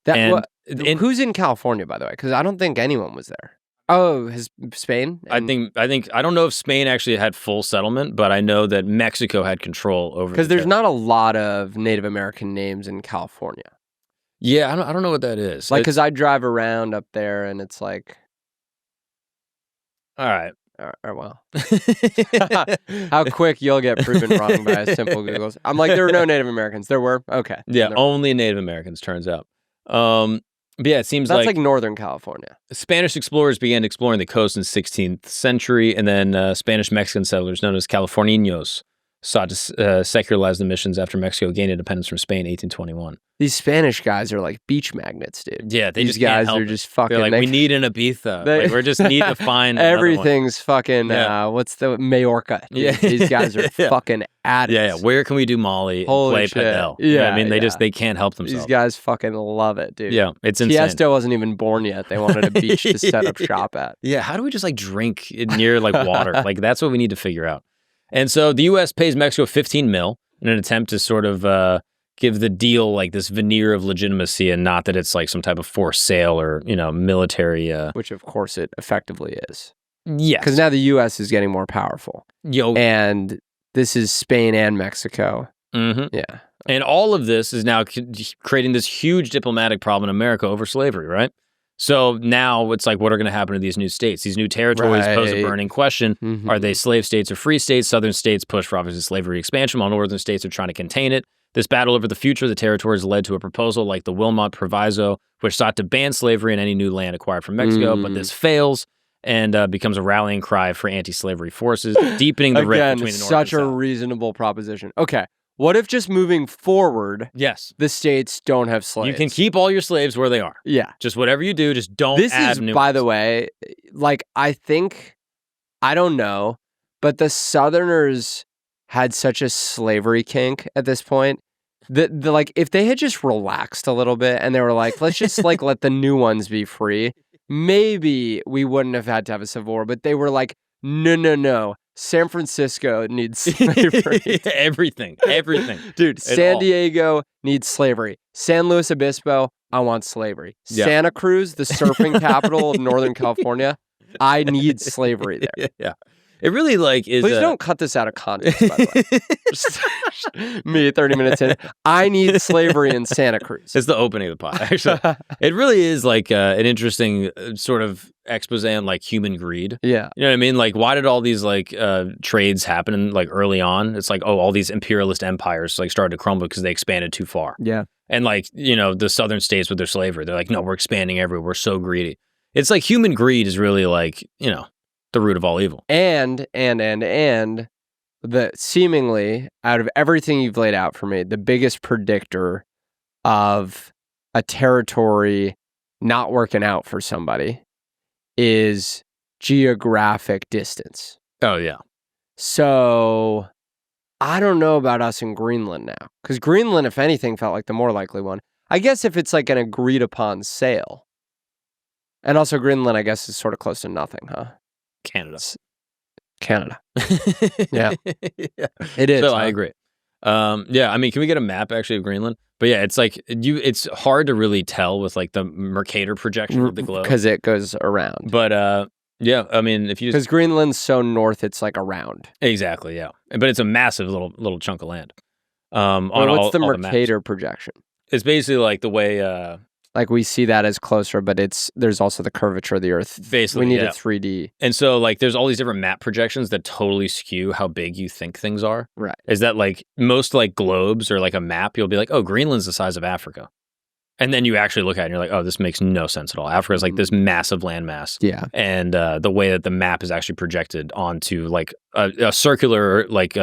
Who's in California, by the way? Because I don't think anyone was there. Oh, Spain? I don't know if Spain actually had full settlement, but I know that Mexico had control over. Because there's not a lot of Native American names in California. Yeah, I don't know what that is. Like, because I drive around up there, and it's like, all right. Well, how quick you'll get proven wrong by a simple Google. I'm like, there were no Native Americans. There were? Okay. Yeah, only Native Americans, turns out. But yeah, it seems that's like Northern California. Spanish explorers began exploring the coast in the 16th century, and then Spanish-Mexican settlers known as Californinos sought to secularize the missions after Mexico gained independence from Spain in 1821. These Spanish guys are like beach magnets, dude. Yeah, these guys are just fucking. They're like, we need an Ibiza. We just need to find everything's fucking. What's the Majorca? Dude. Yeah, these guys are fucking addicts. Yeah. Where can we do Molly? Holy and play shit. Padel? Yeah, you know what I mean, they can't help themselves. These guys fucking love it, dude. Yeah, it's insane. Tiesto wasn't even born yet. They wanted a beach to set up shop at. Yeah, how do we just like drink near like water? Like that's what we need to figure out. And so the U.S. pays Mexico $15 million in an attempt to sort of give the deal like this veneer of legitimacy, and not that it's like some type of forced sale or military. Which of course it effectively is. Yes, because now the U.S. is getting more powerful. And this is Spain and Mexico. Mm-hmm. Yeah, and all of this is now creating this huge diplomatic problem in America over slavery, right? So now it's like, what are going to happen to these new states? These new territories pose a burning question. Are they slave states or free states? Southern states push for obviously slavery expansion, while northern states are trying to contain it. This battle over the future of the territories led to a proposal like the Wilmot Proviso, which sought to ban slavery in any new land acquired from Mexico, but this fails and becomes a rallying cry for anti-slavery forces, deepening the rift between the north such and a south. reasonable proposition. Okay, what if just moving forward, Yes, the states don't have slaves? you can keep all your slaves where they are. Yeah. Just whatever you do, just don't This add is, new by ones. the way, like, I don't know, but the Southerners had such a slavery kink at this point that, like, if they had just relaxed a little bit and they were like, let's just, like, let the new ones be free, maybe we wouldn't have had to have a civil war. But they were like, no. San Francisco needs slavery. everything. Dude, San Diego needs slavery. San Luis Obispo, I want slavery. Yeah. Santa Cruz, the surfing capital of Northern California, I need slavery there. Yeah. It really like is. Please don't cut this out of context, by the way. Just me 30 minutes in. I need slavery in Santa Cruz. It's the opening of the pod, actually. It really is like an interesting sort of expose on like human greed. Yeah. You know what I mean? Like, why did all these like trades happen like early on? It's like, oh, all these imperialist empires like started to crumble because they expanded too far. Yeah. And like, you know, the southern states with their slavery, they're like, no, we're expanding everywhere. We're so greedy. It's like human greed is really like, you know, the root of all evil. And the seemingly, out of everything you've laid out for me, the biggest predictor of a territory not working out for somebody is geographic distance. Oh, yeah. So I don't know about us in Greenland now, because Greenland, if anything, felt like the more likely one. I guess if it's like an agreed upon sale. And also Greenland, I guess, is sort of close to nothing, huh? Canada. Yeah. It is. So I agree. Yeah, I mean, can we get a map actually of Greenland? But yeah, it's like it's hard to really tell with like the Mercator projection of the globe because it goes around. But yeah, I mean, if you because Greenland's so north, it's like around. Exactly, yeah. But it's a massive little chunk of land. What's the Mercator projection? It's basically like the way like we see that as closer, but there's also the curvature of the Earth. Basically, we need a 3D. And so like there's all these different map projections that totally skew how big you think things are. Right. Is that like most like globes or like a map, you'll be like, oh, Greenland's the size of Africa. And then you actually look at it and you're like, oh, this makes no sense at all. Africa is like this massive landmass. Yeah. And the way that the map is actually projected onto like a circular, like,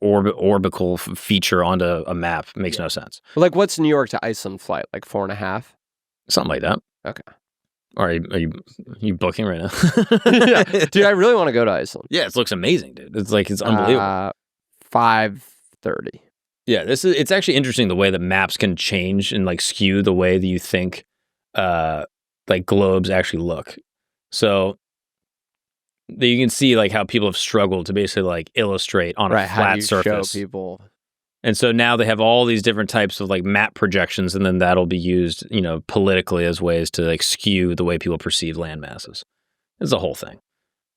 orbital feature onto a map makes no sense. Like what's New York to Iceland flight? Like 4.5? Something like that. Okay. Are you booking right now? Yeah. Dude, I really want to go to Iceland. Yeah, it looks amazing, dude. It's like, it's unbelievable. 5:30. Yeah, it's actually interesting the way that maps can change and like skew the way that you think like globes actually look. So you can see like how people have struggled to basically like illustrate on a flat surface. Show people. And so now they have all these different types of like map projections, and then that'll be used, you know, politically as ways to like skew the way people perceive land masses. It's a whole thing.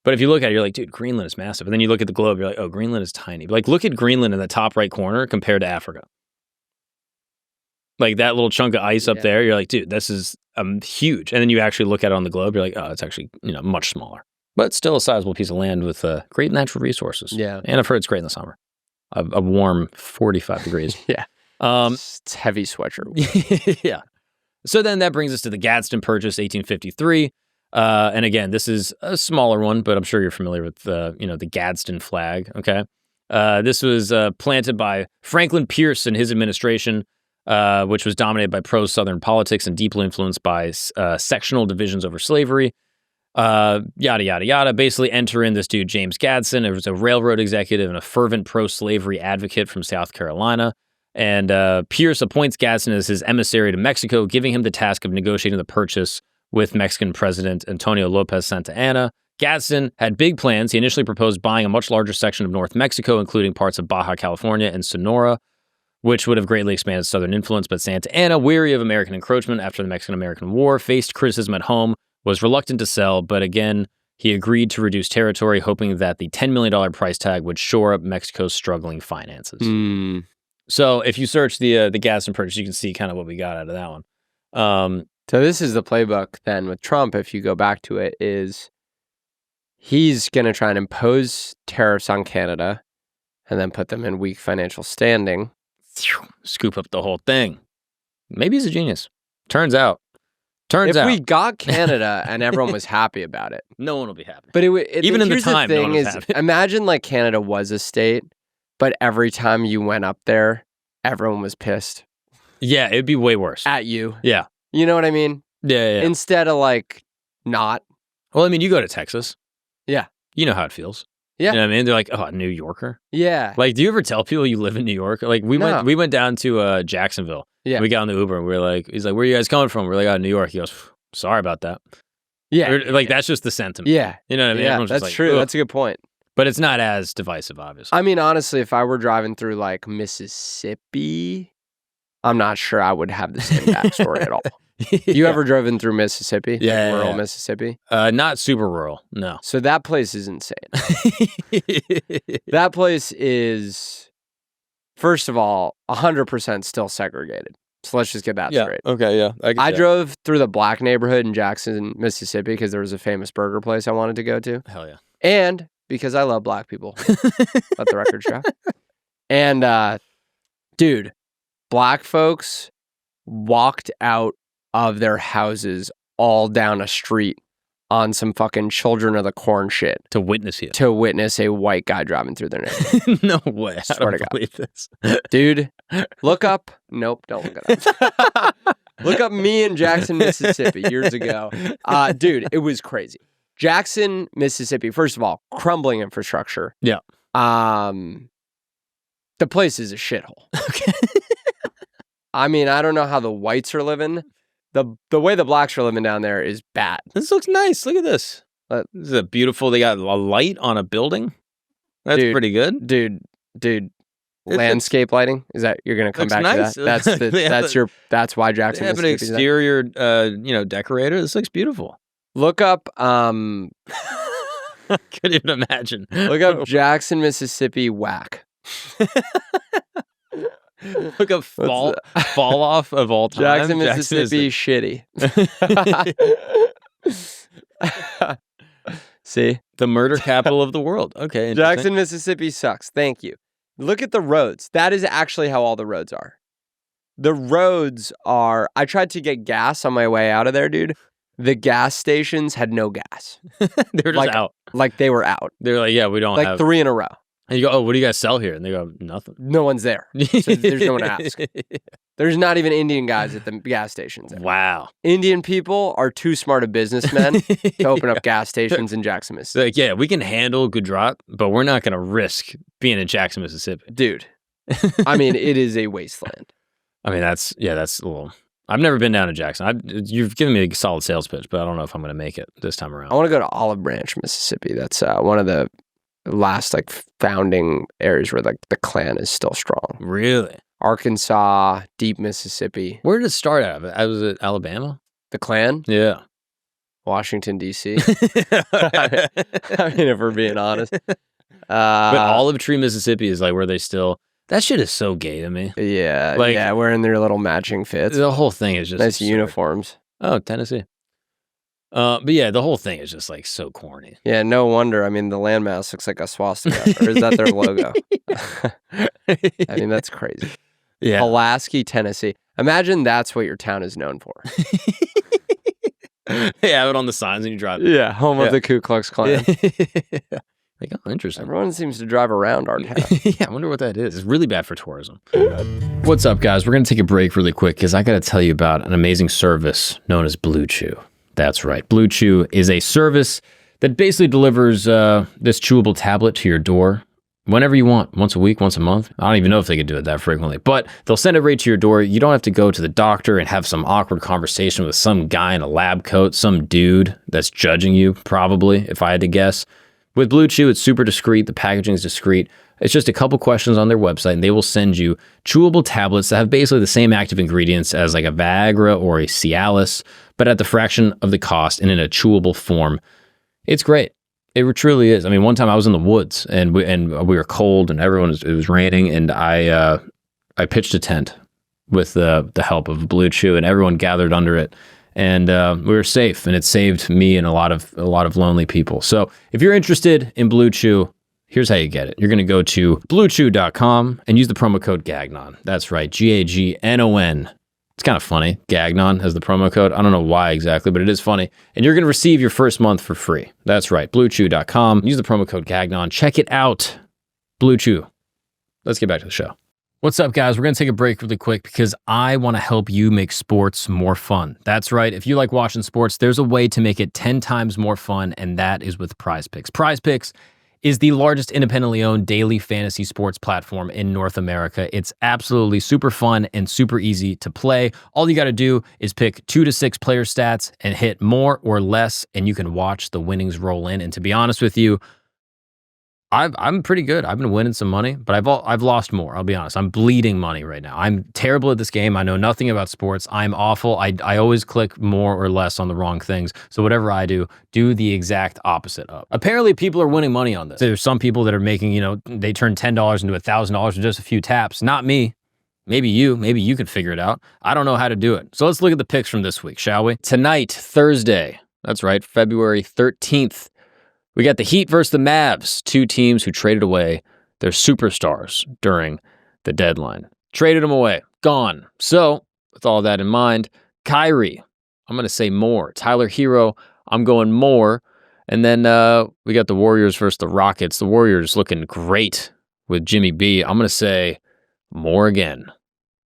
But if you look at it, you're like, dude, Greenland is massive. And then you look at the globe, you're like, oh, Greenland is tiny. But like, look at Greenland in the top right corner compared to Africa. Like that little chunk of ice up there, you're like, dude, this is huge. And then you actually look at it on the globe, you're like, oh, it's actually, you know, much smaller. But still a sizable piece of land with great natural resources. Yeah. And I've heard it's great in the summer. A warm 45 degrees. Yeah. It's heavy sweatshirt. Yeah. So then that brings us to the Gadsden Purchase, 1853. And again, this is a smaller one, but I'm sure you're familiar with the Gadsden flag. Okay. This was planted by Franklin Pierce and his administration, which was dominated by pro-Southern politics and deeply influenced by sectional divisions over slavery. Yada, yada, yada. Basically enter in this dude, James Gadsden. It was a railroad executive and a fervent pro-slavery advocate from South Carolina. And Pierce appoints Gadsden as his emissary to Mexico, giving him the task of negotiating the purchase with Mexican President Antonio Lopez Santa Anna. Gadsden had big plans. He initially proposed buying a much larger section of North Mexico, including parts of Baja California and Sonora, which would have greatly expanded Southern influence. But Santa Anna, weary of American encroachment after the Mexican-American War, faced criticism at home, was reluctant to sell, but again, he agreed to reduce territory, hoping that the $10 million price tag would shore up Mexico's struggling finances. So if you search the Gadsden Purchase, you can see kind of what we got out of that one. So this is the playbook then with Trump, if you go back to it, is he's going to try and impose tariffs on Canada and then put them in weak financial standing. Scoop up the whole thing. Maybe he's a genius. Turns out. If we got Canada and everyone was happy about it. No one will be happy. But even in the time, no one was happy. Imagine like Canada was a state, but every time you went up there, everyone was pissed. Yeah, it'd be way worse. At you. Yeah. You know what I mean? Yeah. Instead of like not. Well, I mean, you go to Texas. Yeah. You know how it feels. Yeah. You know what I mean? They're like, oh, a New Yorker? Yeah. Like, do you ever tell people you live in New York? Like, we went down to Jacksonville. Yeah. We got on the Uber and we were like, he's like, where are you guys coming from? We're like, oh, New York. He goes, sorry about that. Yeah. Like, that's just the sentiment. Yeah. You know what I mean? Yeah, Everyone's that's just like, true. ugh. That's a good point. But it's not as divisive, obviously. I mean, honestly, if I were driving through like Mississippi, I'm not sure I would have the same backstory at all. You ever driven through Mississippi? Yeah. Like rural Mississippi? Not super rural, no. So that place is insane. That place is, first of all, 100% still segregated. So let's just get that straight. Okay, yeah. I drove through the black neighborhood in Jackson, Mississippi, because there was a famous burger place I wanted to go to. Hell yeah. And because I love black people. Let the record show. And, dude, black folks walked out of their houses all down a street on some fucking Children of the Corn shit. To witness you. To witness a white guy driving through their neighborhood. No way. I Swear don't to believe this. Dude, look up. Nope, don't look it up. Look up me in Jackson, Mississippi years ago. Dude, it was crazy. Jackson, Mississippi, first of all, crumbling infrastructure. Yeah. The place is a shithole. Okay. I mean, I don't know how the whites are living. The way the blacks are living down there is bad. This looks nice. Look at this. This is a beautiful. They got a light on a building. That's pretty good, dude. Landscape lighting, is that you're gonna come back nice. to that? That's why Jackson. They have an exterior, decorator. This looks beautiful. Look up. I couldn't even imagine. Look up Jackson, Mississippi whack. Look up fall off of all time. Jackson, Mississippi shitty. See? The murder capital of the world. Okay. Jackson, Mississippi sucks. Thank you. Look at the roads. That is actually how all the roads are. The roads are... I tried to get gas on my way out of there, dude. The gas stations had no gas. They were just out. Like they were out. They were like, yeah, we don't have... Like 3 in a row. And you go, oh, what do you guys sell here? And they go, nothing. No one's there. So there's no one to ask. There's not even Indian guys at the gas stations. Wow. Indian people are too smart of businessmen to open up gas stations in Jackson, Mississippi. Like, yeah, we can handle Gujarat, but we're not going to risk being in Jackson, Mississippi. Dude. I mean, it is a wasteland. I mean, that's a little... I've never been down to Jackson. You've given me a solid sales pitch, but I don't know if I'm going to make it this time around. I want to go to Olive Branch, Mississippi. That's one of the last like founding areas where like the Klan is still strong. Really? Arkansas, deep Mississippi. Where did it start out of? Was it Alabama? The Klan? Yeah. Washington, D.C. I mean, if we're being honest. But Olive Tree, Mississippi is like where they still... That shit is so gay to me. Yeah. Like, yeah, wearing their little matching fits. The whole thing is just... Nice absurd. uniforms. Oh, Tennessee. But yeah, the whole thing is just like so corny. Yeah, no wonder. I mean, the landmass looks like a swastika. Or is that their logo? I mean, that's crazy. Yeah. Pulaski, Tennessee. Imagine that's what your town is known for. They have it on the signs and you drive. Yeah, home of the Ku Klux Klan. Like, oh, interesting. Everyone seems to drive around our town. Yeah, I wonder what that is. It's really bad for tourism. What's up, guys? We're going to take a break really quick because I got to tell you about an amazing service known as Blue Chew. That's right. Blue Chew is a service that basically delivers this chewable tablet to your door whenever you want, once a week, once a month. I don't even know if they could do it that frequently, but they'll send it right to your door. You don't have to go to the doctor and have some awkward conversation with some guy in a lab coat, some dude that's judging you, probably, if I had to guess. With Blue Chew, it's super discreet. The packaging is discreet. It's just a couple questions on their website, and they will send you chewable tablets that have basically the same active ingredients as like a Viagra or a Cialis, but at the fraction of the cost and in a chewable form. It's great. It truly is. I mean, one time I was in the woods, and we were cold, and it was raining, and I pitched a tent with the help of Blue Chew, and everyone gathered under it. and we were safe, and it saved me and a lot of lonely people. So if you're interested in Blue Chew, here's how you get it. You're going to go to bluechew.com and use the promo code Gagnon. That's right, Gagnon. It's kind of funny. Gagnon has the promo code. I don't know why exactly, but it is funny. And you're going to receive your first month for free. That's right, bluechew.com. Use the promo code Gagnon. Check it out. Blue Chew. Let's get back to the show. What's up, guys? We're going to take a break really quick because I want to help you make sports more fun. That's right. If you like watching sports, there's a way to make it 10 times more fun, and that is with Prize Picks. Prize Picks is the largest independently owned daily fantasy sports platform in North America. It's absolutely super fun and super easy to play. All you got to do is pick 2 to 6 player stats and hit more or less, and you can watch the winnings roll in. And to be honest with you, I'm pretty good. I've been winning some money, but I've lost more. I'll be honest. I'm bleeding money right now. I'm terrible at this game. I know nothing about sports. I'm awful. I always click more or less on the wrong things. So whatever I do the exact opposite of. Apparently, people are winning money on this. There's some people that are making, they turn $10 into $1,000 in just a few taps. Not me. Maybe you could figure it out. I don't know how to do it. So let's look at the picks from this week, shall we? Tonight, Thursday. That's right, February 13th. We got the Heat versus the Mavs, 2 teams who traded away their superstars during the deadline. Traded them away. Gone. So, with all that in mind, Kyrie, I'm going to say more. Tyler Hero, I'm going more. And then we got the Warriors versus the Rockets. The Warriors looking great with Jimmy B. I'm going to say more again.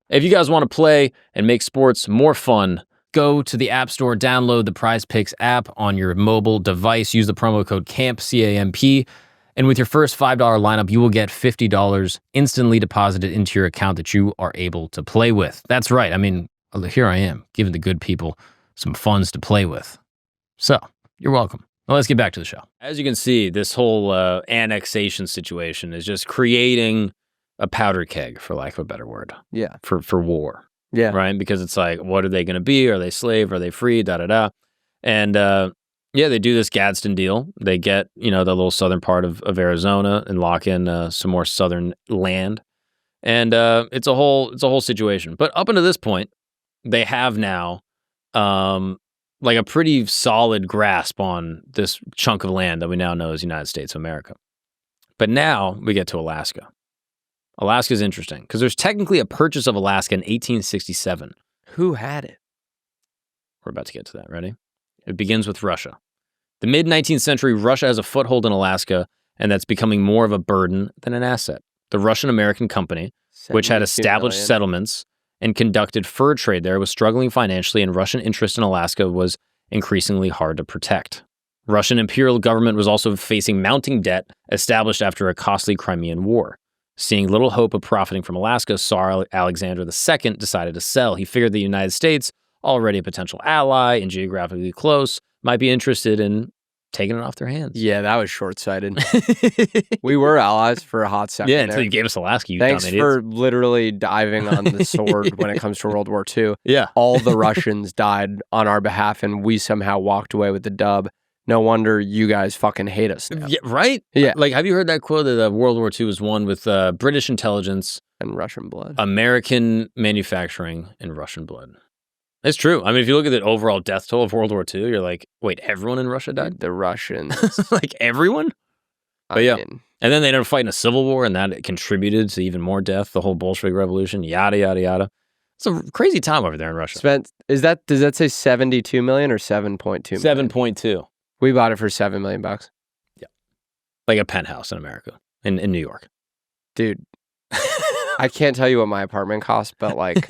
If you guys want to play and make sports more fun, go to the App Store, download the Prize Picks app on your mobile device, use the promo code CAMP, C-A-M-P, and with your first $5 lineup, you will get $50 instantly deposited into your account that you are able to play with. That's right. I mean, here I am, giving the good people some funds to play with. So, you're welcome. Well, let's get back to the show. As you can see, this whole annexation situation is just creating a powder keg, for lack of a better word. Yeah. For war. Yeah. Right? Because it's like, what are they going to be? Are they slave? Are they free? Da-da-da. And they do this Gadsden deal. They get, the little southern part of Arizona and lock in some more southern land. And it's a whole situation. But up until this point, they have now like a pretty solid grasp on this chunk of land that we now know as the United States of America. But now we get to Alaska. Alaska is interesting because there's technically a purchase of Alaska in 1867. Who had it? We're about to get to that. Ready? It begins with Russia. The mid-19th century, Russia has a foothold in Alaska, and that's becoming more of a burden than an asset. The Russian-American company, which had established settlements and conducted fur trade there, was struggling financially, and Russian interest in Alaska was increasingly hard to protect. Russian imperial government was also facing mounting debt established after a costly Crimean War. Seeing little hope of profiting from Alaska, Tsar Alexander II decided to sell. He figured the United States, already a potential ally and geographically close, might be interested in taking it off their hands. Yeah, that was short-sighted. We were allies for a hot second. Yeah, until you gave us Alaska, you Thanks dumb idiots. for literally diving on the sword when it comes to World War II. Yeah. All the Russians died on our behalf, and we somehow walked away with the dub. No wonder you guys fucking hate us now. Yeah, right? Yeah. Like, have you heard that quote that World War II was won with British intelligence, And Russian blood. American manufacturing, and Russian blood? It's true. I mean, if you look at the overall death toll of World War II, you're like, wait, everyone in Russia died? The Russians. Like, everyone? But I yeah. mean, And then they ended up fighting a civil war, and that contributed to even more death, the whole Bolshevik Revolution, yada, yada, yada. It's a crazy time over there in Russia. does that say 72 million or 7.2 million? 7.2. We bought it for $7 million. Yeah. Like a penthouse in America, in New York. Dude, I can't tell you what my apartment costs, but like...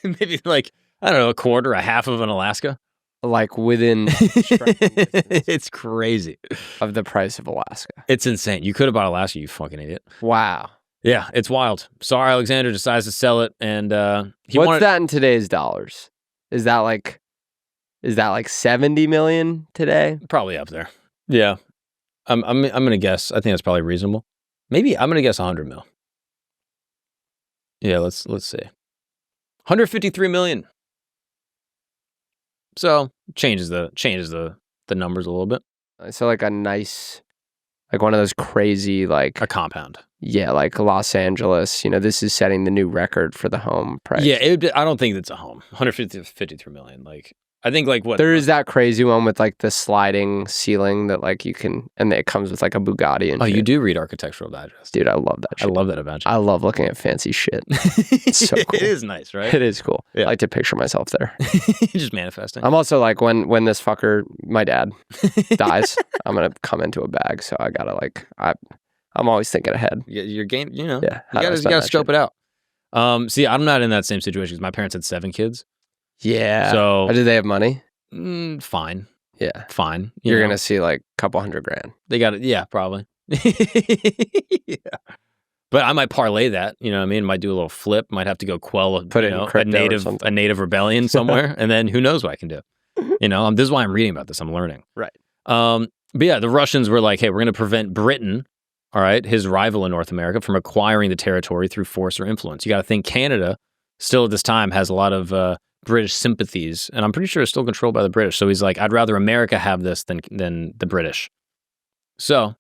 Maybe like, I don't know, a quarter, a half of an Alaska. Like within striking distance It's crazy. of the price of Alaska. It's insane. You could have bought Alaska, you fucking idiot. Wow. Yeah, it's wild. Tsar Alexander decides to sell it, and What's that in today's dollars? Is that like 70 million today? Probably up there. Yeah. I'm gonna guess. I think that's probably reasonable. Maybe I'm gonna guess 100 mil. Yeah, let's see. 153 million. So changes the numbers a little bit. So like a nice Like one of those crazy, like A compound. yeah, like Los Angeles. This is setting the new record for the home price. Yeah, I don't think it's a home. 153 million. Like, I think like what there is that crazy one with like the sliding ceiling that like you can, and it comes with like a Bugatti and Oh, shit. you do read Architectural Digest. Dude, I love that shit. I love that about you. I love looking at fancy shit. It's so cool. It is nice, right? It is cool. Yeah. I like to picture myself there. Just manifesting. I'm also like, when this fucker, my dad, dies, I'm going to come into a bag. So I got to like, I'm always thinking ahead. Your game, Yeah. you gotta scope it out. See, I'm not in that same situation because my parents had 7 kids. Yeah. So do they have money? Fine. Yeah. Fine. You're going to see like a couple $100,000. They got it. Yeah, probably. Yeah. But I might parlay that, you know what I mean? Might do a little flip, might have to go quell a native rebellion somewhere, and then who knows what I can do. This is why I'm reading about this. I'm learning. Right. But yeah, the Russians were like, hey, we're going to prevent Britain, all right, his rival in North America, from acquiring the territory through force or influence. You got to think Canada still at this time has a lot of British sympathies, and I'm pretty sure it's still controlled by the British. So he's like, I'd rather America have this than the British. So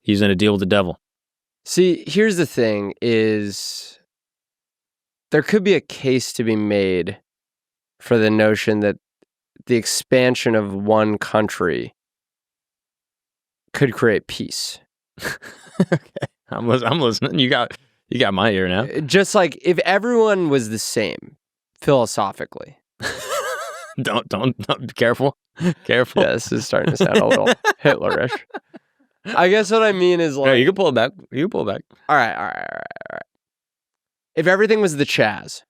he's in a deal with the devil. See, here's the thing is there could be a case to be made for the notion that the expansion of one country could create peace. Okay. I'm listening. You got my ear now. Just like if everyone was the same philosophically. Don't be careful. Careful. Yeah, this is starting to sound a little Hitlerish. I guess what I mean is like... No, you can pull it back. All right. If everything was the Chaz.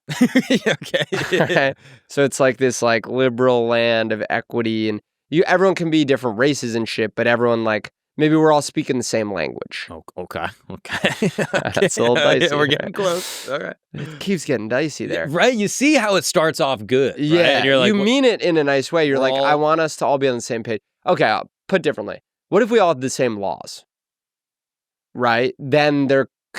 Okay. Right? So it's like this like liberal land of equity and everyone can be different races and shit, but everyone like, maybe we're all speaking the same language. Oh, okay. That's a little dicey. Yeah, we're getting close. All right. It keeps getting dicey there. Right. You see how it starts off good. Right? Yeah. And you're like, you mean it in a nice way. You're like, all... I want us to all be on the same page. Okay, I'll put differently. What if we all had the same laws? Right? Then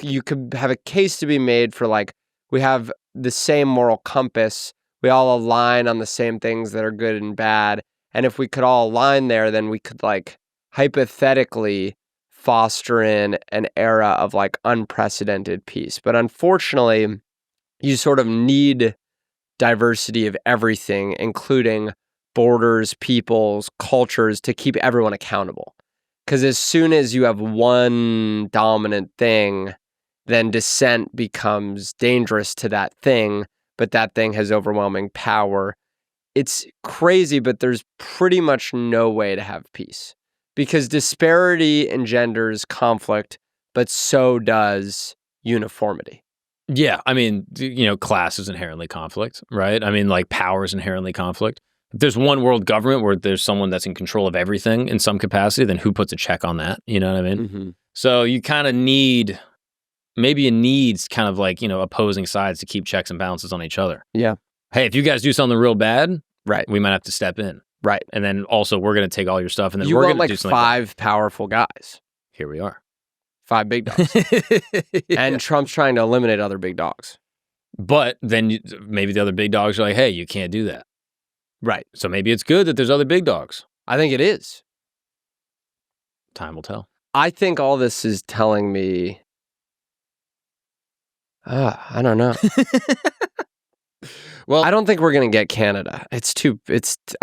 you could have a case to be made for like, we have the same moral compass. We all align on the same things that are good and bad. And if we could all align there, then we could like hypothetically foster in an era of like unprecedented peace. But unfortunately, you sort of need diversity of everything, including borders, peoples, cultures, to keep everyone accountable. Because as soon as you have one dominant thing, then dissent becomes dangerous to that thing, but that thing has overwhelming power. It's crazy, but there's pretty much no way to have peace. Because disparity engenders conflict, but so does uniformity. Yeah, I mean, class is inherently conflict, right? I mean, like power is inherently conflict. If there's one world government where there's someone that's in control of everything in some capacity, then who puts a check on that? You know what I mean? Mm-hmm. So you kind of need, maybe it needs kind of like, opposing sides to keep checks and balances on each other. Yeah. Hey, if you guys do something real bad, right, we might have to step in. Right. And then also we're going to take all your stuff and then you we're want going to like do something 5 powerful guys. Here we are. 5 big dogs. And Trump's trying to eliminate other big dogs. But then maybe the other big dogs are like, hey, you can't do that. Right. So maybe it's good that there's other big dogs. I think it is. Time will tell. I think all this is telling me, I don't know. Well, I don't think we're going to get Canada. I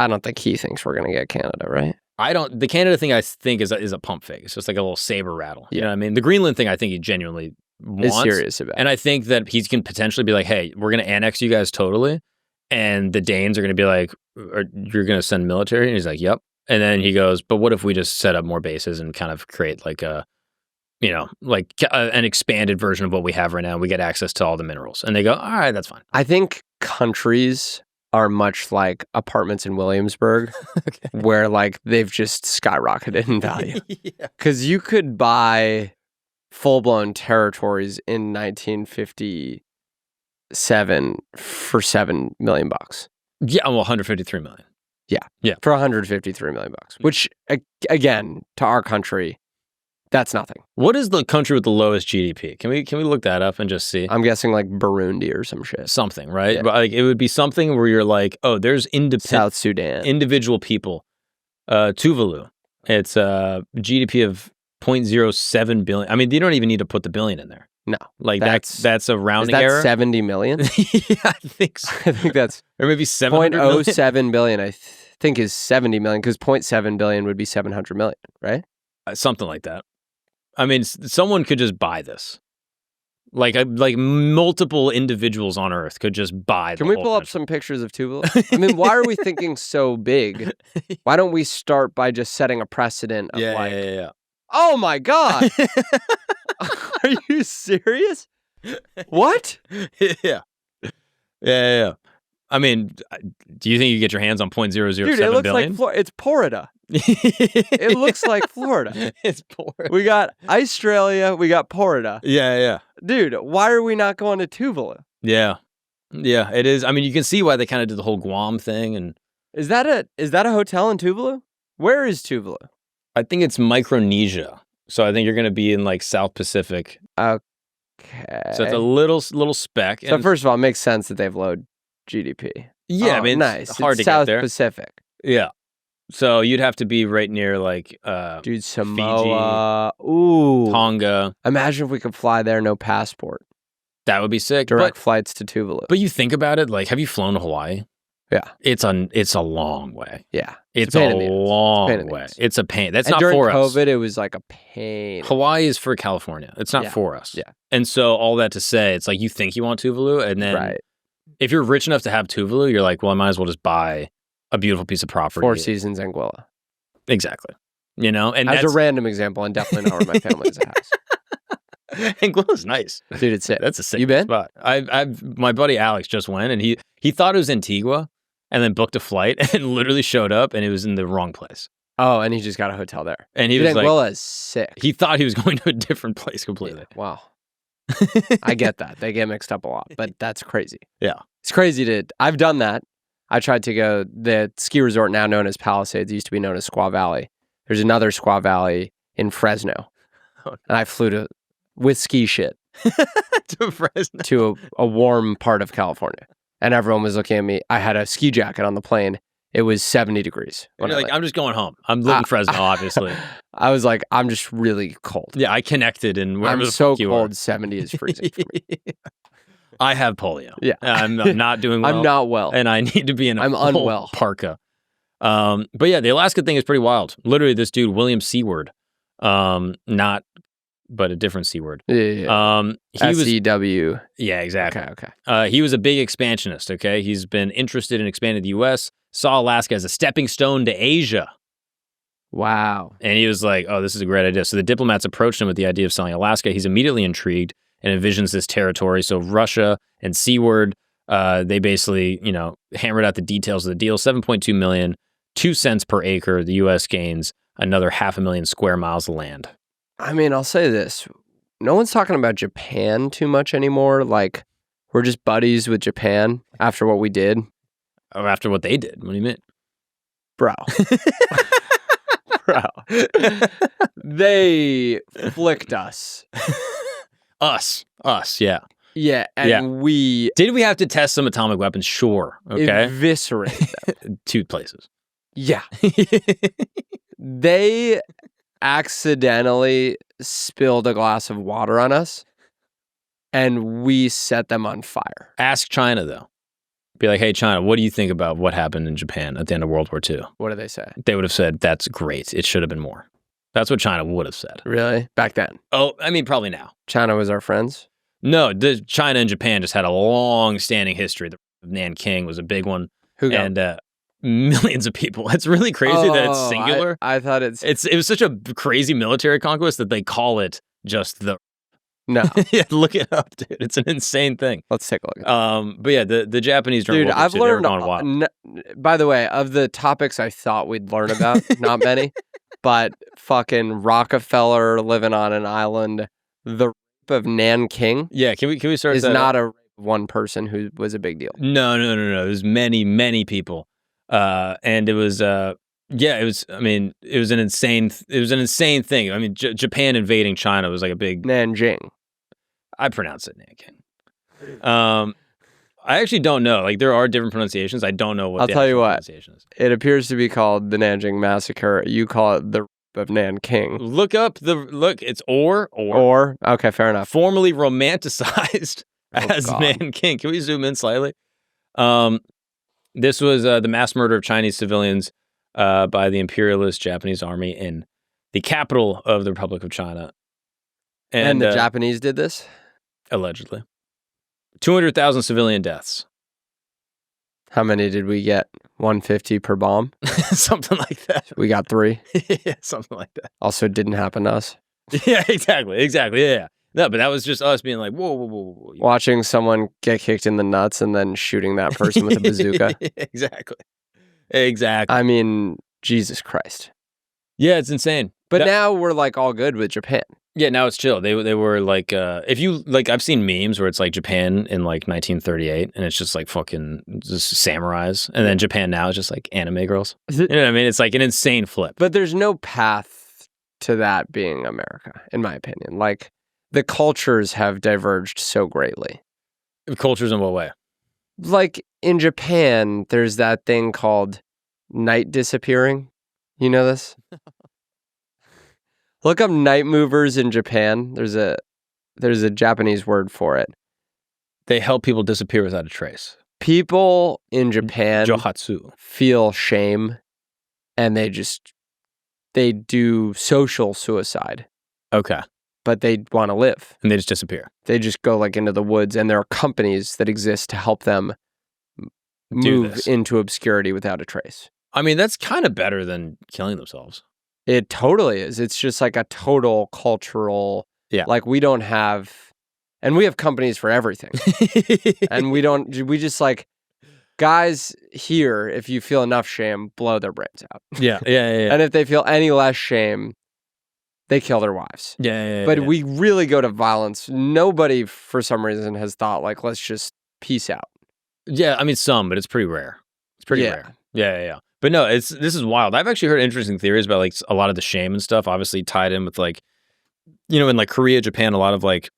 don't think he thinks we're going to get Canada, right? The Canada thing I think is a pump fake. It's just like a little saber rattle. Yeah. You know what I mean? The Greenland thing I think he genuinely wants. Is serious about. And I think that he can potentially be like, hey, we're going to annex you guys totally. And the Danes are going to be like, you're going to send military? And he's like, yep. And then he goes, but what if we just set up more bases and kind of create like an expanded version of what we have right now? We get access to all the minerals. And they go, all right, that's fine. I think countries are much like apartments in Williamsburg, okay, where like they've just skyrocketed in value. Because you could buy full-blown territories in 1957 for $7 million. Yeah, well, 153 million. Yeah, for 153 million bucks, which again, to our country, that's nothing. What is the country with the lowest GDP? Can we look that up and just see? I'm guessing like Burundi or some shit. Something, right? Yeah. But like it would be something where you're like, oh, there's South Sudan, individual people. Tuvalu, it's GDP of 0.07 billion. I mean, you don't even need to put the billion in there. No. Like that's a rounding is that error. 70 million? Yeah, I think so. I think that's or maybe 700 million. 0.07 billion, I think is 70 million because 0.7 billion would be 700 million, right? Something like that. I mean, someone could just buy this. Like multiple individuals on Earth could just buy. Can we pull up some pictures of Tuvalu? I mean, why are we thinking so big? Why don't we start by just setting a precedent of yeah. Oh my God. Are you serious? What? Yeah. I mean, do you think you get your hands on 0.007 Dude, it looks billion? like it's Florida. It looks like Florida. It's Florida. We got Australia. We got Florida. Yeah. Dude, why are we not going to Tuvalu? Yeah, it is. I mean, you can see why they kind of did the whole Guam thing. And is that a hotel in Tuvalu? Where is Tuvalu? I think it's Micronesia. So I think you're going to be in like South Pacific. Okay. So it's a little speck. So first of all, it makes sense that they've low GDP. Yeah, I mean, nice. It's hard it's to South get there. Pacific. Yeah. So you'd have to be right near like dude, Samoa. Fiji, ooh. Tonga. Imagine if we could fly there, no passport. That would be sick. Direct flights to Tuvalu. But you think about it, like, have you flown to Hawaii? Yeah. It's a long way. Yeah. It's a long way. It's a pain. That's not for us. During COVID, it was like a pain. Hawaii is for California. It's not for us. Yeah. And so all that to say, it's like you think you want Tuvalu, and then if you're rich enough to have Tuvalu, you're like, well, I might as well just buy a beautiful piece of property. Four Seasons Anguilla. Exactly. You know, and as a random example, and definitely not where my family has a house. Anguilla's nice. Dude, it's sick. That's a sick You been? spot. My buddy Alex just went, and he thought it was Antigua, and then booked a flight, and literally showed up, and it was in the wrong place. Oh, and he just got a hotel there. And he was like, Anguilla is sick. He thought he was going to a different place completely. Yeah, wow. I get that. They get mixed up a lot, but that's crazy. Yeah. It's crazy I've done that. I tried to go, the ski resort now known as Palisades used to be known as Squaw Valley. There's another Squaw Valley in Fresno. And I flew with ski shit to Fresno, to a warm part of California. And everyone was looking at me. I had a ski jacket on the plane. It was 70 degrees. You're like, I'm just going home. I'm living Fresno, obviously. I was like, I'm just really cold. Yeah, I connected, and wherever I'm the so fuck you cold, are. 70 is freezing for me. I have polio. Yeah. I'm not doing well. I'm not well. And I need to be in a I'm unwell parka. But yeah, the Alaska thing is pretty wild. Literally, this dude, William Seward, but a different C word. Yeah. He was SEW. Yeah, exactly. Okay. He was a big expansionist, okay? He's been interested in expanding the U.S., saw Alaska as a stepping stone to Asia. Wow. And he was like, oh, this is a great idea. So the diplomats approached him with the idea of selling Alaska. He's immediately intrigued and envisions this territory. So Russia and Seward, they basically, hammered out the details of the deal. 7.2 million, 2 cents per acre. The U.S. gains another 500,000 square miles of land. I mean, I'll say this. No one's talking about Japan too much anymore. Like, we're just buddies with Japan after what we did. Or after what they did. What do you mean? Bro. Bro. They flicked us. Us, yeah. Yeah, and we... Did we have to test some atomic weapons? Sure, okay. Eviscerated them. 2 places. Yeah. They accidentally spilled a glass of water on us, and we set them on fire. Ask China, though. Be like, hey, China, what do you think about what happened in Japan at the end of World War II? What do they say? They would have said, that's great. It should have been more. That's what China would have said. Really? Back then? Oh, I mean, probably now. China was our friends? No, China and Japan just had a long-standing history. The Nanking was a big one. Who got and millions of people. It's really crazy that it's singular. I thought it was such a crazy military conquest that they call it just the... No. Yeah, look it up, dude. It's an insane thing. Let's take a look. But yeah, the Japanese during World War II, I've they were learned gone wild. By the way, of the topics I thought we'd learn about, not many, but fucking Rockefeller living on an island, the rape of Nanking. Yeah, can we start? Is not a one person who was a big deal. No. There's many people, and it was yeah, it was. I mean, it was an insane thing. I mean, Japan invading China was like a big Nanjing. I pronounce it Nanking. I actually don't know. Like, there are different pronunciations. I don't know what. I'll the tell you what. pronunciation is. It appears to be called the Nanjing Massacre. You call it the rape of Nanking. Look, it's or Okay, fair enough. formerly romanticized as God. Nanking. Can we zoom in slightly? This was the mass murder of Chinese civilians by the imperialist Japanese army in the capital of the Republic of China. And the Japanese did this? Allegedly. 200,000 civilian deaths. How many did we get? 150 per bomb? Something like that. We got 3. Yeah, something like that. Also didn't happen to us. Yeah, exactly. Yeah. No, but that was just us being like, whoa. Watching someone get kicked in the nuts and then shooting that person with a bazooka. Exactly. I mean, Jesus Christ. Yeah, it's insane. But now we're like all good with Japan. Yeah, now it's chill. They were like, if you like, I've seen memes where it's like Japan in like 1938, and it's just like fucking just samurais, and then Japan now is just like anime girls. You know what I mean? It's like an insane flip. But there's no path to that being America, in my opinion. Like the cultures have diverged so greatly. Cultures in what way? Like in Japan, there's that thing called night disappearing. You know this? Look up night movers in Japan. There's a Japanese word for it. They help people disappear without a trace. People in Japan Johatsu. feel shame and they do social suicide. Okay. But they want to live. And they just disappear. They just go like into the woods, and there are companies that exist to help them move into obscurity without a trace. I mean, that's kind of better than killing themselves. It totally is. It's just like a total cultural, like we don't have, and we have companies for everything. And we just like, guys here, if you feel enough shame, blow their brains out. Yeah. And if they feel any less shame, they kill their wives. But we really go to violence. Nobody, for some reason, has thought like, let's just peace out. Yeah, I mean, but it's pretty rare. It's pretty rare. Yeah. But no, this is wild. I've actually heard interesting theories about like a lot of the shame and stuff, obviously tied in with like, you know, in like Korea, Japan, a lot of like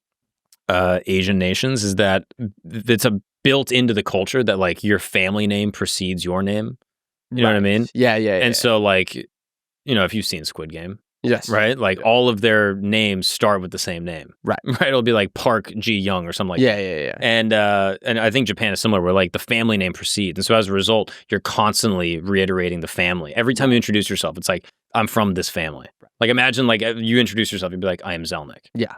Asian nations, is that it's built into the culture that like your family name precedes your name. You know what I mean? Yeah. And so like, you know, if you've seen Squid Game. Yes. Right? Like all of their names start with the same name. Right. It'll be like Park Ji Young or something like that. Yeah. And I think Japan is similar where like the family name precedes. And so as a result, you're constantly reiterating the family. Every time you introduce yourself, it's like, I'm from this family. Right. Like imagine like you introduce yourself, you'd be like, I am Zelnick. Yeah.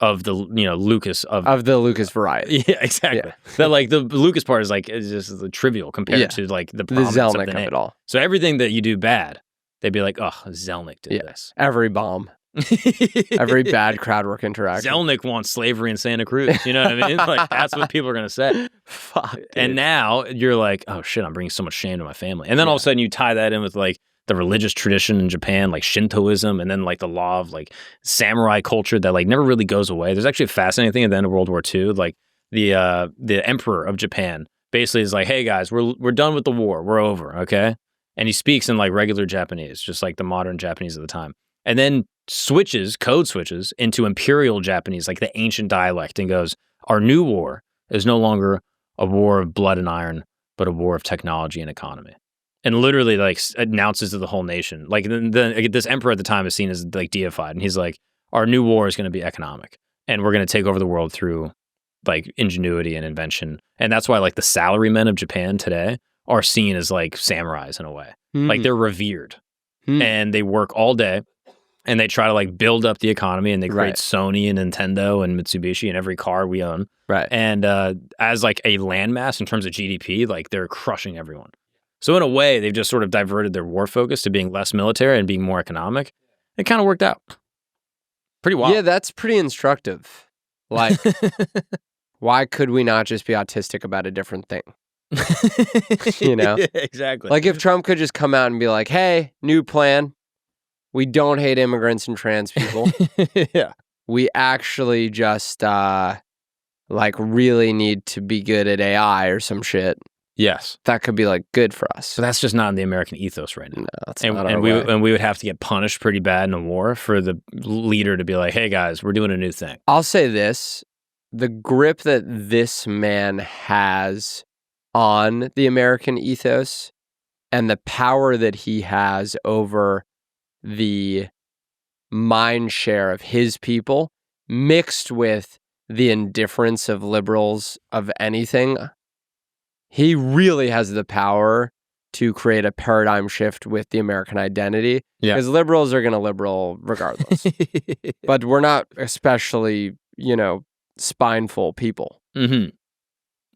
Of the, you know, Lucas of the Lucas variety. Yeah, exactly. Yeah. That like the Lucas part is like, is just the trivial compared to like the prominence Zelnick of the name. It all. So everything that you do bad, they'd be like, oh, Zelnick did this. Every bomb. Every bad crowd work interaction. Zelnick wants slavery in Santa Cruz. You know what I mean? Like that's what people are gonna say. Fuck. Dude. And now you're like, oh shit, I'm bringing so much shame to my family. And then all of a sudden you tie that in with like the religious tradition in Japan, like Shintoism, and then like the law of like samurai culture that like never really goes away. There's actually a fascinating thing at the end of World War II. Like the emperor of Japan basically is like, hey guys, we're done with the war. We're over. Okay. And he speaks in like regular Japanese, just like the modern Japanese of the time. And then code switches into Imperial Japanese, like the ancient dialect, and goes, our new war is no longer a war of blood and iron, but a war of technology and economy. And literally like announces to the whole nation. Like this emperor at the time is seen as like deified. And he's like, our new war is going to be economic. And we're going to take over the world through like ingenuity and invention. And that's why like the salarymen of Japan today are seen as like samurais in a way. Like they're revered. And they work all day. And they try to like build up the economy, and they create Sony and Nintendo and Mitsubishi in every car we own. Right. And as like a landmass in terms of GDP, like they're crushing everyone. So in a way, they've just sort of diverted their war focus to being less military and being more economic. It kind of worked out. Pretty wild. Yeah, that's pretty instructive. Like, why could we not just be autistic about a different thing? You know? Yeah, exactly. Like if Trump could just come out and be like, hey, new plan. We don't hate immigrants and trans people. Yeah. We actually just like really need to be good at AI or some shit. Yes. That could be like good for us. So that's just not in the American ethos right now. No, that's and, not and our we way. and we would have to get punished pretty bad in a war for the leader to be like, hey guys, we're doing a new thing. I'll say this. The grip that this man has on the American ethos and the power that he has over the mind share of his people mixed with the indifference of liberals of anything, he really has the power to create a paradigm shift with the American identity. Yeah. Because liberals are going to liberal regardless. But we're not especially, spineful people. Mm-hmm.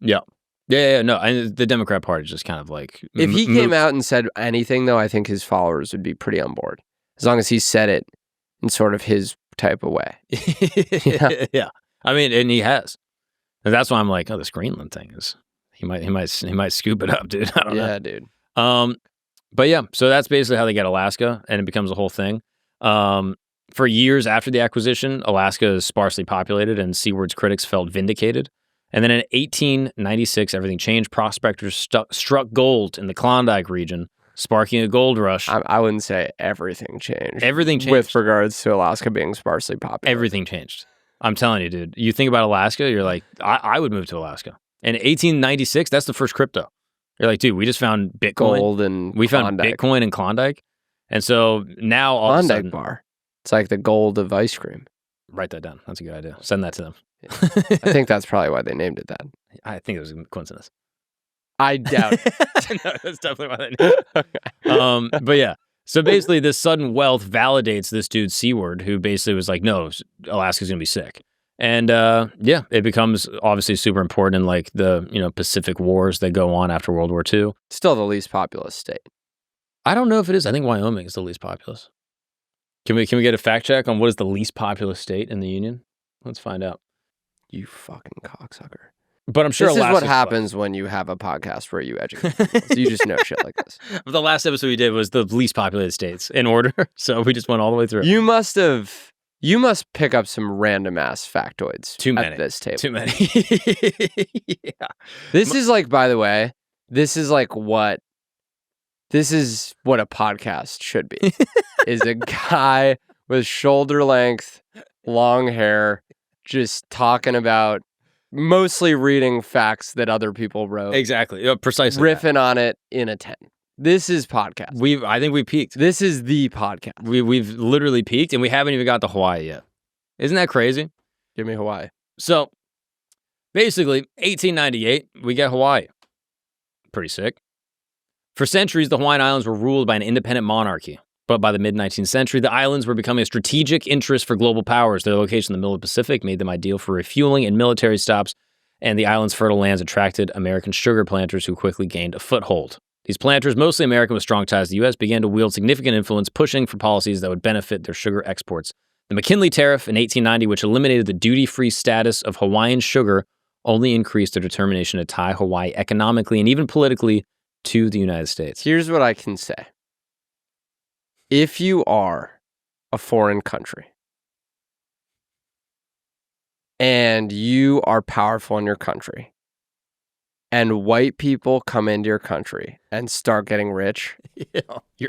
Yeah. Yeah, no. And the Democrat Party is just kind of like... If he came out and said anything, though, I think his followers would be pretty on board. As long as he said it in sort of his type of way. Yeah. I mean, and he has. And that's why I'm like, this Greenland thing is... He might scoop it up, dude. I don't know. Yeah, dude. But yeah, so that's basically how they get Alaska, and it becomes a whole thing. For years after the acquisition, Alaska is sparsely populated, and Seward's critics felt vindicated. And then in 1896, everything changed. Prospectors struck gold in the Klondike region, sparking a gold rush. I wouldn't say everything changed. Everything changed. With regards to Alaska being sparsely populated. Everything changed. I'm telling you, dude. You think about Alaska, you're like, I would move to Alaska. In 1896, that's the first crypto. You're like, dude, we just found Bitcoin. Gold and we found Klondike. Bitcoin and Klondike. And so now all Klondike of a sudden... bar. It's like the gold of ice cream. Write that down. That's a good idea. Send that to them. I think that's probably why they named it that. I think it was a coincidence. I doubt it. No, that's definitely why they named it. But yeah. So basically, this sudden wealth validates this dude, Seward, who basically was like, no, Alaska's going to be sick. And yeah, it becomes obviously super important in like the Pacific Wars that go on after World War II. Still the least populous state. I don't know if it is. I think Wyoming is the least populous. Can we get a fact check on what is the least populous state in the Union? Let's find out. You fucking cocksucker. But I'm sure this is Alaska's what happens when you have a podcast where you educate people. So you just know shit like this. But the last episode we did was the least populated states in order. So we just went all the way through. You must pick up some random ass factoids at this table. Too many. Yeah. This is like, by the way, this is what a podcast should be. Is a guy with shoulder length, long hair, just talking about mostly reading facts that other people wrote. Exactly. Precisely. Riffing on it in a 10. This is podcast. I think we peaked. This is the podcast. We've literally peaked, and we haven't even got to Hawaii yet. Isn't that crazy? Give me Hawaii. So, basically, 1898, we get Hawaii. Pretty sick. For centuries, the Hawaiian Islands were ruled by an independent monarchy. But by the mid-19th century, the islands were becoming a strategic interest for global powers. Their location in the middle of the Pacific made them ideal for refueling and military stops, and the island's fertile lands attracted American sugar planters who quickly gained a foothold. These planters, mostly American with strong ties to the U.S., began to wield significant influence, pushing for policies that would benefit their sugar exports. The McKinley Tariff in 1890, which eliminated the duty-free status of Hawaiian sugar, only increased their determination to tie Hawaii economically and even politically to the United States. Here's what I can say. If you are a foreign country and you are powerful in your country, and white people come into your country and start getting rich,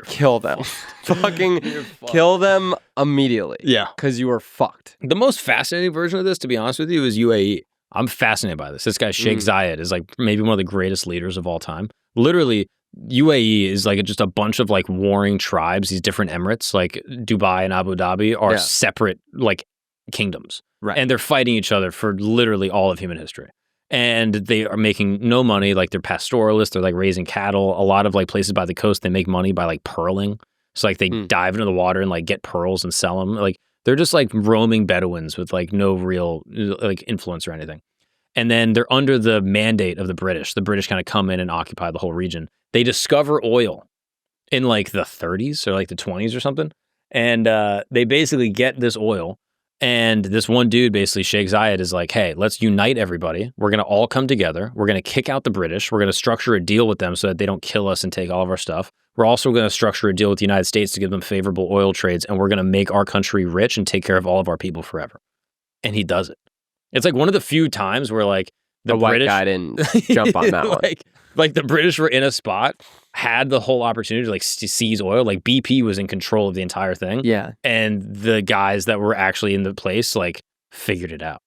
kill them. Fucking kill them immediately. Yeah. Because you are fucked. The most fascinating version of this, to be honest with you, is UAE. I'm fascinated by this. This guy, Sheikh Zayed, is like maybe one of the greatest leaders of all time. Literally, UAE is like just a bunch of like warring tribes. These different emirates, like Dubai and Abu Dhabi, are separate like kingdoms. Right. And they're fighting each other for literally all of human history. And they are making no money. Like they're pastoralists. They're like raising cattle. A lot of like places by the coast, they make money by like pearling. So like they dive into the water and like get pearls and sell them. Like they're just like roaming Bedouins with like no real like influence or anything. And then they're under the mandate of the British. The British kind of come in and occupy the whole region. They discover oil in like the 30s or like the 20s or something. And they basically get this oil. And this one dude, basically, Sheikh Zayed, is like, hey, let's unite everybody. We're going to all come together. We're going to kick out the British. We're going to structure a deal with them so that they don't kill us and take all of our stuff. We're also going to structure a deal with the United States to give them favorable oil trades. And we're going to make our country rich and take care of all of our people forever. And he does it. It's like one of the few times where like the British... white guy didn't jump on that one. Like the British were in a spot, had the whole opportunity to like seize oil. Like BP was in control of the entire thing. Yeah. And the guys that were actually in the place like figured it out.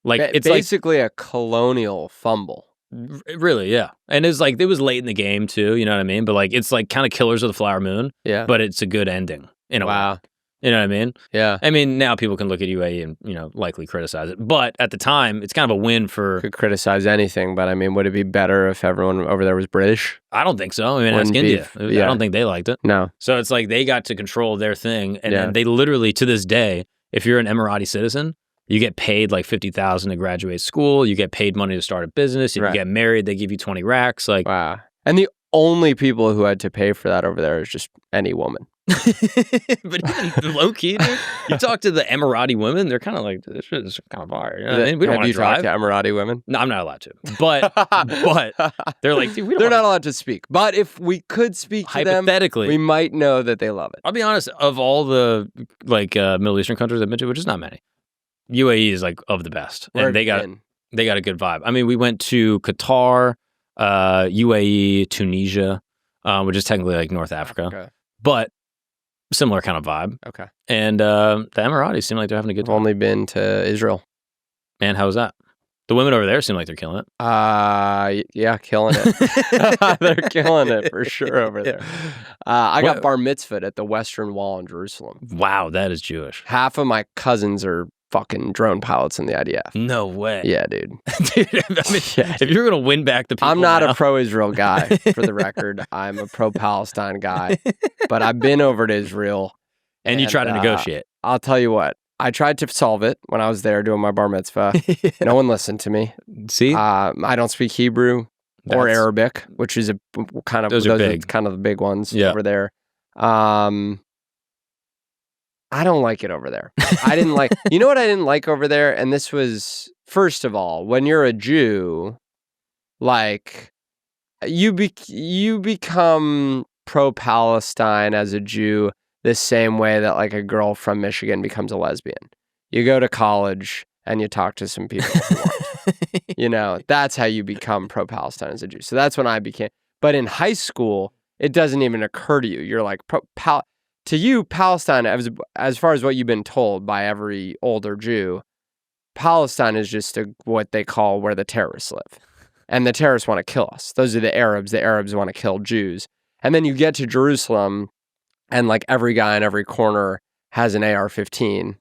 Like it's basically like a colonial fumble. Really, yeah. And it's like it was late in the game too, you know what I mean? But like it's like kind of Killers of the Flower Moon. Yeah. But it's a good ending in a way. You know what I mean? Yeah. I mean, now people can look at UAE and, likely criticize it. But at the time, it's kind of a win for... Could criticize anything, but I mean, would it be better if everyone over there was British? I don't think so. I mean, ask Wouldn't be- India. I don't think they liked it. No. So it's like they got to control their thing. And then they literally, to this day, if you're an Emirati citizen, you get paid like $50,000 to graduate school. You get paid money to start a business. If you get married, they give you 20 racks. Like, wow. And the only people who had to pay for that over there is just any woman. But even low key, dude, you talk to the Emirati women, they're kind of like, this shit is kind of fire. You know what I mean? We don't want to drive. Have you talked to Emirati women? No, I'm not allowed to. But they're like, dude, they're not allowed to speak. But if we could speak to them, hypothetically, we might know that they love it. I'll be honest, of all the Middle Eastern countries I've been to, which is not many, UAE is like of the best. And they got a good vibe. I mean, we went to Qatar, UAE, Tunisia, which is technically like North Africa. But similar kind of vibe. Okay. And the Emiratis seem like they're having a good time. I've only been to Israel. Man, how was that? The women over there seem like they're killing it. Yeah, killing it. They're killing it for sure over there. I got bar mitzvahed at the Western Wall in Jerusalem. Wow, that is Jewish. Half of my cousins are fucking drone pilots in the IDF. No way. Yeah, dude. Dude, I mean, if you're going to win back the people I'm not now. a pro-Israel guy, for the record. I'm a pro-Palestine guy. But I've been over to Israel. And you try to negotiate. I'll tell you what. I tried to solve it when I was there doing my bar mitzvah. No one listened to me. See? I don't speak Hebrew or Arabic, which is those are kind of the big ones over there. I don't like it over there. I didn't like, you know what I didn't like over there? And this was, first of all, when you're a Jew, like, you become pro-Palestine as a Jew the same way that like a girl from Michigan becomes a lesbian. You go to college and you talk to some people who aren't. That's how you become pro-Palestine as a Jew. So that's when I became, but in high school, it doesn't even occur to you. You're like, to you, Palestine, as far as what you've been told by every older Jew, Palestine is just what they call where the terrorists live. And the terrorists want to kill us. Those are the Arabs. The Arabs want to kill Jews. And then you get to Jerusalem, and like every guy in every corner has an AR-15.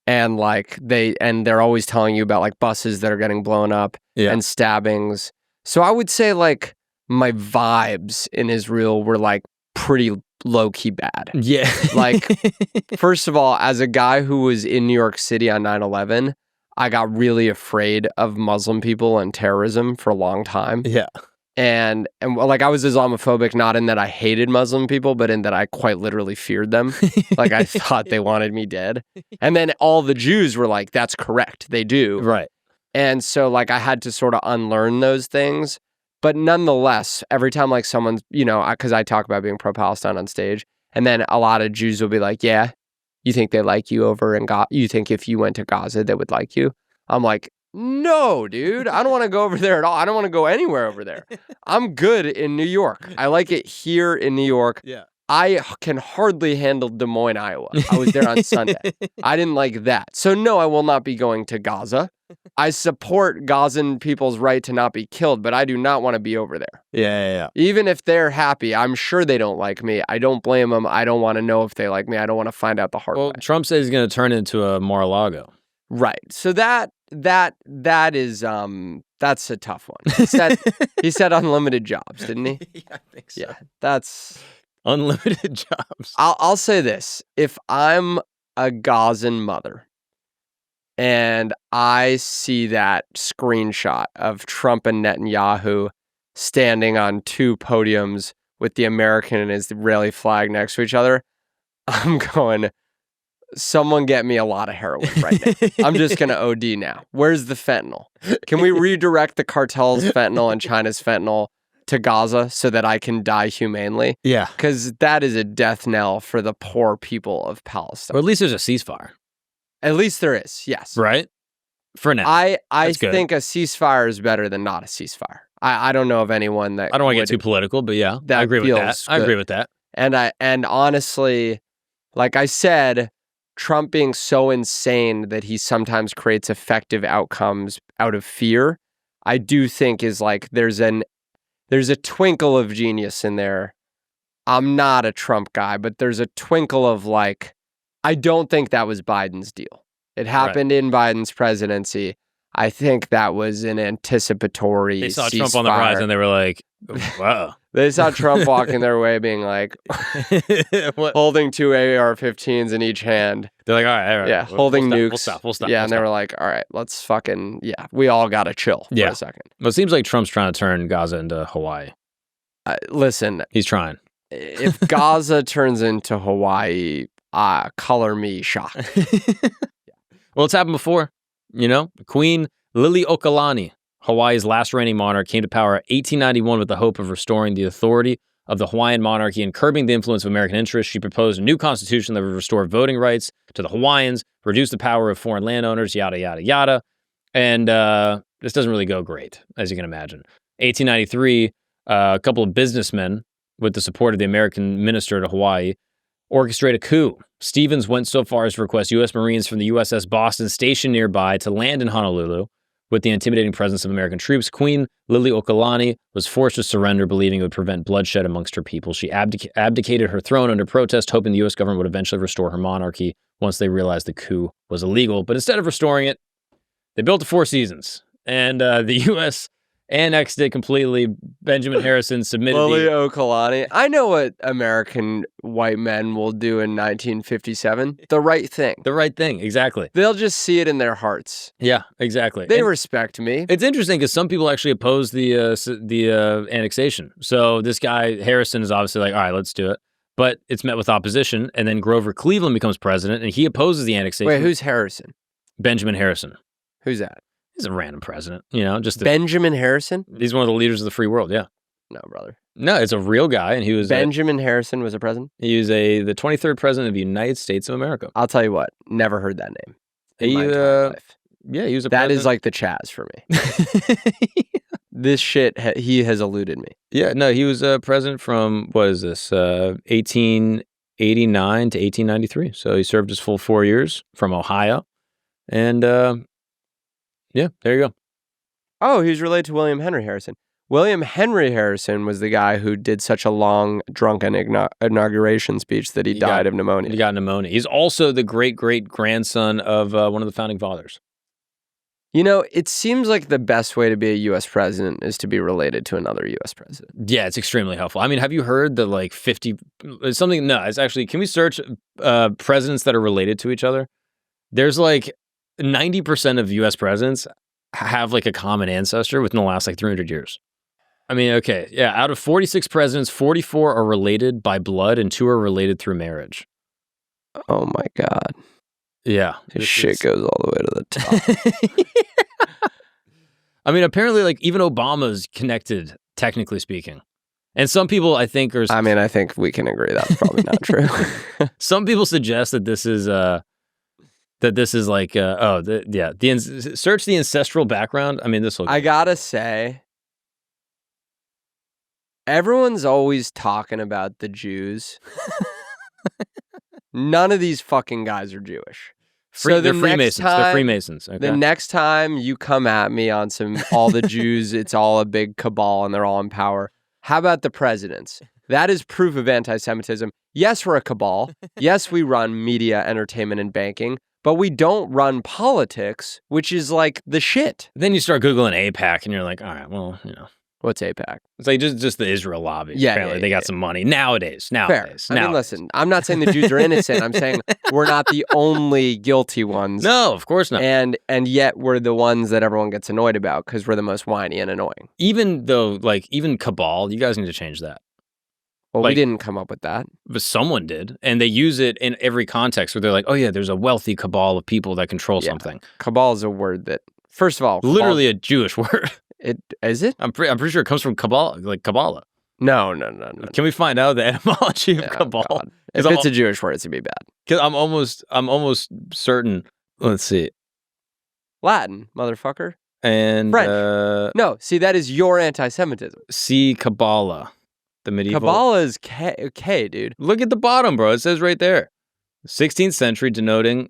And like they're always telling you about like buses that are getting blown up and stabbings. So I would say like my vibes in Israel were like pretty low-key bad. Yeah. Like, first of all, as a guy who was in New York City on 9/11, I got really afraid of Muslim people and terrorism for a long time. Yeah. And like I was Islamophobic, not in that I hated Muslim people, but in that I quite literally feared them. Like I thought they wanted me dead. And then all the Jews were like, that's correct. They do. Right. And so like I had to sort of unlearn those things. But nonetheless, every time like someone's, because I talk about being pro-Palestine on stage, and then a lot of Jews will be like, yeah, you think they like you over in Gaza? You think if you went to Gaza, they would like you? I'm like, no, dude, I don't want to go over there at all. I don't want to go anywhere over there. I'm good in New York. I like it here in New York. Yeah. I can hardly handle Des Moines, Iowa. I was there on Sunday. I didn't like that. So no, I will not be going to Gaza. I support Gazan people's right to not be killed, but I do not want to be over there. Yeah. Even if they're happy, I'm sure they don't like me. I don't blame them. I don't want to know if they like me. I don't want to find out the hard way. Trump says he's going to turn it into a Mar-a-Lago. Right. So that is that's a tough one. He said unlimited jobs, didn't he? Yeah, I think so. Yeah, that's unlimited jobs. I'll say this: if I'm a Gazan mother and I see that screenshot of Trump and Netanyahu standing on two podiums with the American and Israeli flag next to each other, I'm going, someone get me a lot of heroin right now. I'm just going to OD now. Where's the fentanyl? Can we redirect the cartel's fentanyl and China's fentanyl to Gaza so that I can die humanely? Yeah. Because that is a death knell for the poor people of Palestine. Or at least there's a ceasefire. At least there is, yes. Right? For now. I think a ceasefire is better than not a ceasefire. I don't know of anyone that I don't want to get too political, but yeah, I agree with that. I agree with that. And honestly, like I said, Trump being so insane that he sometimes creates effective outcomes out of fear, I do think is like there's a twinkle of genius in there. I'm not a Trump guy, but there's a twinkle of like I don't think that was Biden's deal. It happened in Biden's presidency. I think that was an anticipatory They saw ceasefire. Trump on the rise and they were like, wow. They saw Trump walking their way being like, holding 2 AR-15s in each hand. They're like, all right. Yeah, holding nukes. We'll stop. Yeah, and they were like, all right, let's fucking, we all got to chill for a second. Well, it seems like Trump's trying to turn Gaza into Hawaii. Listen. He's trying. If Gaza turns into Hawaii, color me shocked. Well, it's happened before. You know, Queen Liliuokalani, Hawaii's last reigning monarch, came to power in 1891 with the hope of restoring the authority of the Hawaiian monarchy and curbing the influence of American interests. She proposed a new constitution that would restore voting rights to the Hawaiians, reduce the power of foreign landowners, yada, yada, yada. And this doesn't really go great, as you can imagine. 1893, a couple of businessmen, with the support of the American minister to Hawaii, orchestrate a coup. Stevens went so far as to request U.S. Marines from the USS Boston stationed nearby to land in Honolulu. With the intimidating presence of American troops, Queen Liliuokalani was forced to surrender, believing it would prevent bloodshed amongst her people. She abdicated her throne under protest, hoping the U.S. government would eventually restore her monarchy once they realized the coup was illegal. But instead of restoring it, they built the Four Seasons, and the U.S. annexed it completely. Benjamin Harrison submitted Liliuokalani. I know what American white men will do in 1957. The right thing. The right thing, exactly. They'll just see it in their hearts. Yeah, exactly. They respect me. It's interesting because some people actually oppose the annexation. So this guy, Harrison, is obviously like, all right, let's do it. But it's met with opposition, and then Grover Cleveland becomes president, and he opposes the annexation. Wait, who's Harrison? Benjamin Harrison. Who's that? He's a random president, you know, Benjamin Harrison? He's one of the leaders of the free world, yeah. No, brother. No, it's a real guy, and he was Benjamin Harrison was a president? He was the 23rd president of the United States of America. I'll tell you what, never heard that name in my entire life. Yeah, he was a That president. is like the Chaz for me. This shit, he has eluded me. Yeah, no, he was president from, what is this, 1889 to 1893. So he served his full 4 years from Ohio, and yeah, there you go. Oh, he was related to William Henry Harrison. William Henry Harrison was the guy who did such a long, drunken inauguration speech that he died of pneumonia. He got pneumonia. He's also the great-great-grandson of one of the founding fathers. You know, it seems like the best way to be a U.S. president is to be related to another U.S. president. Yeah, it's extremely helpful. I mean, have you heard the, like, 50... something... No, it's actually... Can we search presidents that are related to each other? There's, like... 90% of U.S. presidents have like a common ancestor within the last like 300 years. I mean, okay, yeah, out of 46 presidents, 44 are related by blood and 2 are related through marriage. Oh my God. Yeah. This shit goes all the way to the top. I mean, apparently like even Obama's connected, technically speaking. And some people I think are... I mean, I think we can agree that's probably not true. Some people suggest that this is... like, search the ancestral background. I mean, this will... I gotta say, everyone's always talking about the Jews. None of these fucking guys are Jewish. They're Freemasons. They're Freemasons. Okay? The next time you come at me on all the Jews, it's all a big cabal and they're all in power. How about the presidents? That is proof of anti-Semitism. Yes, we're a cabal. Yes, we run media, entertainment, and banking. But we don't run politics, which is like the shit. Then you start Googling AIPAC and you're like, all right, well, you know. What's AIPAC? It's like just the Israel lobby. Yeah, apparently they got some money. Nowadays. Fair. I mean, listen, I'm not saying the Jews are innocent. I'm saying we're not the only guilty ones. No, of course not. And yet we're the ones that everyone gets annoyed about because we're the most whiny and annoying. Even though, like, even cabal, you guys need to change that. Well, like, we didn't come up with that. But someone did. And they use it in every context where they're like, oh yeah, there's a wealthy cabal of people that control something. Cabal is a word that, first of all... Literally a Jewish word. Is it? I'm pretty sure it comes from Kabbalah, like Kabbalah. No. Can we find out the etymology of cabal? God. If it's a Jewish word, it's going to be bad. Because I'm almost certain. Let's see. Latin, motherfucker. And... French. No, see, that is your anti-Semitism. See Kabbalah. The medieval... Kabbalah is K, dude. Look at the bottom, bro. It says right there. 16th century denoting...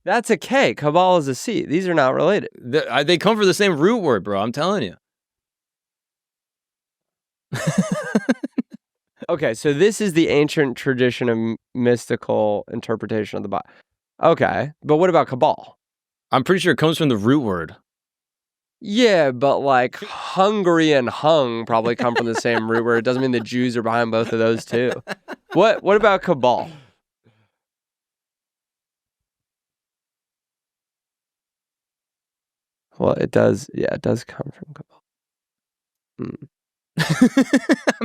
That's a K. Kabbalah is a C. These are not related. They come from the same root word, bro. I'm telling you. Okay, so this is the ancient tradition of mystical interpretation of the Bible. Okay, but what about cabal? I'm pretty sure it comes from the root word. Yeah, but like hungry and hung probably come from the same root word. It doesn't mean the Jews are behind both of those too. What about cabal? Well, it does. Yeah, it does come from cabal.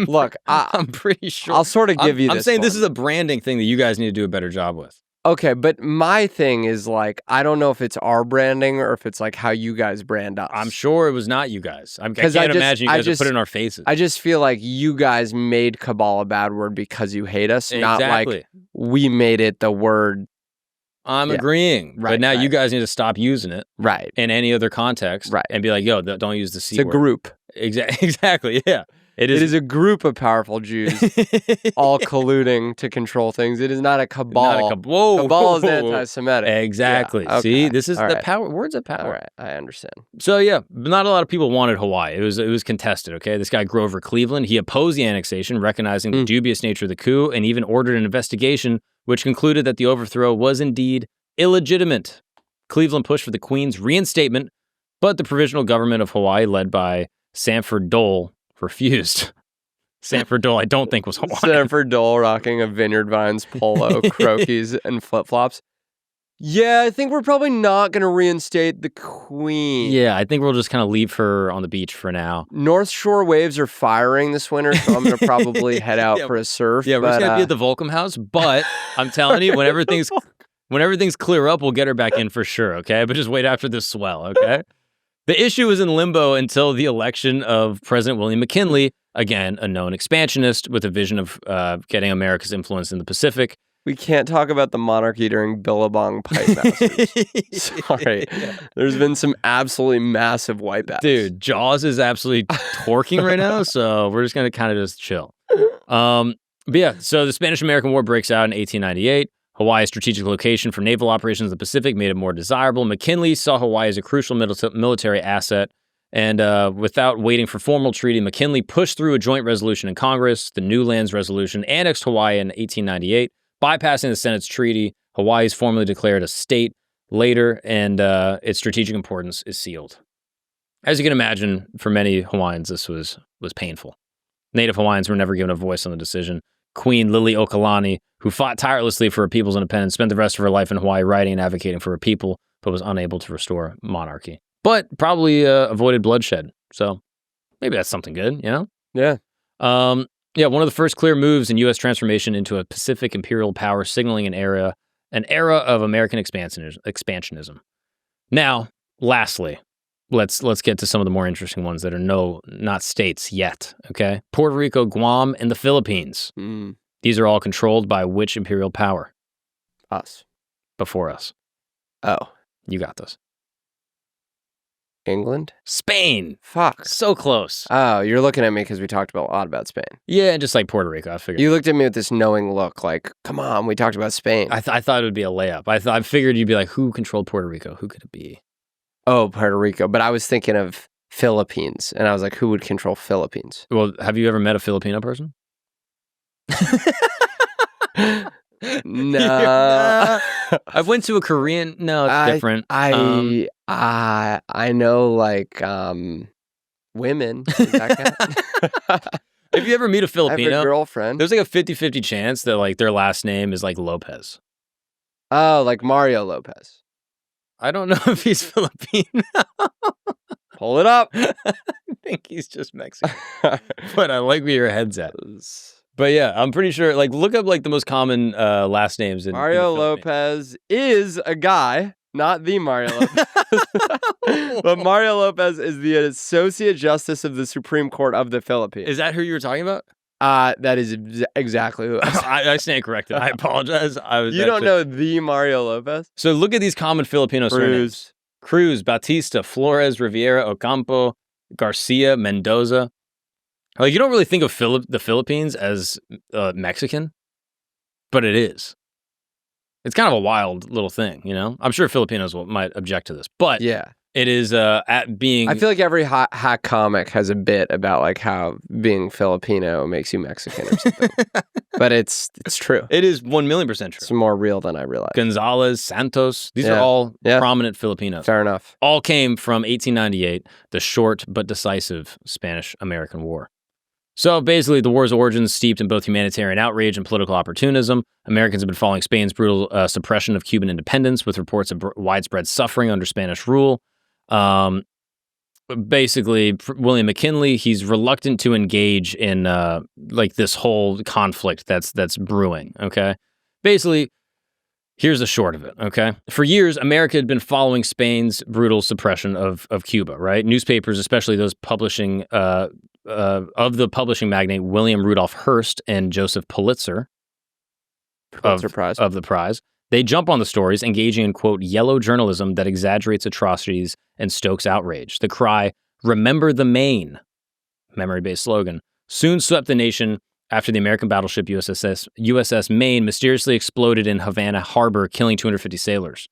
Look, I'm pretty sure. I'll sort of give you this. I'm saying this one. is a branding thing that you guys need to do a better job with. Okay, but my thing is like, I don't know if it's our branding or if it's like how you guys brand us. I'm sure it was not you guys. I can't imagine you guys would put it in our faces. I just feel like you guys made cabal a bad word because you hate us, not like we made it the word. I'm agreeing. Right, but now you guys need to stop using it. Right. In any other context. Right. And be like, yo, don't use the C word. It's a group. Exactly, yeah. It is a group of powerful Jews all colluding to control things. It is not a cabal. Cabal is anti-Semitic. Exactly. Yeah, okay. See, this is the power. Words of power. All right, I understand. So yeah, not a lot of people wanted Hawaii. It was contested. Okay, this guy Grover Cleveland, he opposed the annexation, recognizing the dubious nature of the coup, and even ordered an investigation, which concluded that the overthrow was indeed illegitimate. Cleveland pushed for the Queen's reinstatement, but the provisional government of Hawaii, led by Sanford Dole, refused. Sanford Dole, I don't think was Hawaiian. Sanford Dole rocking a Vineyard Vines polo, croquis, and flip-flops. Yeah, I think we're probably not going to reinstate the Queen. Yeah, I think we'll just kind of leave her on the beach for now. North Shore waves are firing this winter, so I'm going to probably head out for a surf. Yeah, we're just going to be at the Volcom House, but I'm telling you, whenever things clear up, we'll get her back in for sure, okay? But just wait after this swell, okay? The issue was in limbo until the election of President William McKinley, again, a known expansionist with a vision of getting America's influence in the Pacific. We can't talk about the monarchy during Billabong Pipe Masters. Sorry. Yeah. There's been some absolutely massive wipeouts. Dude, Jaws is absolutely torquing right now, so we're just going to kind of just chill. But yeah, so the Spanish-American War breaks out in 1898. Hawaii's strategic location for naval operations in the Pacific made it more desirable. McKinley saw Hawaii as a crucial military asset, and without waiting for formal treaty, McKinley pushed through a joint resolution in Congress, the New Lands Resolution, annexed Hawaii in 1898, bypassing the Senate's treaty. Hawaii is formally declared a state later, and its strategic importance is sealed. As you can imagine, for many Hawaiians, this was painful. Native Hawaiians were never given a voice on the decision. Queen Liliuokalani, who fought tirelessly for her people's independence, spent the rest of her life in Hawaii writing and advocating for her people, but was unable to restore monarchy. But probably avoided bloodshed. So maybe that's something good, you know? Yeah. Yeah, one of the first clear moves in U.S. transformation into a Pacific imperial power, signaling an era of American expansionism. Now, lastly, let's get to some of the more interesting ones that are not states yet, okay? Puerto Rico, Guam, and the Philippines. These are all controlled by which imperial power? Us. Before us. Oh. You got this. England? Spain. Fuck. So close. Oh, you're looking at me because we talked a lot about Spain. Yeah, and just like Puerto Rico, I figured. You looked at me with this knowing look like, come on, we talked about Spain. I thought it would be a layup. I figured you'd be like, who controlled Puerto Rico? Who could it be? Oh, Puerto Rico. But I was thinking of Philippines, and I was like, who would control Philippines? Well, have you ever met a Filipino person? No. I went to a Korean. No, it's different. I know like women. If you ever meet a Filipino, I have a girlfriend. There's like a 50-50 chance that like their last name is like Lopez. Oh, like Mario Lopez. I don't know if he's Filipino. Pull it up. I think he's just Mexican. But I like where your head's at. But yeah, I'm pretty sure, like, look up, like, the most common last names. Mario Lopez is a guy, not the Mario Lopez. But Mario Lopez is the Associate Justice of the Supreme Court of the Philippines. Is that who you were talking about? That is exactly who I stand corrected. I apologize. You don't know the Mario Lopez? So look at these common Filipino surnames. Cruz, Bautista, Flores, Rivera, Ocampo, Garcia, Mendoza. Like, you don't really think of the Philippines as Mexican, but it is. It's kind of a wild little thing, you know? I'm sure Filipinos might object to this, but yeah, It is at being. I feel like every hack comic has a bit about like how being Filipino makes you Mexican or something. But it's true. It is 1,000,000% true. It's more real than I realized. Gonzalez, Santos, these are all prominent Filipinos. Fair enough. All came from 1898, the short but decisive Spanish-American War. So basically, the war's origins steeped in both humanitarian outrage and political opportunism. Americans have been following Spain's brutal suppression of Cuban independence with reports of widespread suffering under Spanish rule. Basically, William McKinley, he's reluctant to engage in like this whole conflict that's brewing, okay? Basically, here's the short of it, okay? For years, America had been following Spain's brutal suppression of Cuba, right? Newspapers, especially those publishing of the publishing magnate William Rudolph Hearst and Joseph Pulitzer of the prize, they jump on the stories, engaging in, quote, yellow journalism that exaggerates atrocities and stokes outrage. The cry, "Remember the Maine," memory-based slogan, soon swept the nation after the American battleship USS Maine mysteriously exploded in Havana Harbor, killing 250 sailors.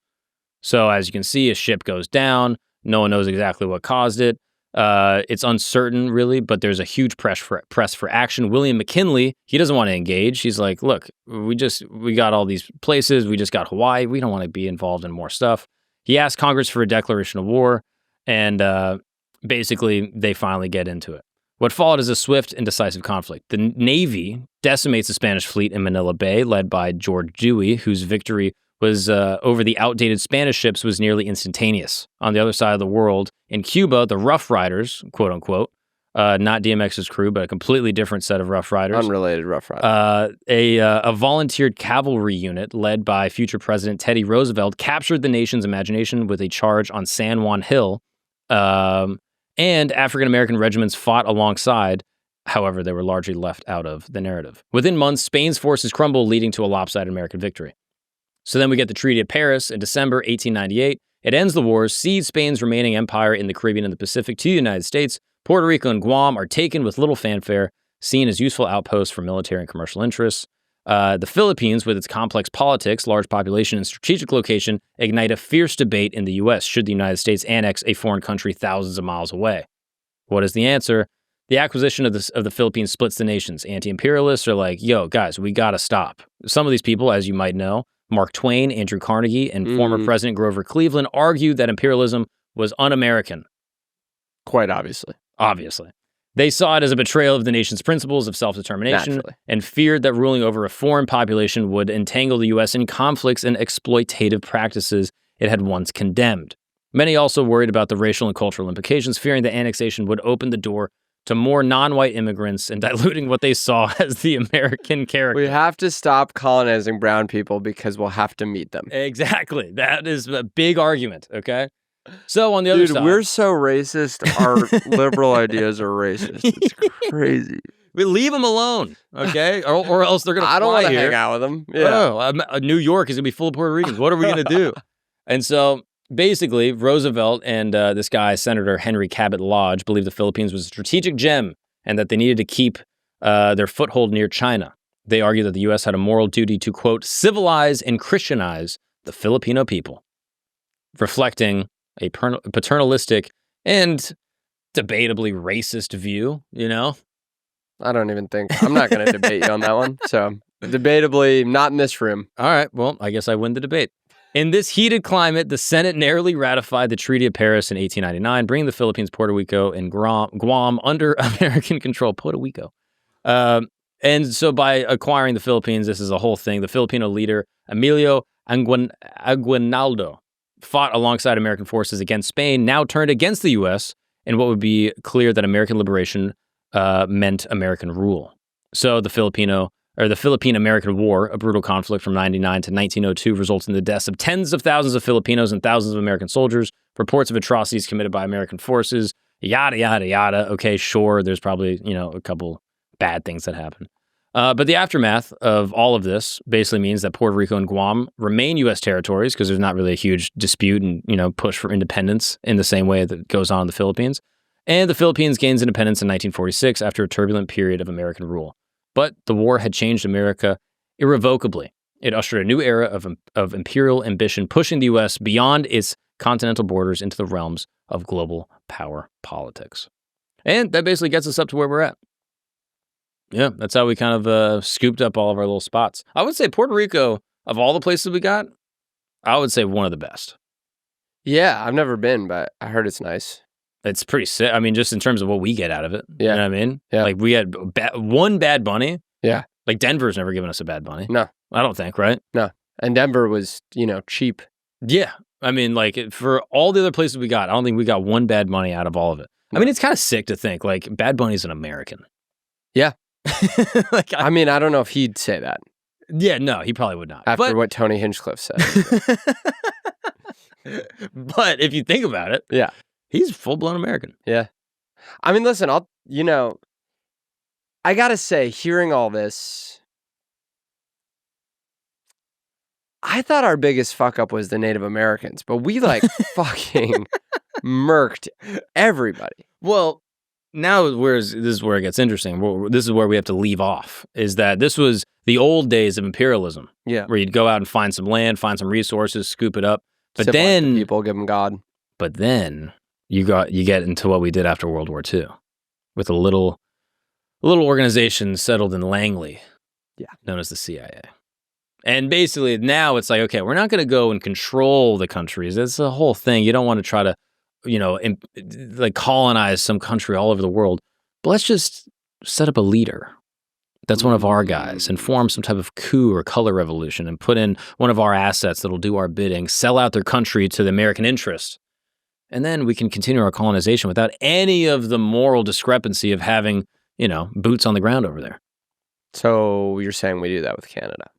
So as you can see, a ship goes down. No one knows exactly what caused it. It's uncertain, really, but there's a huge press for action. William McKinley, he doesn't want to engage. He's like, look, we got all these places. We just got Hawaii. We don't want to be involved in more stuff. He asked Congress for a declaration of war, and basically, they finally get into it. What followed is a swift and decisive conflict. The Navy decimates the Spanish fleet in Manila Bay, led by George Dewey, whose victory was over the outdated Spanish ships was nearly instantaneous. On the other side of the world, in Cuba, the Rough Riders, quote unquote, not DMX's crew, but a completely different set of Rough Riders. Unrelated Rough Riders. A volunteered cavalry unit led by future President Teddy Roosevelt captured the nation's imagination with a charge on San Juan Hill, and African-American regiments fought alongside. However, they were largely left out of the narrative. Within months, Spain's forces crumbled, leading to a lopsided American victory. So then we get the Treaty of Paris in December 1898. It ends the wars, cedes Spain's remaining empire in the Caribbean and the Pacific to the United States. Puerto Rico and Guam are taken with little fanfare, seen as useful outposts for military and commercial interests. The Philippines, with its complex politics, large population, and strategic location, ignite a fierce debate in the U.S. should the United States annex a foreign country thousands of miles away. What is the answer? The acquisition of the Philippines splits the nations. Anti-imperialists are like, yo, guys, we got to stop. Some of these people, as you might know, Mark Twain, Andrew Carnegie, and former President Grover Cleveland argued that imperialism was un-American. Quite obviously. Obviously. They saw it as a betrayal of the nation's principles of self-determination and feared that ruling over a foreign population would entangle the U.S. in conflicts and exploitative practices it had once condemned. Many also worried about the racial and cultural implications, fearing that annexation would open the door to more non-white immigrants and diluting what they saw as the American character. We have to stop colonizing brown people because we'll have to meet them. Exactly. That is a big argument, okay? So on the other side... Dude, we're so racist, our liberal ideas are racist. It's crazy. We leave them alone, okay? Or else they're going to fly here. I don't want to hang out with them. Yeah. Oh, New York is going to be full of Puerto Ricans. What are we going to do? And so... basically, Roosevelt and this guy, Senator Henry Cabot Lodge, believed the Philippines was a strategic gem and that they needed to keep their foothold near China. They argued that the U.S. had a moral duty to, quote, civilize and Christianize the Filipino people, reflecting a paternalistic and debatably racist view, you know? I don't even think, I'm not going to debate you on that one. So, debatably, not in this room. All right, well, I guess I win the debate. In this heated climate, the Senate narrowly ratified the Treaty of Paris in 1899, bringing the Philippines, Puerto Rico, and Guam under American control. Puerto Rico. And so by acquiring the Philippines, this is a whole thing. The Filipino leader, Emilio Aguinaldo, fought alongside American forces against Spain, now turned against the U.S., and what would be clear that American liberation meant American rule. So the Philippine-American War, a brutal conflict from 1999 to 1902, resulted in the deaths of tens of thousands of Filipinos and thousands of American soldiers, reports of atrocities committed by American forces, yada, yada, yada. Okay, sure, there's probably, a couple bad things that happen. But the aftermath of all of this basically means that Puerto Rico and Guam remain U.S. territories because there's not really a huge dispute and, push for independence in the same way that goes on in the Philippines. And the Philippines gains independence in 1946 after a turbulent period of American rule. But the war had changed America irrevocably. It ushered a new era of imperial ambition, pushing the U.S. beyond its continental borders into the realms of global power politics. And that basically gets us up to where we're at. Yeah, that's how we kind of scooped up all of our little spots. I would say Puerto Rico, of all the places we got, I would say one of the best. Yeah, I've never been, but I heard it's nice. It's pretty sick. I mean, just in terms of what we get out of it. Yeah. You know what I mean? Yeah. Like, we had one bad bunny. Yeah. Like, Denver's never given us a bad bunny. No. I don't think, right? No. And Denver was, cheap. Yeah. I mean, like, for all the other places we got, I don't think we got one bad bunny out of all of it. I mean, it's kind of sick to think, like, Bad Bunny's an American. Yeah. Like, I mean, I don't know if he'd say that. Yeah, no, he probably would not. After what Tony Hinchcliffe said. But if you think about it, yeah, he's full-blown American. Yeah. I mean, listen, I gotta say, hearing all this, I thought our biggest fuck up was the Native Americans, but we like fucking murked everybody. Well, now this is where it gets interesting. This is where we have to leave off, is that this was the old days of imperialism. Yeah. Where you'd go out and find some land, find some resources, scoop it up. But Civilize then the people, give them God. But then you get into what we did after World War II with a little organization settled in Langley, known as the CIA. And basically now it's like, okay, we're not going to go and control the countries. That's the whole thing. You don't want to try to, like colonize some country all over the world. But let's just set up a leader that's one of our guys and form some type of coup or color revolution and put in one of our assets that'll do our bidding, sell out their country to the American interest. And then we can continue our colonization without any of the moral discrepancy of having, boots on the ground over there. So you're saying we do that with Canada?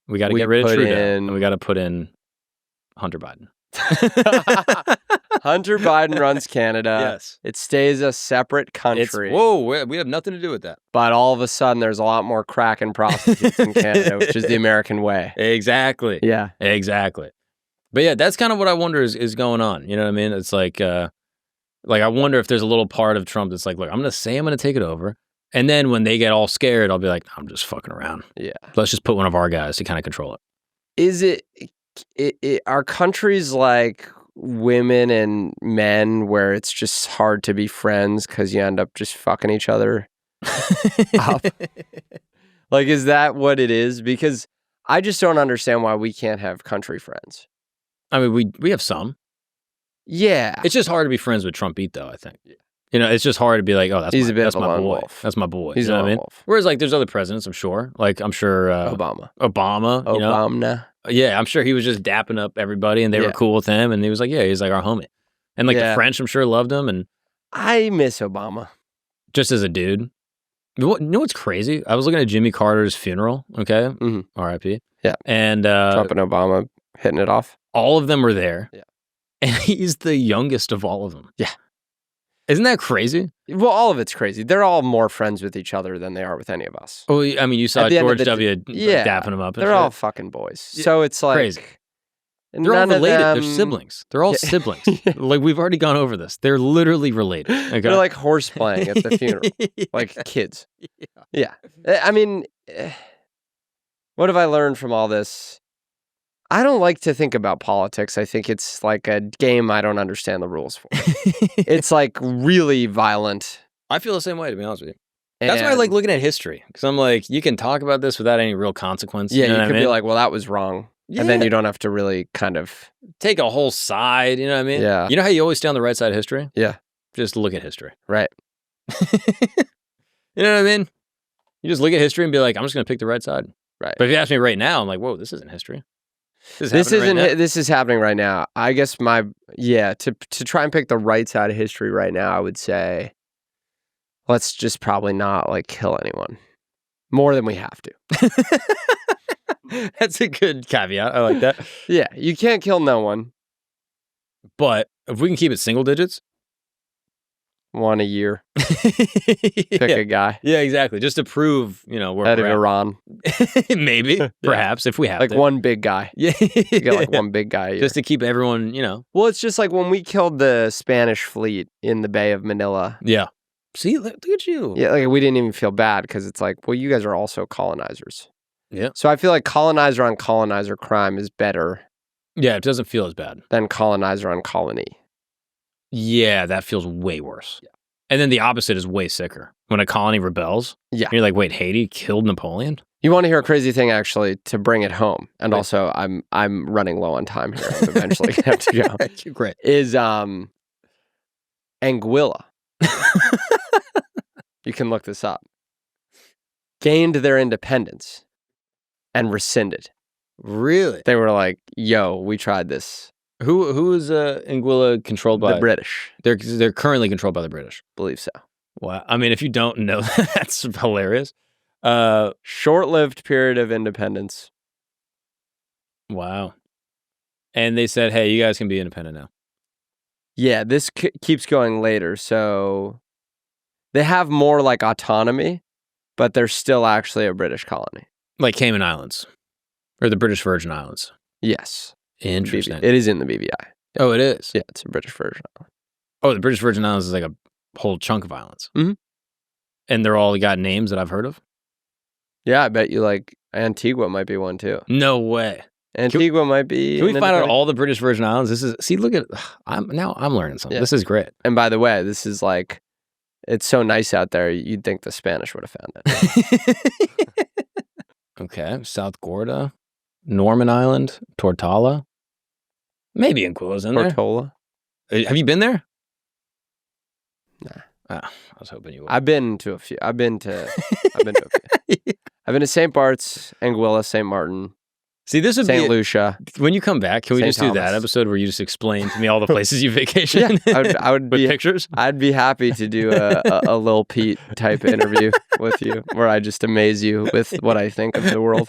We got to get rid of Trudeau and we got to put in Hunter Biden. Hunter Biden runs Canada. Yes. It stays a separate country. We have nothing to do with that. But all of a sudden, there's a lot more crack and prostitutes in Canada, which is the American way. Exactly. Yeah. Exactly. But yeah, that's kind of what I wonder is going on. You know what I mean? It's like I wonder if there's a little part of Trump that's like, look, I'm going to take it over. And then when they get all scared, I'll be like, I'm just fucking around. Yeah. Let's just put one of our guys to kind of control it. Is it are countries like women and men where it's just hard to be friends because you end up just fucking each other up? Like, is that what it is? Because I just don't understand why we can't have country friends. I mean, we have some. Yeah. It's just hard to be friends with Trumpito, though, I think. It's just hard to be like, oh, that's a bit that's of a my lone boy. wolf. That's my boy. He's you know a what I mean? wolf. Whereas, like, there's other presidents, I'm sure. Like, I'm sure Obama. Obama. Yeah, I'm sure he was just dapping up everybody, and they were cool with him, and he was like, yeah, he's like our homie. And like the French, I'm sure, loved him, and I miss Obama just as a dude. You know what's crazy? I was looking at Jimmy Carter's funeral. Okay, R.I.P. Yeah, and Trump and Obama hitting it off. All of them were there. Yeah, and he's the youngest of all of them. Yeah. Isn't that crazy? Well, all of it's crazy. They're all more friends with each other than they are with any of us. Well, I mean, you saw George W. dapping them up. They're all fucking boys. So it's like crazy. They're all related. They're siblings. They're all siblings. Like, we've already gone over this. They're literally related. Okay? They're like horse playing at the funeral, like kids. Yeah. I mean, what have I learned from all this? I don't like to think about politics. I think it's like a game I don't understand the rules for. It's like really violent. I feel the same way, to be honest with you. That's why I like looking at history. Because I'm like, you can talk about this without any real consequence. Yeah, you know you could be like, well, that was wrong. Yeah. And then you don't have to really kind of take a whole side, you know what I mean? Yeah. You know how you always stay on the right side of history? Yeah. Just look at history. Right. You know what I mean? You just look at history and be like, I'm just going to pick the right side. Right. But if you ask me right now, I'm like, whoa, this isn't history. This is happening right now. I guess to try and pick the right side of history right now, I would say let's just probably not like kill anyone more than we have to. That's a good caveat. I like that. Yeah, you can't kill no one. But if we can keep it single digits, one a year, pick a guy. Yeah, exactly. Just to prove, where out of we're Iran, maybe, perhaps, if we have like one big guy. Yeah, you get like one big guy a year. Just to keep everyone, Well, it's just like when we killed the Spanish fleet in the Bay of Manila. Yeah. See, look at you. Yeah, like we didn't even feel bad because it's like, well, you guys are also colonizers. Yeah. So I feel like colonizer on colonizer crime is better Yeah, it doesn't feel as bad. than colonizer on colony. Yeah, that feels way worse. Yeah. And then the opposite is way sicker. When a colony rebels, Yeah. you're like, wait, Haiti killed Napoleon? You want to hear a crazy thing, actually, to bring it home, and Wait. also I'm running low on time here. I'm eventually gonna have to go. Great. Is Anguilla? You can look this up. Gained their independence and rescinded. Really? They were like, "Yo, we tried this." Who is Anguilla controlled by? The British. They're currently controlled by the British. Believe so. Wow. I mean, if you don't know, that's hilarious. Short-lived period of independence. Wow. And they said, hey, you guys can be independent now. Yeah, this keeps going later. So they have more like autonomy, but they're still actually a British colony. Like Cayman Islands or the British Virgin Islands. Yes. Interesting. It is in the BVI. Oh, it is? Yeah, it's a British Virgin Island. Oh, the British Virgin Islands is like a whole chunk of islands. Mhm. And they're all got names that I've heard of? Yeah, I bet you like Antigua might be one too. No way. Antigua might be. Can we an find out independent- all the British Virgin Islands? This is, see, look at, I'm learning something. Yeah. This is great. And by the way, this is like, it's so nice out there. You'd think the Spanish would have found it. Okay. South Gorda, Norman Island, Tortala. Maybe Anguilla's in there. Tortola. Have you been there? Nah. Ah, I was hoping you would. I've been to a few. I've been to a few. I've been to St. Bart's, Anguilla, St. Martin, See, this would St. be Lucia. when you come back. Can we St. just do that Thomas. episode where you just explain to me all the places you vacation? Yeah, I would with be. pictures. I'd be happy to do a Lil Pete type interview with you, where I just amaze you with what I think of the world.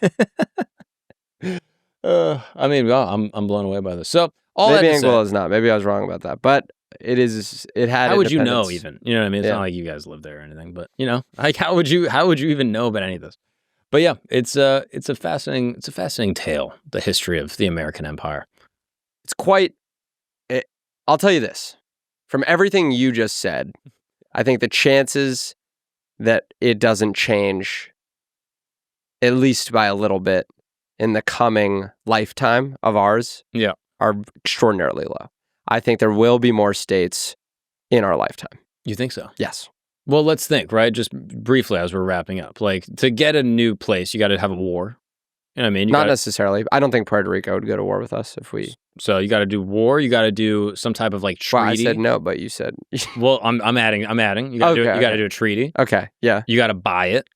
I mean, well, I'm blown away by this. So all Maybe that to say, Anguilla is not. Maybe I was wrong about that, but it is. It had. how would you know independence. even? You know what I mean? It's Yeah. not like you guys live there or anything, but you know, like how would you even know about any of this? But yeah, it's a fascinating tale, the history of the American Empire. It's quite. I'll tell you this: from everything you just said, I think the chances that it doesn't change, at least by a little bit, in the coming lifetime of ours, Yeah. are extraordinarily low. I think there will be more states in our lifetime. You think so? Yes. Well, let's think, right? Just briefly as we're wrapping up. Like, to get a new place, you got to have a war. You know what I mean? Not necessarily. I don't think Puerto Rico would go to war with us if we. So you got to do war. You got to do some type of like treaty. Well, I said no, but you said. Well, I'm adding. You got to do it. Okay, You got to okay. do a treaty. Okay. Yeah. You got to buy it,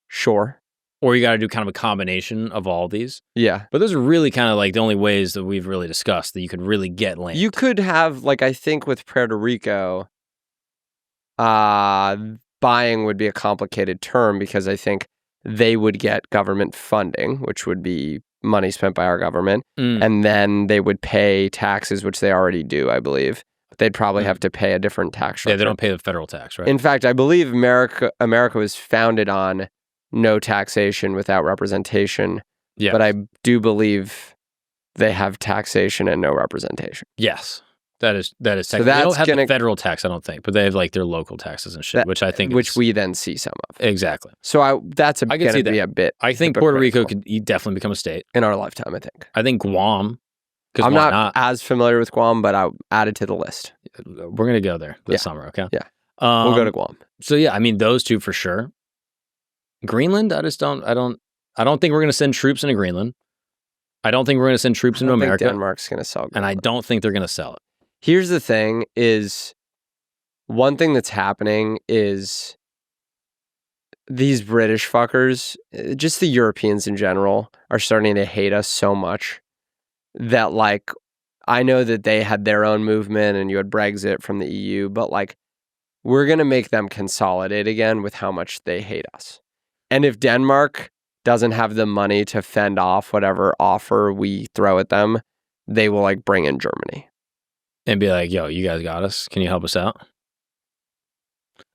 Sure. or you got to do kind of a combination of all these. Yeah. But those are really kind of like the only ways that we've really discussed that you could really get land. You could have, like, I think with Puerto Rico, buying would be a complicated term because I think they would get government funding, which would be money spent by our government, Mm. and then they would pay taxes, which they already do, I believe. They'd probably Mm. have to pay a different tax structure. Yeah, they don't pay the federal tax, right? In fact, I believe America was founded on no taxation without representation, Yeah. but I do believe they have taxation and no representation. Yes. That is So technically. They don't that's have gonna- the federal tax, I don't think, but they have like their local taxes and shit, That- which I think which is, we then see some of. exactly. So that's I can going see to be a bit I think Puerto Rico hypocritical could definitely become a state. in our lifetime, I think. I think Guam. Because I'm why not as familiar with Guam, but I added to the list. We're gonna go there this Yeah. summer. Okay. Yeah. We'll go to Guam. So yeah, I mean those two for sure. Greenland, I don't think we're gonna send troops into Greenland. I don't think we're gonna send troops I into don't think America, Denmark's going to sell and I Greenland. don't think they're gonna sell it. Here's the thing is one thing that's happening is these British fuckers, just the Europeans in general, are starting to hate us so much that, like, I know that they had their own movement and you had Brexit from the EU, but like, we're going to make them consolidate again with how much they hate us. And if Denmark doesn't have the money to fend off whatever offer we throw at them, they will like bring in Germany. And be like, yo, you guys got us. Can you help us out?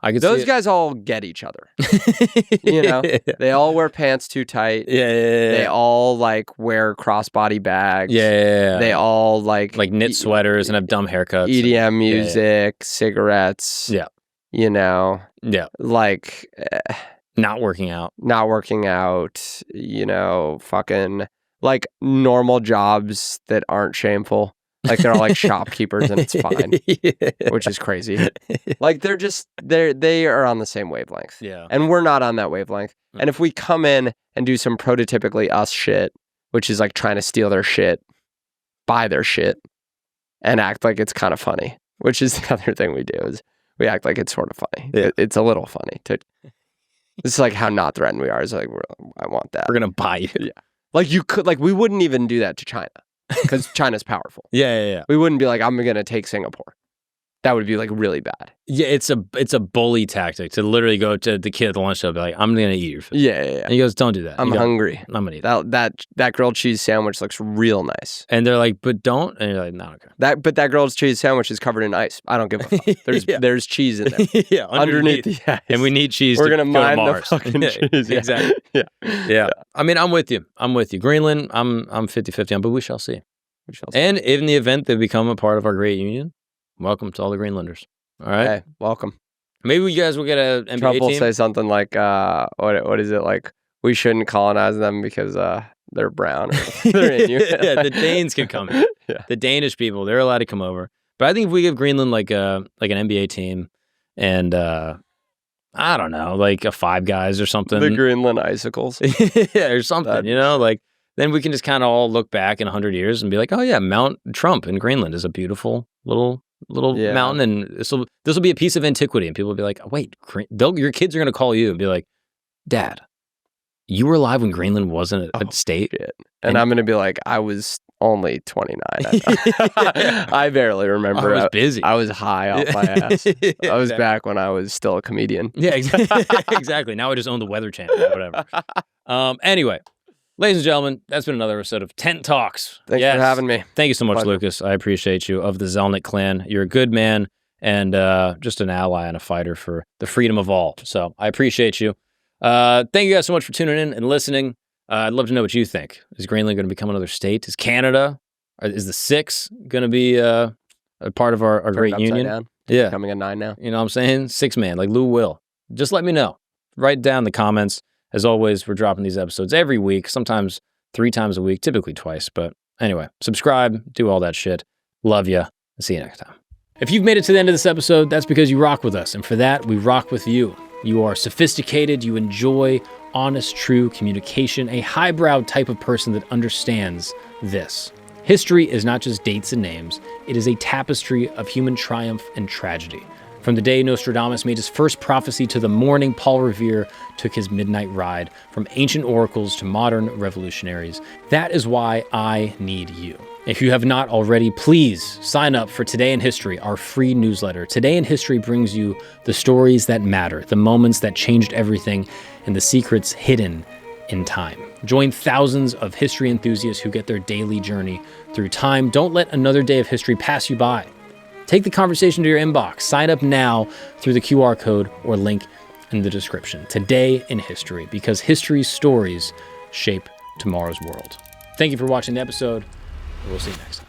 I could Those see guys all get each other. it. you know, They all wear pants too tight. Yeah. They all like wear crossbody bags. Yeah. They all like knit sweaters and have dumb haircuts. EDM music, cigarettes. Yeah. You know, Yeah. like Not working out. not working out, you know, fucking like normal jobs that aren't shameful. Like they're all like shopkeepers and it's fine, which is crazy. Like they are on the same wavelength. Yeah. And we're not on that wavelength. And if we come in and do some prototypically us shit, which is like trying to steal their shit, buy their shit, and act like it's kind of funny, which is the other thing we do is we act like it's sort of funny. Yeah. It's a little funny. This is like how not threatened we are. It's like, I want that. We're going to buy you. Yeah. Like you could, like we wouldn't even do that to China because China's powerful. Yeah. We wouldn't be like, I'm going to take Singapore. That would be like really bad. Yeah, it's a bully tactic to literally go to the kid at the lunch show and be like, I'm going to eat your food. Yeah. And he goes, don't do that. I'm hungry. I'm going to eat that. That grilled cheese sandwich looks real nice. And they're like, but don't. And you're like, no, okay. But that grilled cheese sandwich is covered in ice. I don't give a fuck. There's cheese in there. Yeah, underneath the ice. And we need cheese. We're to gonna go mine to the Mars. fucking cheese. Yeah. Exactly. Yeah. I mean, I'm with you. Greenland, I'm 50-50 on, but we shall see. And in the event they become a part of our great union, welcome to all the Greenlanders. All right. Hey, welcome. Maybe you guys will get an NBA Trump will team. say something like, what is it like? We shouldn't colonize them because they're brown. Or they're Inuit. Yeah, the Danes can come here. Yeah. The Danish people, they're allowed to come over. But I think if we give Greenland like an NBA team and I don't know, like a Five Guys or something. The Greenland icicles. Yeah, or something, like then we can just kind of all look back in 100 years and be like, oh yeah, Mount Trump in Greenland is a beautiful little mountain, and this will be a piece of antiquity, and people will be like, oh, wait, your kids are going to call you and be like, Dad, you were alive when Greenland wasn't a state? Shit. And I'm going to be like, I was only 29. I barely remember. I was busy. I was high off my ass. I was back when I was still a comedian. Yeah, exactly. Now I just own the Weather Channel or whatever. Anyway, ladies and gentlemen, that's been another episode of Tent Talks. Thanks for having me. Thank you so much, Pleasure. Lucas. I appreciate you. Of the Zelnick clan, you're a good man and just an ally and a fighter for the freedom of all. So I appreciate you. Thank you guys so much for tuning in and listening. I'd love to know what you think. Is Greenland going to become another state? Is Canada? Is the 6 going to be a part of our great union? Down. Yeah. Becoming a 9 now. You know what I'm saying? 6-man, like Lou Will. Just let me know. Write down in the comments. As always, we're dropping these episodes every week, sometimes 3 times a week, typically twice. But anyway, subscribe, do all that shit. Love ya. See you next time. If you've made it to the end of this episode, that's because you rock with us. And for that, we rock with you. You are sophisticated. You enjoy honest, true communication, a highbrow type of person that understands this. History is not just dates and names. It is a tapestry of human triumph and tragedy. From the day Nostradamus made his first prophecy to the morning Paul Revere took his midnight ride, from ancient oracles to modern revolutionaries. That is why I need you. If you have not already, please sign up for Today in History, our free newsletter. Today in History brings you the stories that matter, the moments that changed everything, and the secrets hidden in time. Join thousands of history enthusiasts who get their daily journey through time. Don't let another day of history pass you by. Take the conversation to your inbox. Sign up now through the QR code or link in the description. Today in History, because history's stories shape tomorrow's world. Thank you for watching the episode. We'll see you next time.